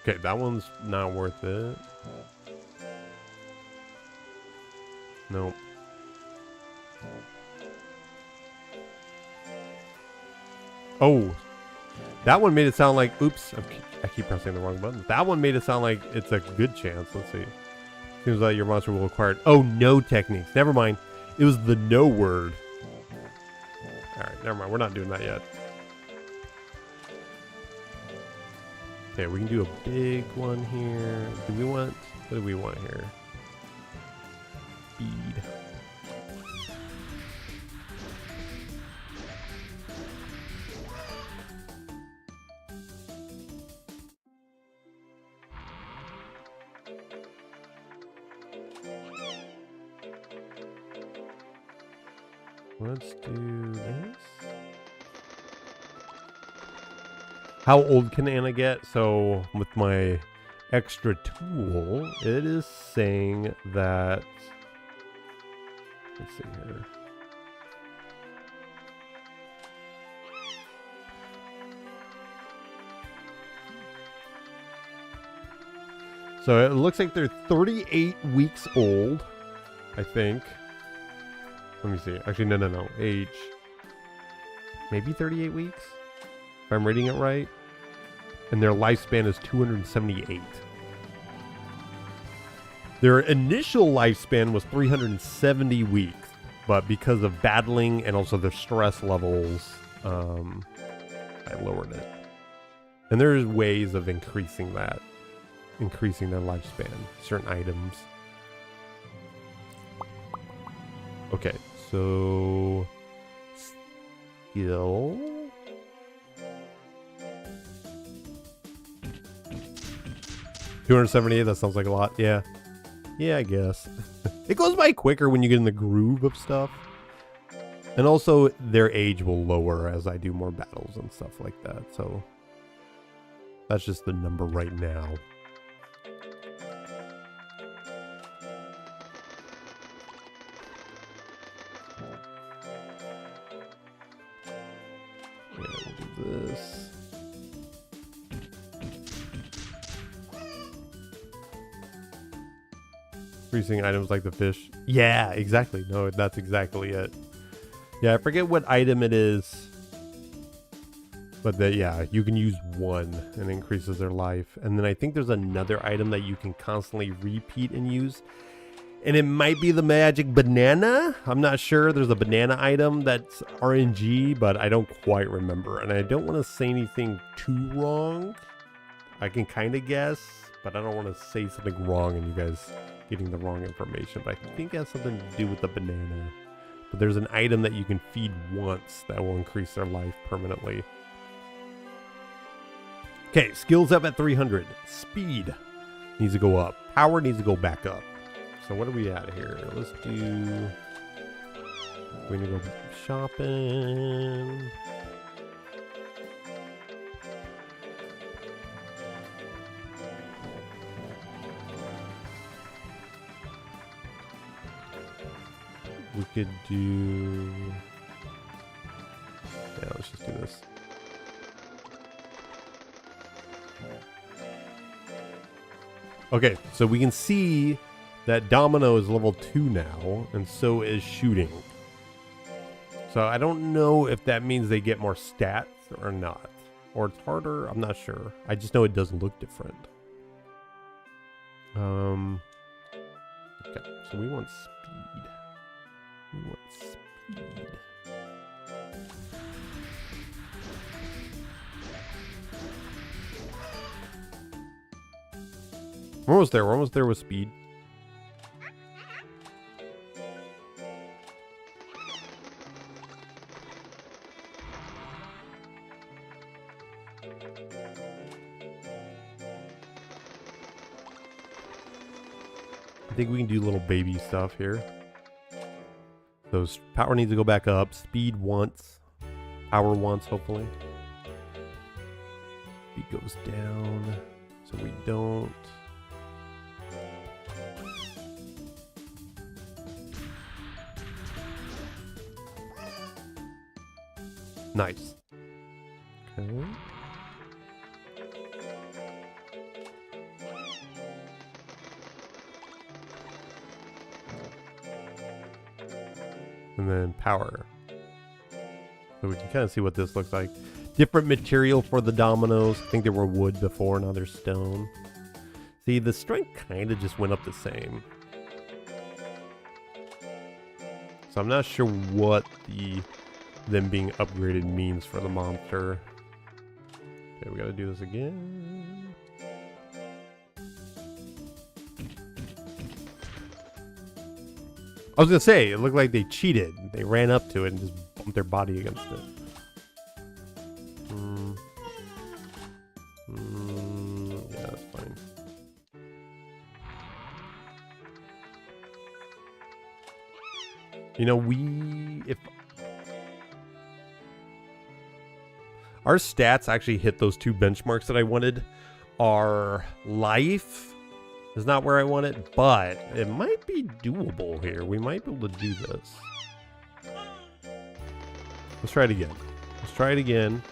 Okay, that one's not worth it. Nope. Oh. That one made it sound like... Oops. I keep pressing the wrong button. That one made it sound like it's a good chance. Let's see. Seems like your monster will acquire... Oh, no techniques. Never mind. It was the no word. Alright, never mind. We're not doing that yet. Okay, we can do a big one here. Do we want... What do we want here? Speed. Let's do this. How old can Anna get? So with my extra tool, it is saying that... Let's see here. So it looks like they're 38 weeks old, I think. Let me see. Actually, no. Age. Maybe 38 weeks? If I'm reading it right. And their lifespan is 278. Their initial lifespan was 370 weeks. But because of battling and also their stress levels, I lowered it. And there's ways of increasing that, increasing their lifespan, certain items. Okay, so skill. $278, that sounds like a lot. Yeah. Yeah, I guess. It goes by quicker when you get in the groove of stuff. And also, their age will lower as I do more battles and stuff like that. So, that's just the number right now. Yeah, we'll do this. Increasing items like the fish. Yeah, exactly. No, that's exactly it. Yeah, I forget what item it is. But yeah, you can use one and it increases their life. And then I think there's another item that you can constantly repeat and use. And it might be the magic banana. I'm not sure. There's a banana item that's RNG, but I don't quite remember. And I don't want to say anything too wrong. I can kind of guess, but I don't want to say something wrong and you guys getting the wrong information. But I think it has something to do with the banana. But there's an item that you can feed once that will increase their life permanently. Okay, skills up at 300. Speed needs to go up. Power needs to go back up. So what are we at here? Let's do... We need to go shopping. We could do... Yeah, let's just do this. Okay, so we can see that Domino is level 2 now, and so is shooting. So I don't know if that means they get more stats or not. Or it's harder, I'm not sure. I just know it does look different. Okay, so we want speed. We want speed. We're almost there. We're almost there with speed. I think we can do little baby stuff here. Those power needs to go back up. Speed once. Power once, hopefully. Speed goes down. So we don't. Nice. Okay. And then power. So we can kind of see what this looks like. Different material for the dominoes. I think they were wood before, now they're stone. See, the strength kind of just went up the same. So I'm not sure what them being upgraded means for the monster. Okay, we gotta do this again. I was gonna say, it looked like they cheated. They ran up to it and just bumped their body against it. Yeah, that's fine. You know, if our stats actually hit those two benchmarks that I wanted, our life is not where I want it, but it might be doable here. We might be able to do this. Let's try it again. Let's try it again.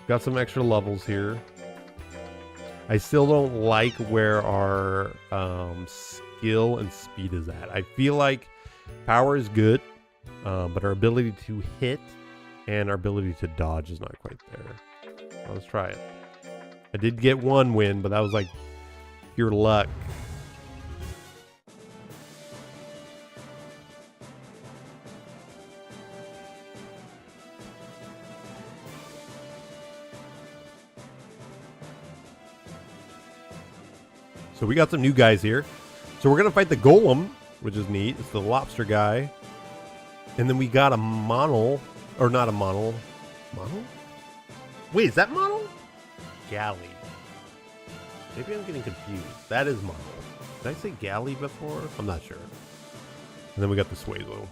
Got some extra levels here. I still don't like where our skill and speed is at. I feel like power is good, but our ability to hit and our ability to dodge is not quite there. So let's try it. I did get one win, but that was like pure luck. So we got some new guys here. So we're going to fight the Golem, which is neat. It's the lobster guy. And then we got a Monol. Or not a Monol. Monol? Wait, is that Monol? Galley. Maybe I'm getting confused. That is Monol. Did I say Galley before? I'm not sure. And then we got the Suezo.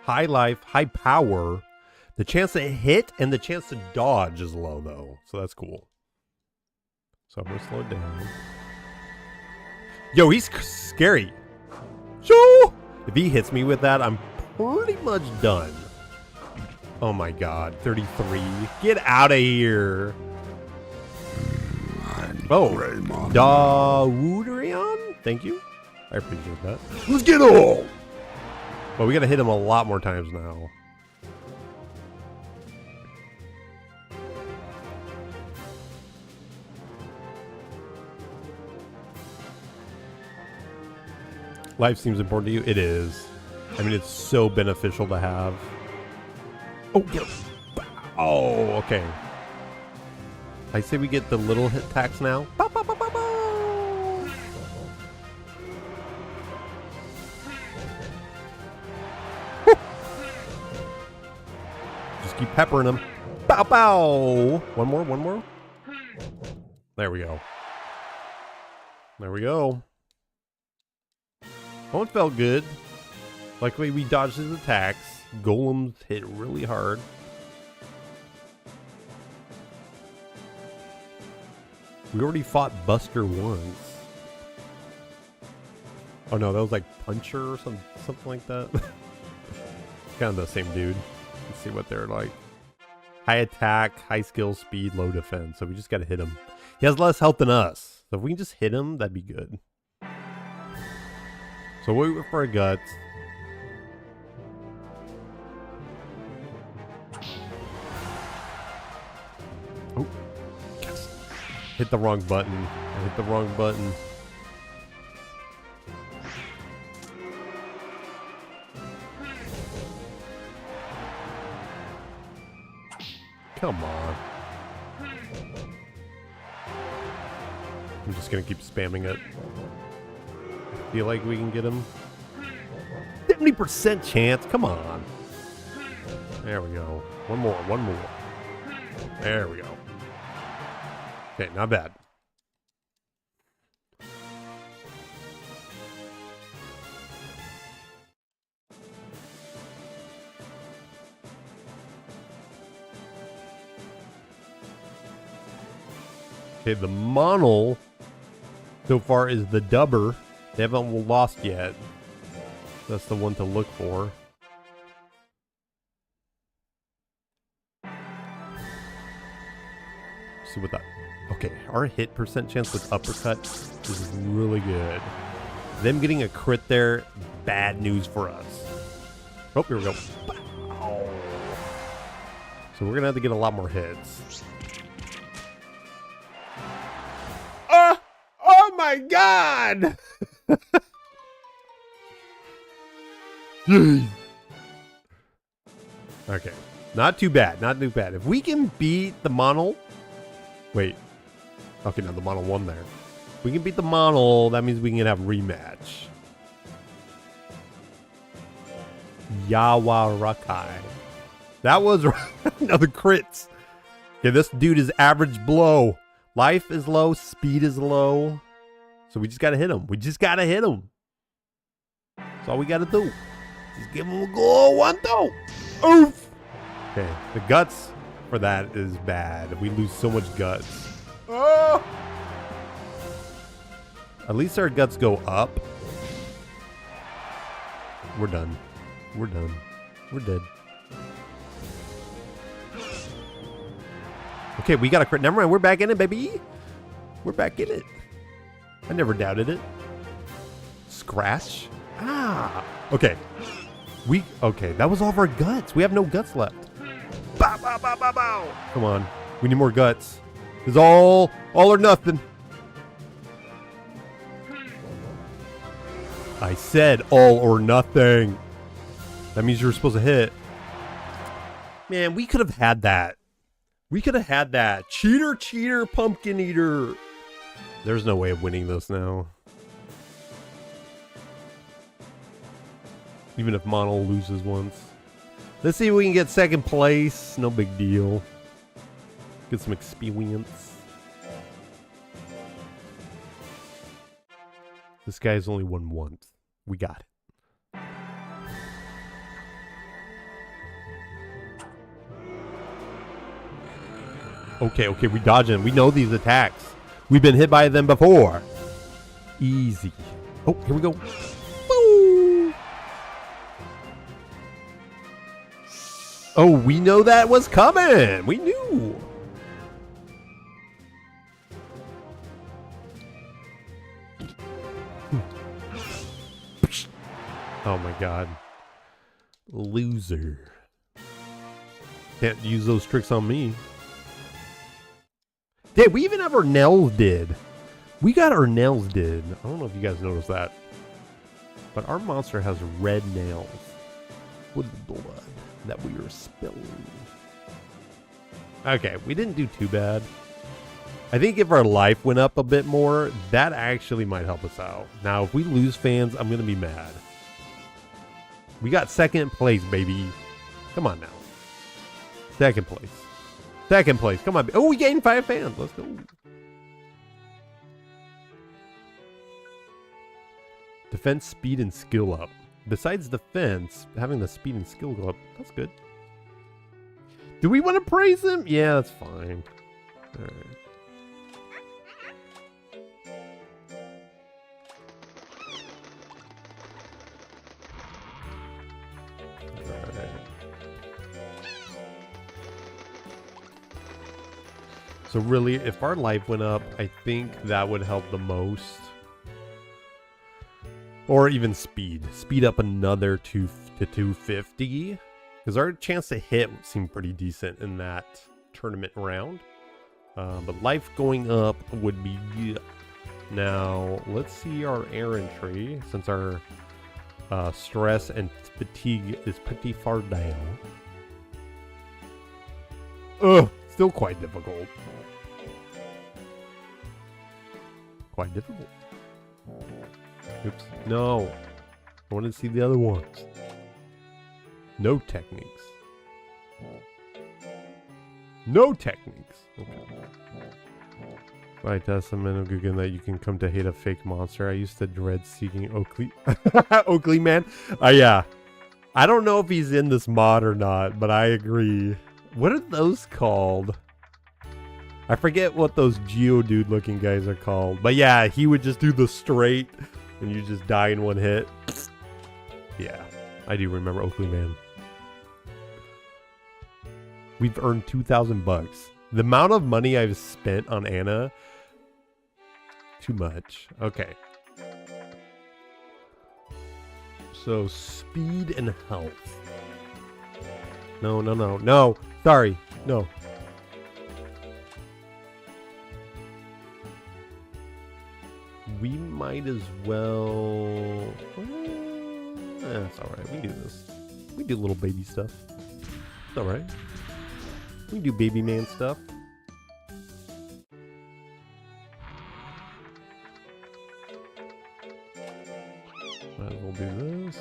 High life, high power. The chance to hit and the chance to dodge is low, though. So that's cool. So I'm going to slow it down. Yo, he's scary. So if he hits me with that, I'm pretty much done. Oh my god, 33. Get out of here. Oh, Dawudrion? Thank you. I appreciate that. Let's get all. Well, we got to hit him a lot more times now. Life seems important to you. It is. I mean, it's so beneficial to have. Oh, get him. Oh, okay. I say we get the little hit attacks now. Bow, bow, bow, bow, bow. Just keep peppering them. Bow, bow. One more, one more. There we go. There we go. Oh, it felt good. Luckily, we dodged his attacks. Golems hit really hard. We already fought Buster once. Oh no, that was like Puncher or something like that. Kind of the same dude. Let's see what they're like. High attack, high skill, speed, low defense. So we just gotta hit him. He has less health than us. So if we can just hit him, that'd be good. So we'll wait for our guts. Oh, yes. Hit the wrong button. I hit the wrong button. Come on. I'm just gonna keep spamming it. Feel like we can get him. 70% chance. Come on. There we go. One more. One more. There we go. Okay, not bad. Okay, the Monol so far is the dubber. They haven't lost yet. That's the one to look for. See what that... Okay, our hit percent chance with uppercut is really good. Them getting a crit there, bad news for us. Oh, here we go. Bow. So we're going to have to get a lot more hits. Oh my god! Okay, not too bad, not too bad. If we can beat the Monol, wait. Okay, now the Monol won there. If we can beat the Monol, that means we can have rematch. Yawarakai. That was another crits. Okay, this dude is average blow. Life is low, speed is low. So we just gotta hit him. We just gotta hit him. That's all we gotta do. Just give him a go. 1, 2. Oof. Okay, the guts for that is bad. We lose so much guts. Oh. At least our guts go up. We're done. We're done. We're dead. Okay, we got a crit. Never mind. We're back in it, baby. We're back in it. I never doubted it. Scratch. Ah. Okay. Okay, that was all of our guts. We have no guts left. Bow, bow, bow, bow, bow. Come on. We need more guts. It's all or nothing. I said all or nothing. That means you're supposed to hit. Man, we could have had that. We could have had that. Cheater, cheater, pumpkin eater. There's no way of winning this now. Even if Monol loses once. Let's see if we can get second place. No big deal. Get some experience. This guy's only won once. We got it. Okay, okay, we dodging. We know these attacks. We've been hit by them before. Easy. Oh, here we go. Woo! Oh, we know that was coming. We knew. Oh my god. Loser. Can't use those tricks on me. Did we even have our nails did? We got our nails did. I don't know if you guys noticed that. But our monster has red nails. With the blood that we are spilling. Okay, we didn't do too bad. I think if our life went up a bit more, that actually might help us out. Now, if we lose fans, I'm going to be mad. We got second place, baby. Come on now. Second place. Second place. Come on. Oh, we gained 5 fans. Let's go. Defense, speed, and skill up. Besides defense, having the speed and skill go up, that's good. Do we want to praise him? Yeah, that's fine. All right. So really, if our life went up, I think that would help the most. Or even speed. Speed up another 2 to 250. Because our chance to hit seemed pretty decent in that tournament round. But life going up would be good. Now, let's see our errand tree. Since our stress and fatigue is pretty far down. Ugh, still quite difficult. Quite difficult. Oops. No. I want to see the other ones. No techniques. No techniques. Okay. By testament of Guggen that you can come to hate a fake monster. I used to dread seeking Oakley. Oakley man. Yeah. I don't know if he's in this mod or not, but I agree. What are those called? I forget what those Geodude looking guys are called. But yeah, he would just do the straight and you just die in one hit. Yeah, I do remember Oakley Man. We've earned 2,000 bucks. The amount of money I've spent on Anna, too much. Okay. So speed and health. No, no, no, no. Sorry, no. We might as well... That's alright, we do this. We do little baby stuff. It's alright. We do baby man stuff. Might as well do this.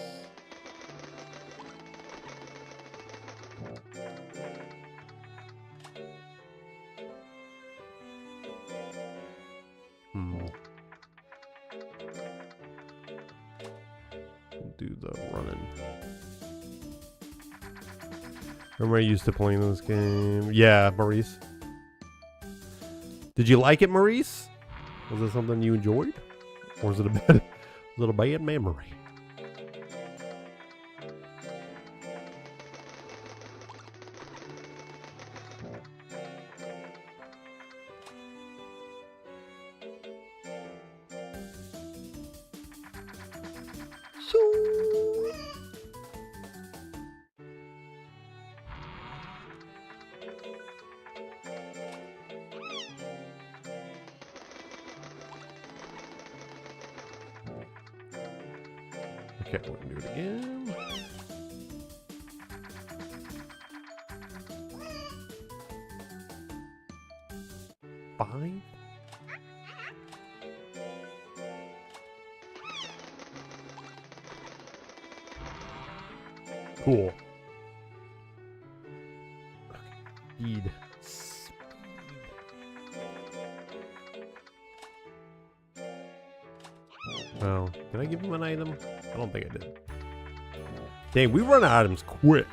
Do the running. Remember I used to playing this game? Yeah, Maurice. Did you like it, Maurice? Was it something you enjoyed? Or was it a bad, bad memory? Okay, we'll do it again. 5? Cool. Speed. Oh, did I give him an item? I don't think I did. Dang, we run out of items quick.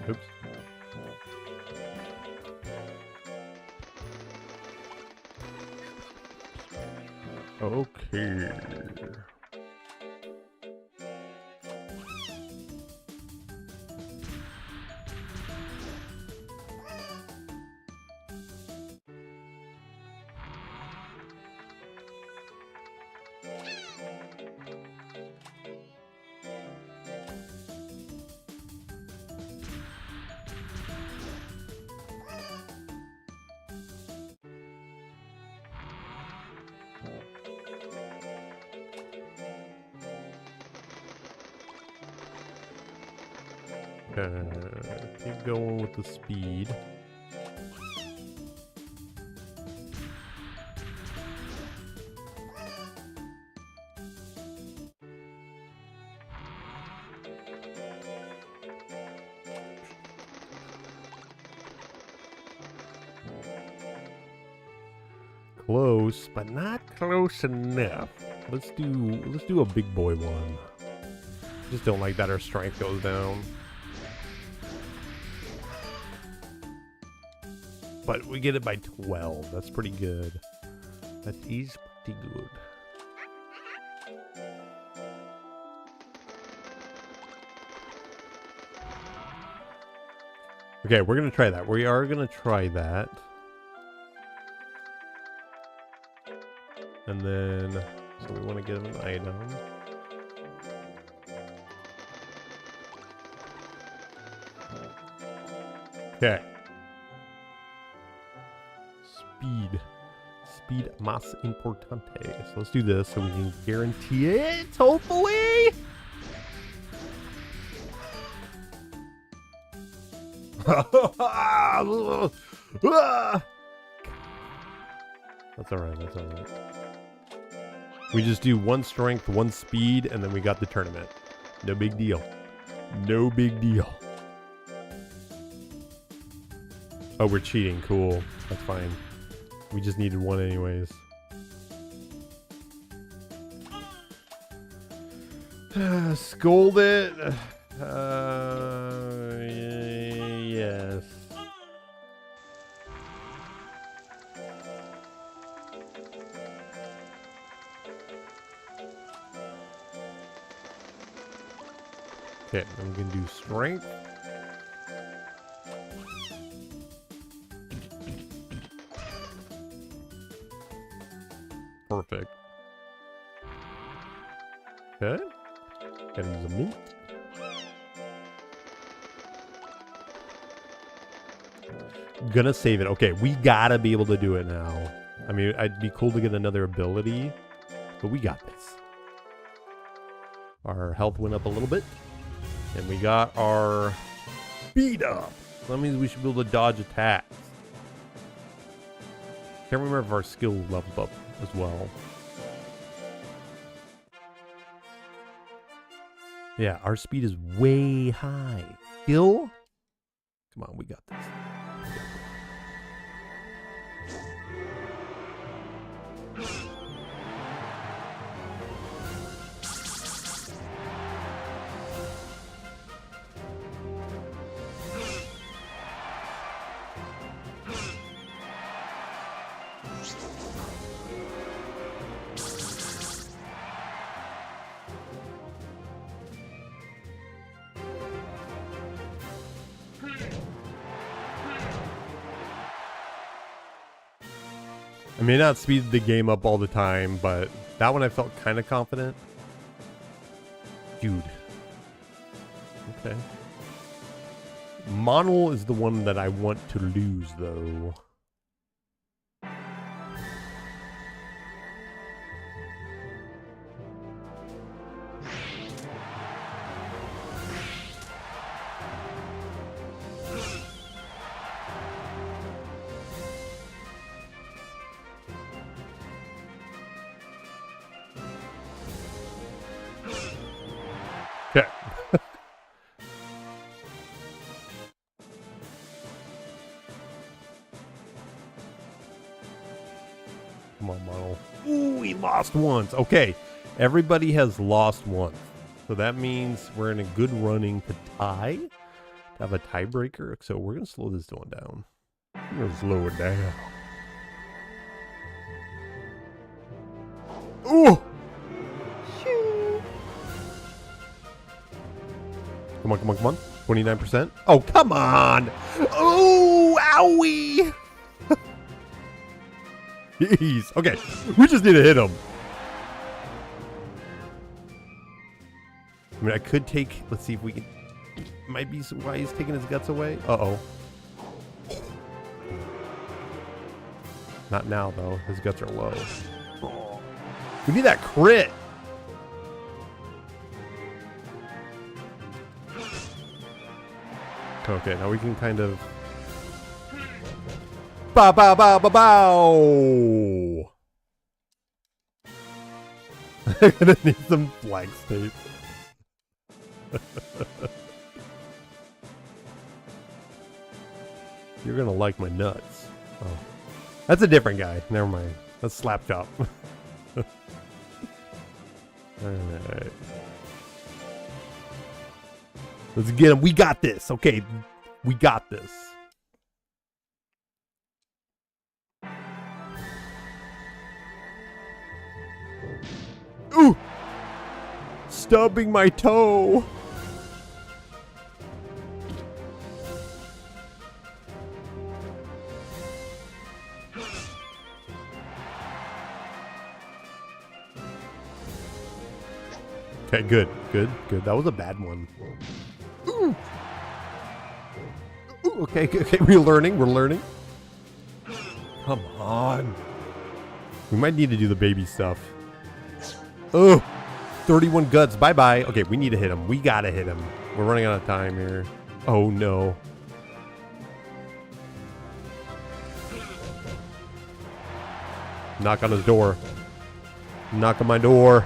Oops. Okay. Keep going with the speed. Close, but not close enough. Let's do a big boy one. Just don't like that our strength goes down. But we get it by 12. That's pretty good. That is pretty good. Okay, we're gonna try that. We are gonna try that. And then, so we want to get an item. Okay. Speed más importante. So let's do this so we can guarantee it, hopefully. That's alright, that's alright. We just do one strength, one speed, and then we got the tournament. No big deal. No big deal. Oh, we're cheating. Cool. That's fine. We just needed one anyways. Scold it. Yes. Okay, I'm gonna do strength. Perfect. Okay. Gotta use a mint. Gonna save it. Okay, we gotta be able to do it now. I mean, it'd be cool to get another ability, but we got this. Our health went up a little bit, and we got our speed up. That means we should be able to dodge attacks. Can't remember if our skill leveled up as well. Yeah, our speed is way high. Skill? Come on, we got this. I may not speed the game up all the time, but that one I felt kind of confident. Dude. Okay. Monol is the one that I want to lose, though. Okay. Come on, Monol. Ooh, we lost once. Okay. Everybody has lost once. So that means we're in a good running to tie. To have a tiebreaker. So we're going to slow this one down. I'm going to slow it down. Ooh! Come on, come on, come on. 29%. Oh, come on! Oh, owie! Jeez. Okay, we just need to hit him. I mean, I could take... Let's see if we can... Might be why he's taking his guts away. Uh-oh. Not now, though. His guts are low. We need that crit. Okay, now we can kind of... Bow, bow, bow, bow, bow! I'm gonna need some flag state. You're gonna like my nuts. Oh. That's a different guy. Never mind. That's Slapchop. Alright. Let's get him. We got this. Okay. We got this. Ooh! Stubbing my toe. Okay, good, good, good. That was a bad one. Ooh. Ooh, okay, okay, we're learning, we're learning. Come on. We might need to do the baby stuff. Oh, 31 guts, bye-bye. Okay, we need to hit him. We gotta hit him. We're running out of time here. Oh, no. Knock on his door. Knock on my door.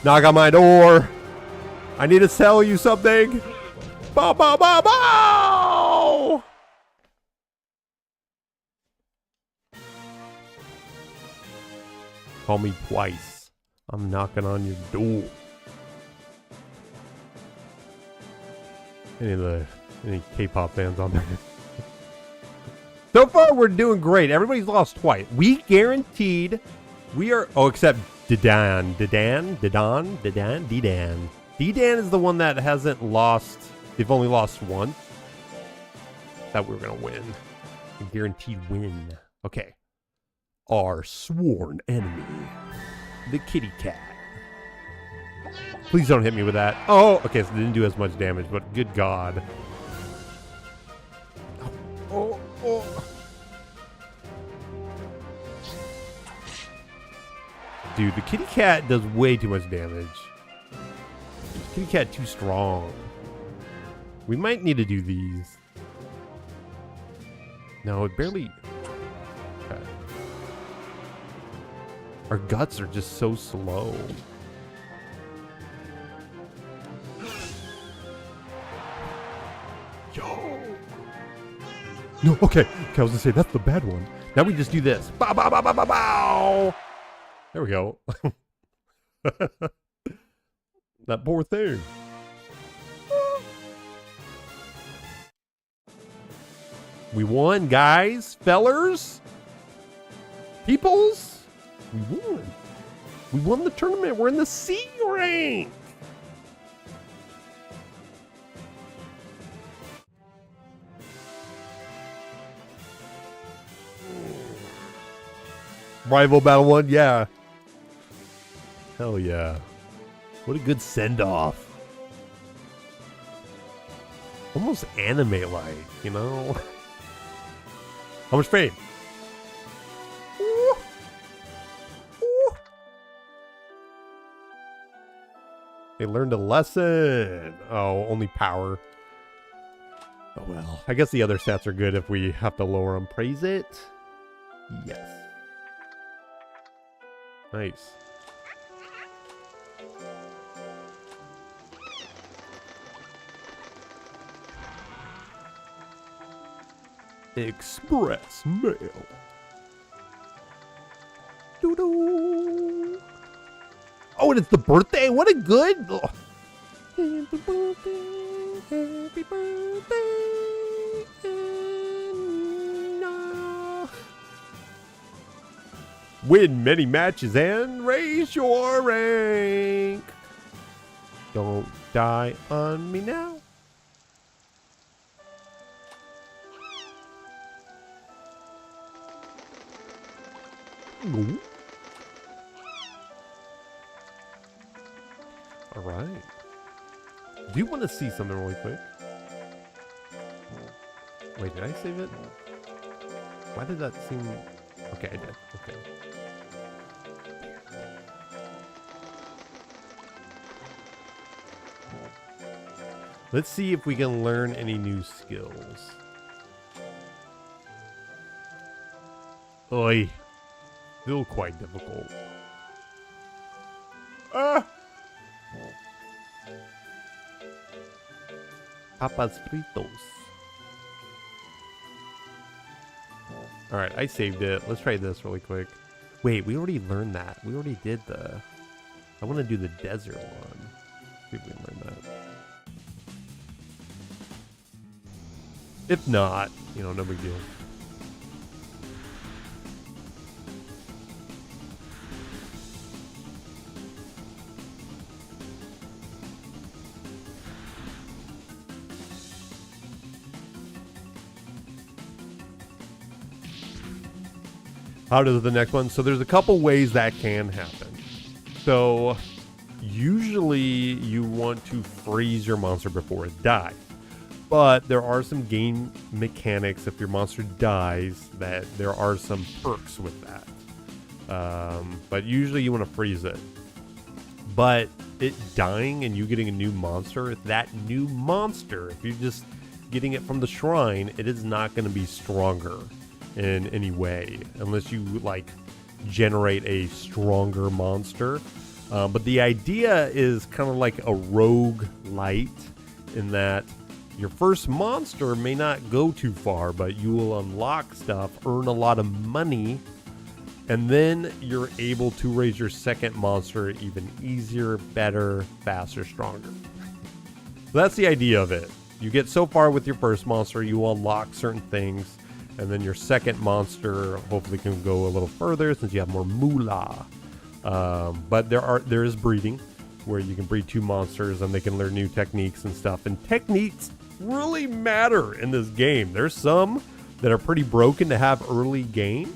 Knock on my door. I need to sell you something. Bow, bow, bow, bow. Call me twice. I'm knocking on your door. Any K-pop fans on there? So far, we're doing great. Everybody's lost twice. We guaranteed. We are. Oh, except Dedan is the one that hasn't lost. They've only lost once. Thought we were gonna win. A guaranteed win. Okay. Our sworn enemy, the kitty cat. Please don't hit me with that. Oh, okay. So it didn't do as much damage, but good God. Oh, oh. Dude, the kitty cat does way too much damage. Kitty cat too strong. We might need to do these. No, it barely... Okay. Our guts are just so slow. Yo! No, okay. Okay, I was gonna say, that's the bad one. Now we just do this. Bow, bow, bow, bow, bow, bow! There we go. That poor thing. We won, guys, fellers, peoples. We won. We won the tournament. We're in the C rank. Rival Battle 1, yeah. Hell yeah. What a good send-off. Almost anime-like, you know? How much fame? Ooh. Ooh. They learned a lesson. Oh, only power. Oh well. I guess the other stats are good if we have to lower them. Praise it. Yes. Nice. Express mail. Doo-doo. Oh, and it's the birthday? What a good... Oh. Happy birthday, happy birthday, Anna. Win many matches and raise your rank. Don't die on me now. Ooh. All right. Do you want to see something really quick? Wait, did I save it? Why did that seem... Okay, I did. Okay. Let's see if we can learn any new skills. Oi. Still quite difficult. Ah! Papas fritos. Alright, I saved it. Let's try this really quick. Wait, we already learned that. We already did the... I want to do the desert one. See if we can learn that. If not, you know, no big deal. How does the next one? So there's a couple ways that can happen. So usually you want to freeze your monster before it dies. But there are some game mechanics if your monster dies that there are some perks with that. But usually you want to freeze it. But it dying and you getting a new monster, that new monster, if you're just getting it from the shrine, it is not going to be stronger in any way unless you like generate a stronger monster. But the idea is kind of like a rogue light in that your first monster may not go too far, but you will unlock stuff, earn a lot of money, and then you're able to raise your second monster even easier, better, faster, stronger. So that's the idea of it. You get so far with your first monster, you unlock certain things, and then your second monster hopefully can go a little further since you have more moolah. But there is breeding where you can breed two monsters and they can learn new techniques and stuff. And techniques really matter in this game. There's some that are pretty broken to have early game.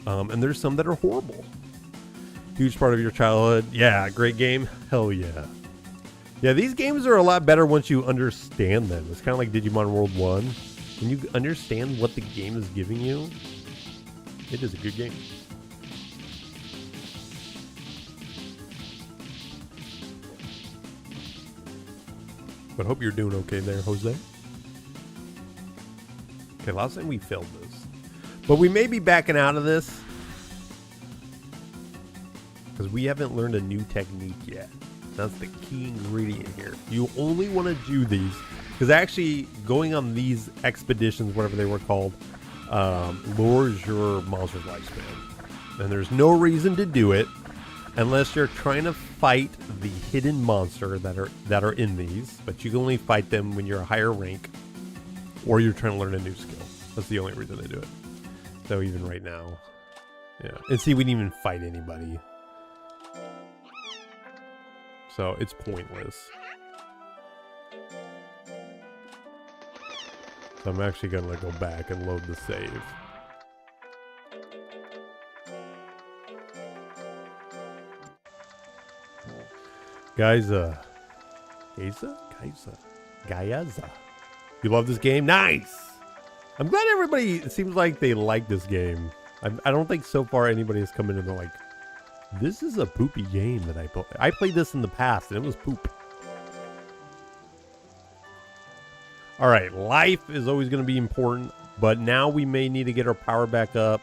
And there's some that are horrible. Huge part of your childhood. Yeah, great game. Hell yeah. Yeah, these games are a lot better once you understand them. It's kind of like Digimon World 1. When you understand what the game is giving you, it is a good game. But hope you're doing okay there, Jose. Okay, last time we failed this. But we may be backing out of this because we haven't learned a new technique yet. That's the key ingredient here. You only want to do these because actually going on these expeditions, whatever they were called, lowers your monster's lifespan. And there's no reason to do it unless you're trying to fight the hidden monster that are in these. But you can only fight them when you're a higher rank or you're trying to learn a new skill. That's the only reason to do it. So even right now, yeah. And see, we didn't even fight anybody. So it's pointless. So I'm actually going to go back and load the save. Gayaza. You love this game? Nice! I'm glad everybody, it seems like they like this game. I don't think so far anybody has come in and they're like, this is a poopy game that I played. I played this in the past and it was poop. Alright, life is always going to be important, but now we may need to get our power back up.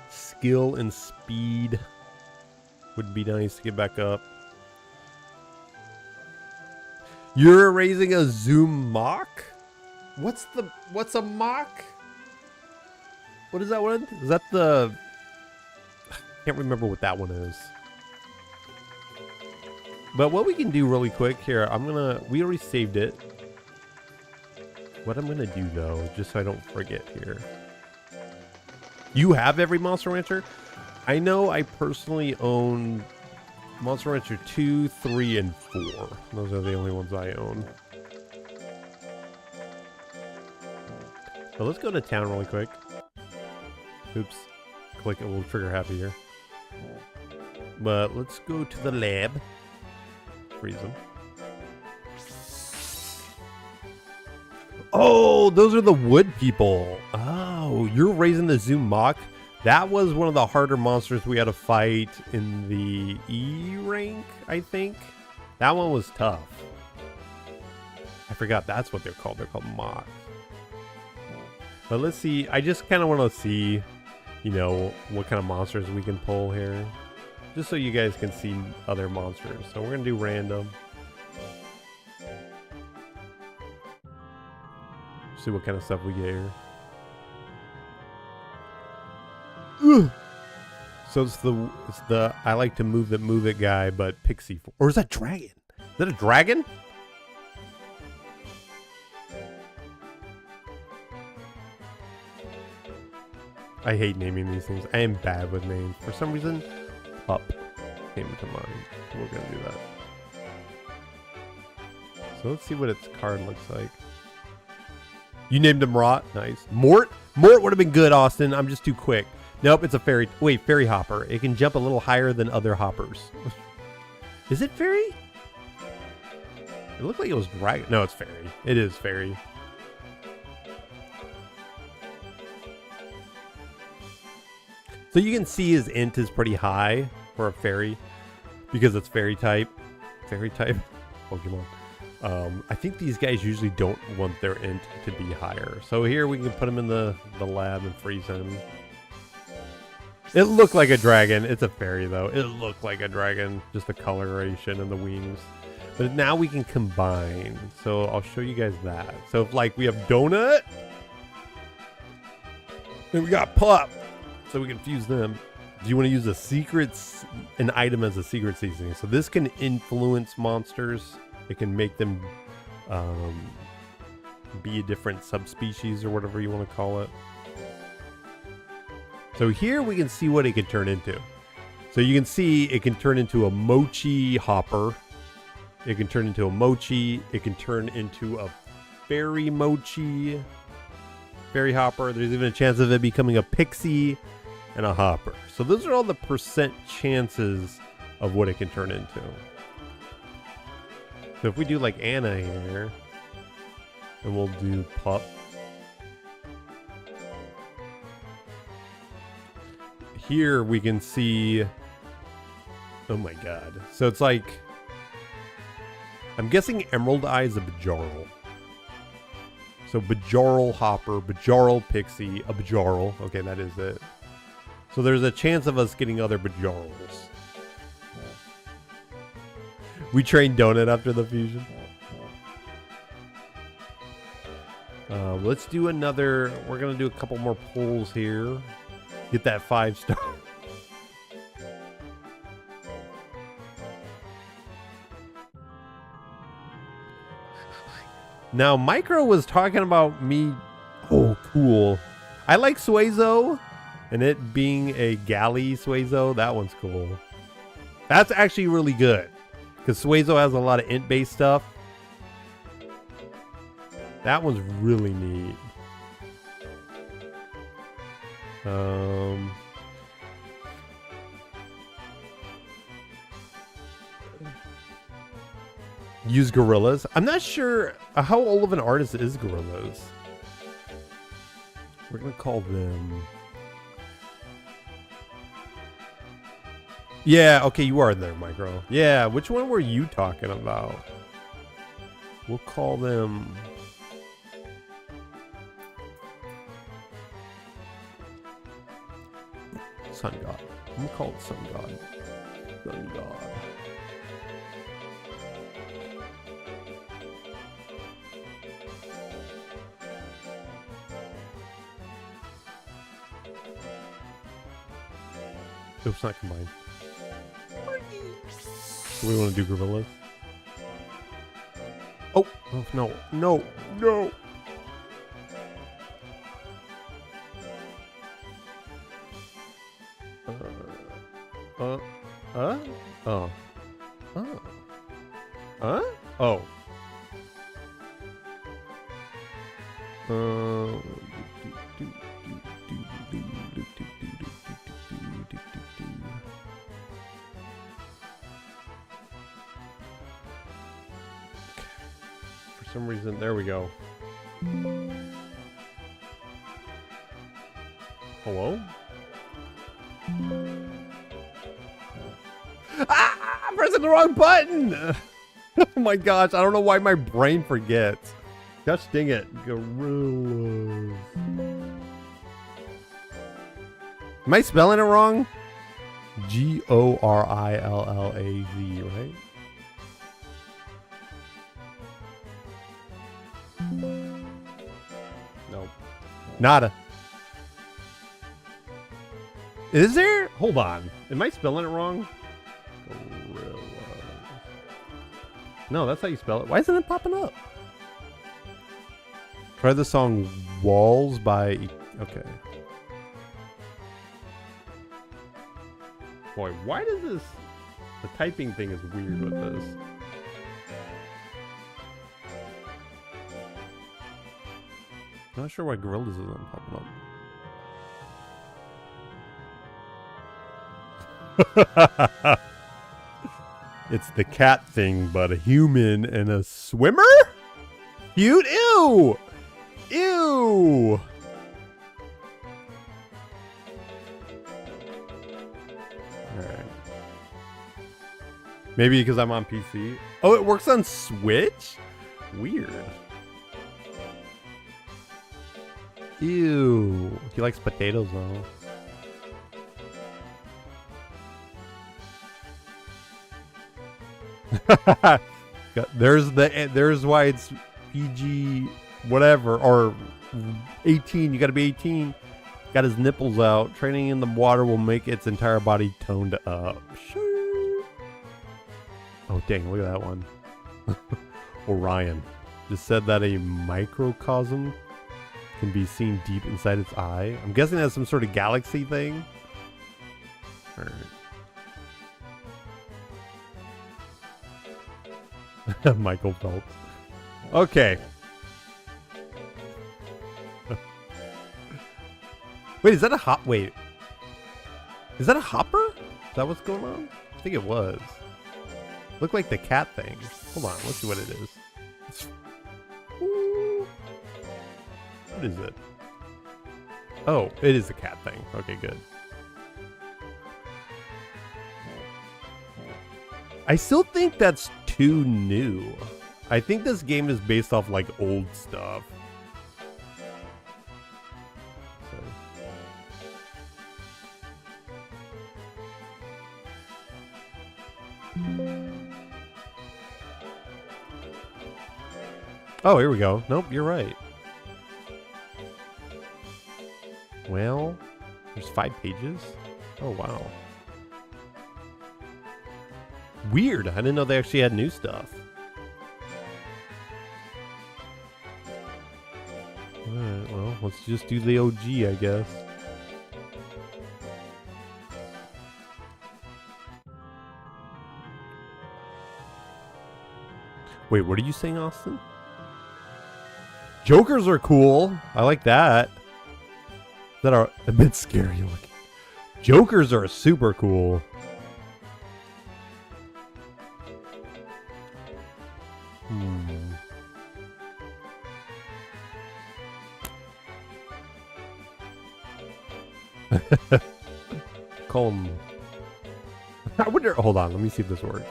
Skill and speed would be nice to get back up. You're raising a Zoom Mock? What's a mock? What is that one? Is that the... I can't remember what that one is. But what we can do really quick here, we already saved it. What I'm gonna do though, just so I don't forget here. You have every Monster Rancher? I know I personally own Monster Rancher 2, 3, and 4. Those are the only ones I own. So let's go to town really quick. Oops. Click it, we'll trigger happy here. But let's go to the lab. Freeze them. Oh, those are the wood people. Oh, you're raising the Zoom Mock. That was one of the harder monsters we had to fight in the E rank, I think. That one was tough. I forgot that's what they're called. They're called Mocks. But let's see. I just kind of want to see, you know, what kind of monsters we can pull here. Just so you guys can see other monsters. So we're going to do random. See what kind of stuff we get here. Ugh. So it's the I like to move it guy, but pixie. Or is that dragon? Is that a dragon? I hate naming these things. I am bad with names. For some reason, Up came to mind. We're gonna do that. So let's see what its card looks like. You named him Rot. Nice. Mort? Mort would have been good, Austin. I'm just too quick. Nope, it's a fairy. Wait, fairy hopper. It can jump a little higher than other hoppers. Is it fairy? It looked like it was dragon. No, it's fairy. It is fairy. So you can see his int is pretty high for a fairy because it's fairy type. Fairy type Pokemon. I think these guys usually don't want their int to be higher. So here we can put him in the lab and freeze him. It looked like a dragon. It's a fairy though. It looked like a dragon. Just the coloration and the wings. But now we can combine. So I'll show you guys that. So if like we have Donut. Then we got Pup. So we can fuse them. Do you want to use an item as a secret seasoning? So this can influence monsters. It can make them be a different subspecies or whatever you want to call it. So here we can see what it can turn into. So you can see it can turn into a Mocchi hopper. It can turn into a Mocchi. It can turn into a fairy Mocchi. Fairy hopper. There's even a chance of it becoming a pixie and a hopper. So those are all the percent chances of what it can turn into. So if we do like Anna here, and we'll do Pup. Here we can see, oh my god. So it's like, I'm guessing Emerald Eye is a Bajarl. So Bajarl Hopper, Bajarl Pixie, a Bajarl. Okay, that is it. So there's a chance of us getting other Bajarls. We trained Donut after the fusion. Let's do another. We're going to do a couple more pulls here. Get that 5-star. Now, Micro was talking about me. Oh, cool. I like Suezo. And it being a galley Suezo, that one's cool. That's actually really good. Because Suezo has a lot of int-based stuff. That one's really neat. Use Gorillas. I'm not sure how old of an artist is Gorillas. We're going to call them... Yeah, okay, you are there, Micro. Yeah, which one were you talking about? We'll call them... Sun God. I'm gonna call it Sun God. Sun God. Oops, not combined. Do we want to do gorillas? Oh, oh no, no, no. Oh. Oh. Oh. Oh. For some reason, there we go. Hello? Ah! I'm pressing the wrong button! Oh my gosh, I don't know why my brain forgets. Gosh dang it. Gorillas. Am I spelling it wrong? G-O-R-I-L-L-A-Z, right? Nope. Nada. Is there? Hold on. Am I spelling it wrong? Gorillas. No, that's how you spell it. Why isn't it popping up? Try the song Walls by... Okay. Boy, why does this... The typing thing is weird with this. Not sure why Gorillas isn't popping up. It's the cat thing, but a human and a swimmer? Cute? Ew! Ew! Alright. Maybe because I'm on PC. Oh, it works on Switch? Weird. Ew. He likes potatoes though. There's why it's PG whatever or 18. You gotta be 18. Got his nipples out. Training in the water will make its entire body toned up. Shoo. Oh dang, look at that one. Orion just said that a microcosm can be seen deep inside its eye. I'm guessing that's some sort of galaxy thing. All right. Michael Phelps. Okay. Wait, is that a hop? Wait. Is that a hopper? Is that what's going on? I think it was. Looked like the cat thing. Hold on, let's see what it is. What is it? Oh, it is the cat thing. Okay, good. I still think that's too new. I think this game is based off like old stuff. Oh, here we go. Nope, you're right. Well, there's 5 pages. Oh, wow. Weird. I didn't know they actually had new stuff. Alright, well, let's just do the OG, I guess. Wait, what are you saying, Austin? Jokers are cool. I like that. That are a bit scary looking. Jokers are super cool. Call him. I wonder. Hold on. Let me see if this works.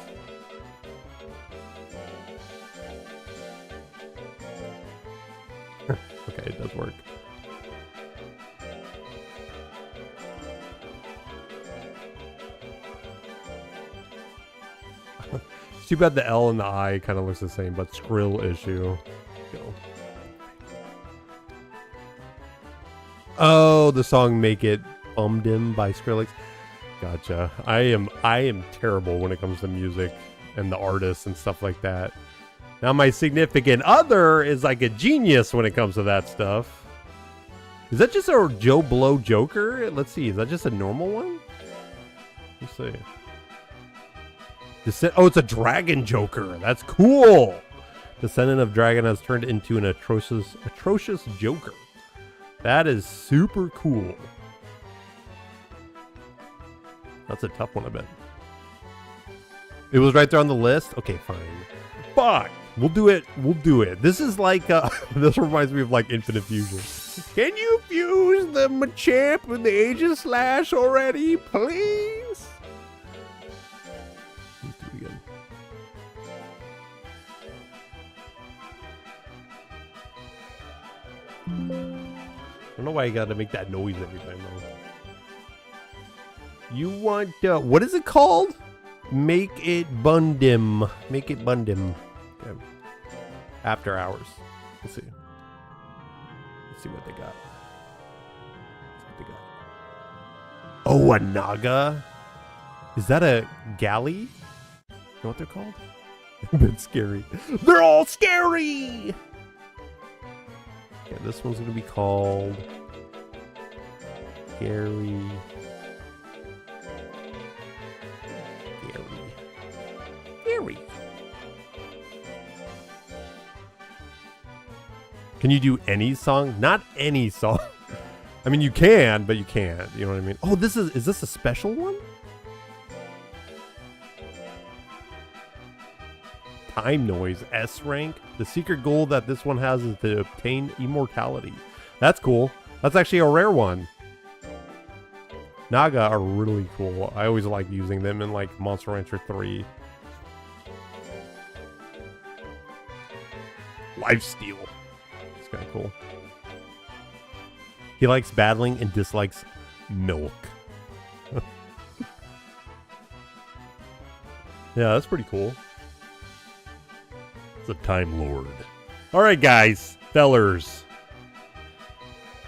Okay, it does work. It's too bad the L and the I kind of looks the same, but Skrill issue. Go. Oh, the song "Make It" Bummed Him by Skrillex. Gotcha. I am terrible when it comes to music and the artists and stuff like that. Now my significant other is like a genius when it comes to that stuff. Is that just a Joe Blow Joker? Let's see. Is that just a normal one? Let's see. Oh, it's a dragon Joker. That's cool. Descendant of Dragon has turned into an atrocious Joker. That is super cool. That's a tough one, I bet. It was right there on the list? Okay, fine. Fuck! We'll do it. We'll do it. This is like, this reminds me of like Infinite Fusion. Can you fuse the Machamp with the Aegis Slash already, please? Let's do it again. I don't know why you gotta make that noise every time, though. You want, what is it called? Make it Bundim. Make it Bundim. Okay. After hours. Let's see. Let's see what they got. Oh, a Naga? Is that a Galley? You know what they're called? A bit scary. They're all scary! Yeah, this one's gonna be called Gary. Can you do any song? Not any song. I mean, you can, but you can't. You know what I mean? Oh, is this a special one? Time Noise, S rank. The secret goal that this one has is to obtain immortality. That's cool. That's actually a rare one. Naga are really cool. I always like using them in like Monster Rancher 3. Lifesteal. It's kind of cool. He likes battling and dislikes milk. Yeah, that's pretty cool. It's a Time Lord. Alright, guys. Fellers.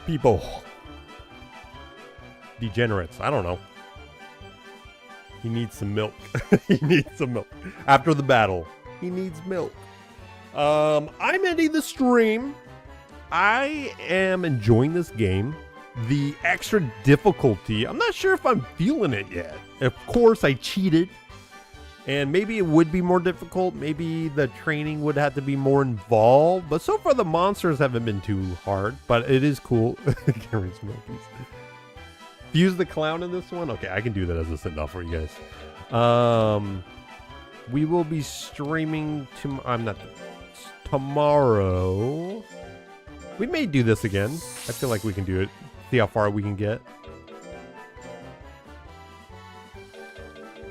People. Degenerates. I don't know. He needs some milk. He needs some milk. After the battle, he needs milk. I'm ending the stream. I am enjoying this game. The extra difficulty, I'm not sure if I'm feeling it yet. Of course, I cheated. And maybe it would be more difficult. Maybe the training would have to be more involved. But so far, the monsters haven't been too hard. But it is cool. Gary's monkeys. Fuse the clown in this one? Okay, I can do that as a send-off for you guys. We will be streaming tomorrow. We may do this again. I feel like we can do it. See how far we can get.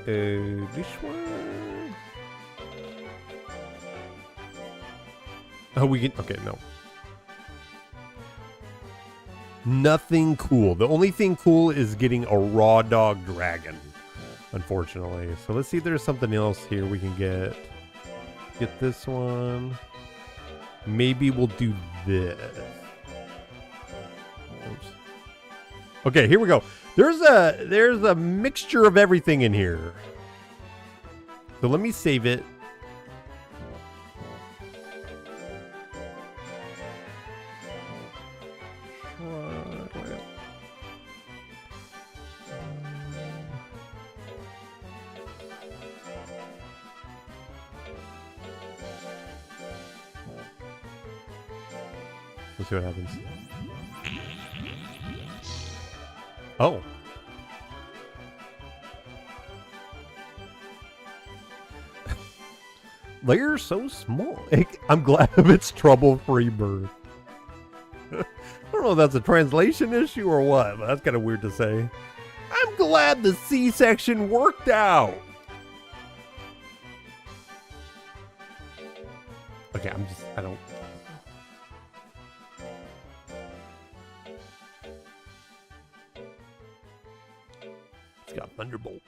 This one. Oh, we can. Okay, no. Nothing cool. The only thing cool is getting a raw dog dragon, unfortunately. So let's see if there's something else here we can get. Get this one. Maybe we'll do this. Oops. Okay, here we go. There's a mixture of everything in here. So let me save it. Let's see what happens. Oh. They're so small. I'm glad of its trouble-free birth. I don't know if that's a translation issue or what, but that's kind of weird to say. I'm glad the C-section worked out. Okay, I don't... Got Thunderbolt.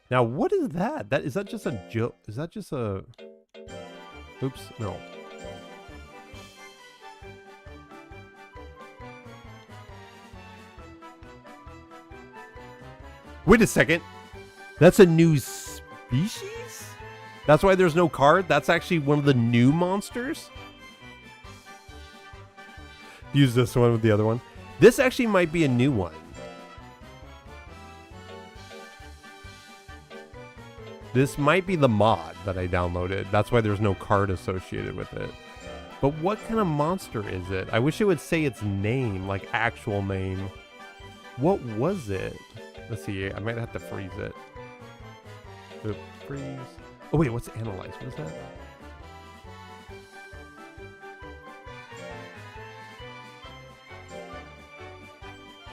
Now, what is that? Is that just a joke? Is that just a... Oops, no. Wait a second. That's a new species? That's why there's no card? That's actually one of the new monsters? Use this one with the other one. This actually might be a new one. This might be the mod that I downloaded. That's why there's no card associated with it. But what kind of monster is it? I wish it would say its name, like actual name. What was it? Let's see. I might have to freeze it. Oop, freeze. Oh wait, what's analyze? What is that?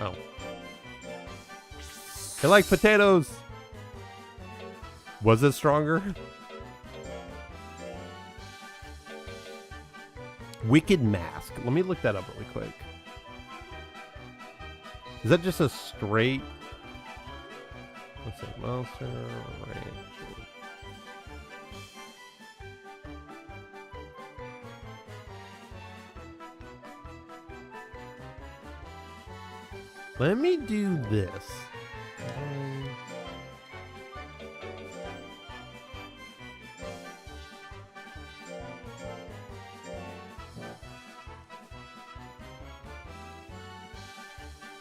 Oh. I like potatoes. Was it stronger? Wicked Mask. Let me look that up really quick. Is that just a straight... What's it? Monster Rancher. Let me do this.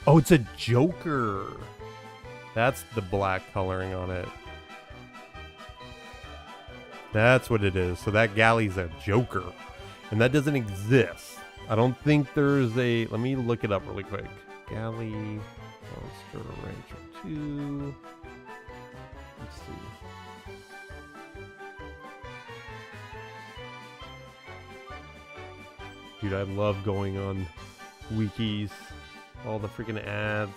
Oh, it's a Joker. That's the black coloring on it. That's what it is. So that galley's a Joker. And that doesn't exist. I don't think there's a... Let me look it up really quick. Galley Monster Rancher 2. Let's see. Dude, I love going on wikis. All the freaking ads.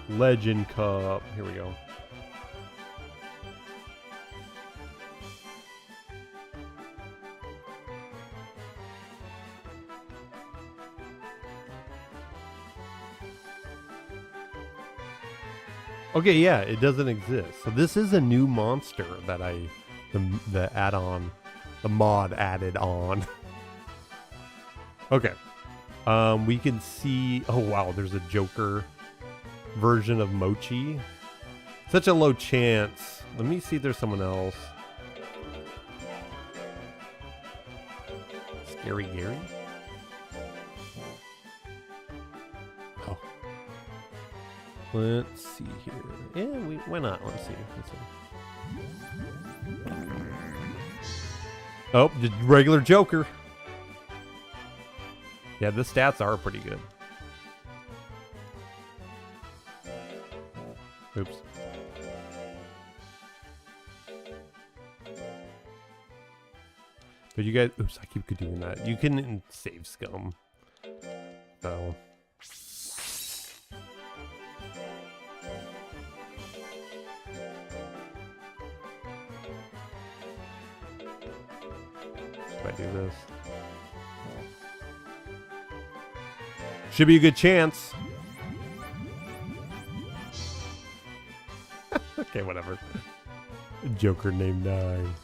Legend Cup. Here we go. Okay, yeah, it doesn't exist. So this is a new monster that the add-on, the mod added on. Okay. We can see, oh wow, there's a Joker version of Mocchi. Such a low chance. Let me see if there's someone else. Scary Gary? Oh. Let's see here. Yeah, why not? Let's see. Oh, just regular Joker. Yeah, the stats are pretty good. Oops. But you guys, oops, I keep doing that. You can save scum. So. If I do this. Should be a good chance. Okay, whatever. Joker named 9.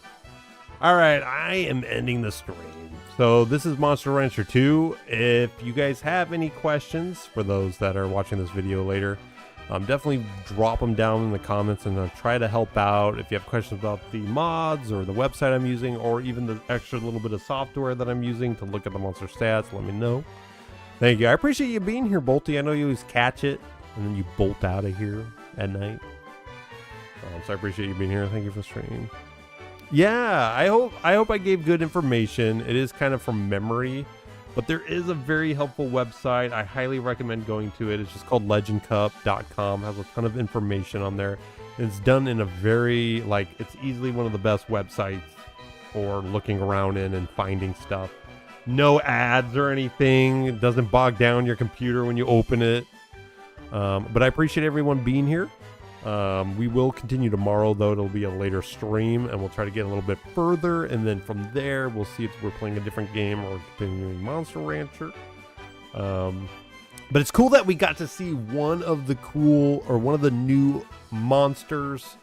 Alright, I am ending the stream. So this is Monster Rancher 2. If you guys have any questions, for those that are watching this video later, definitely drop them down in the comments and I'll try to help out. If you have questions about the mods or the website I'm using or even the extra little bit of software that I'm using to look at the monster stats, let me know. Thank you. I appreciate you being here, Bolty. I know you always catch it and then you bolt out of here at night. So I appreciate you being here. Thank you for streaming. Yeah, I hope I gave good information. It is kind of from memory, but there is a very helpful website. I highly recommend going to it. It's just called legendcup.com. Has a ton of information on there. It's done in a very, like, it's easily one of the best websites for looking around in and finding stuff. No ads or anything. It doesn't bog down your computer when you open it. But I appreciate everyone being here. We will continue tomorrow, though. It'll be a later stream, and we'll try to get a little bit further, and then from there, we'll see if we're playing a different game or continuing Monster Rancher. But it's cool that we got to see one of the new monsters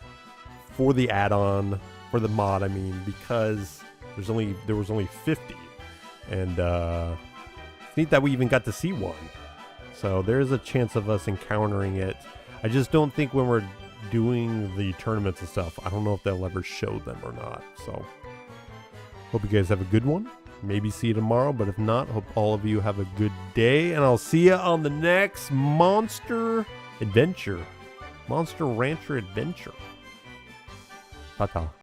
for the add-on for the mod, I mean, because there was only 50, and it's neat that we even got to see one. So there is a chance of us encountering it. I just don't think when we're doing the tournaments and stuff, I don't know if they'll ever show them or not. So hope you guys have a good one. Maybe see you tomorrow, but if not, hope all of you have a good day, and I'll see you on the next Monster Rancher Adventure. Ta-ta.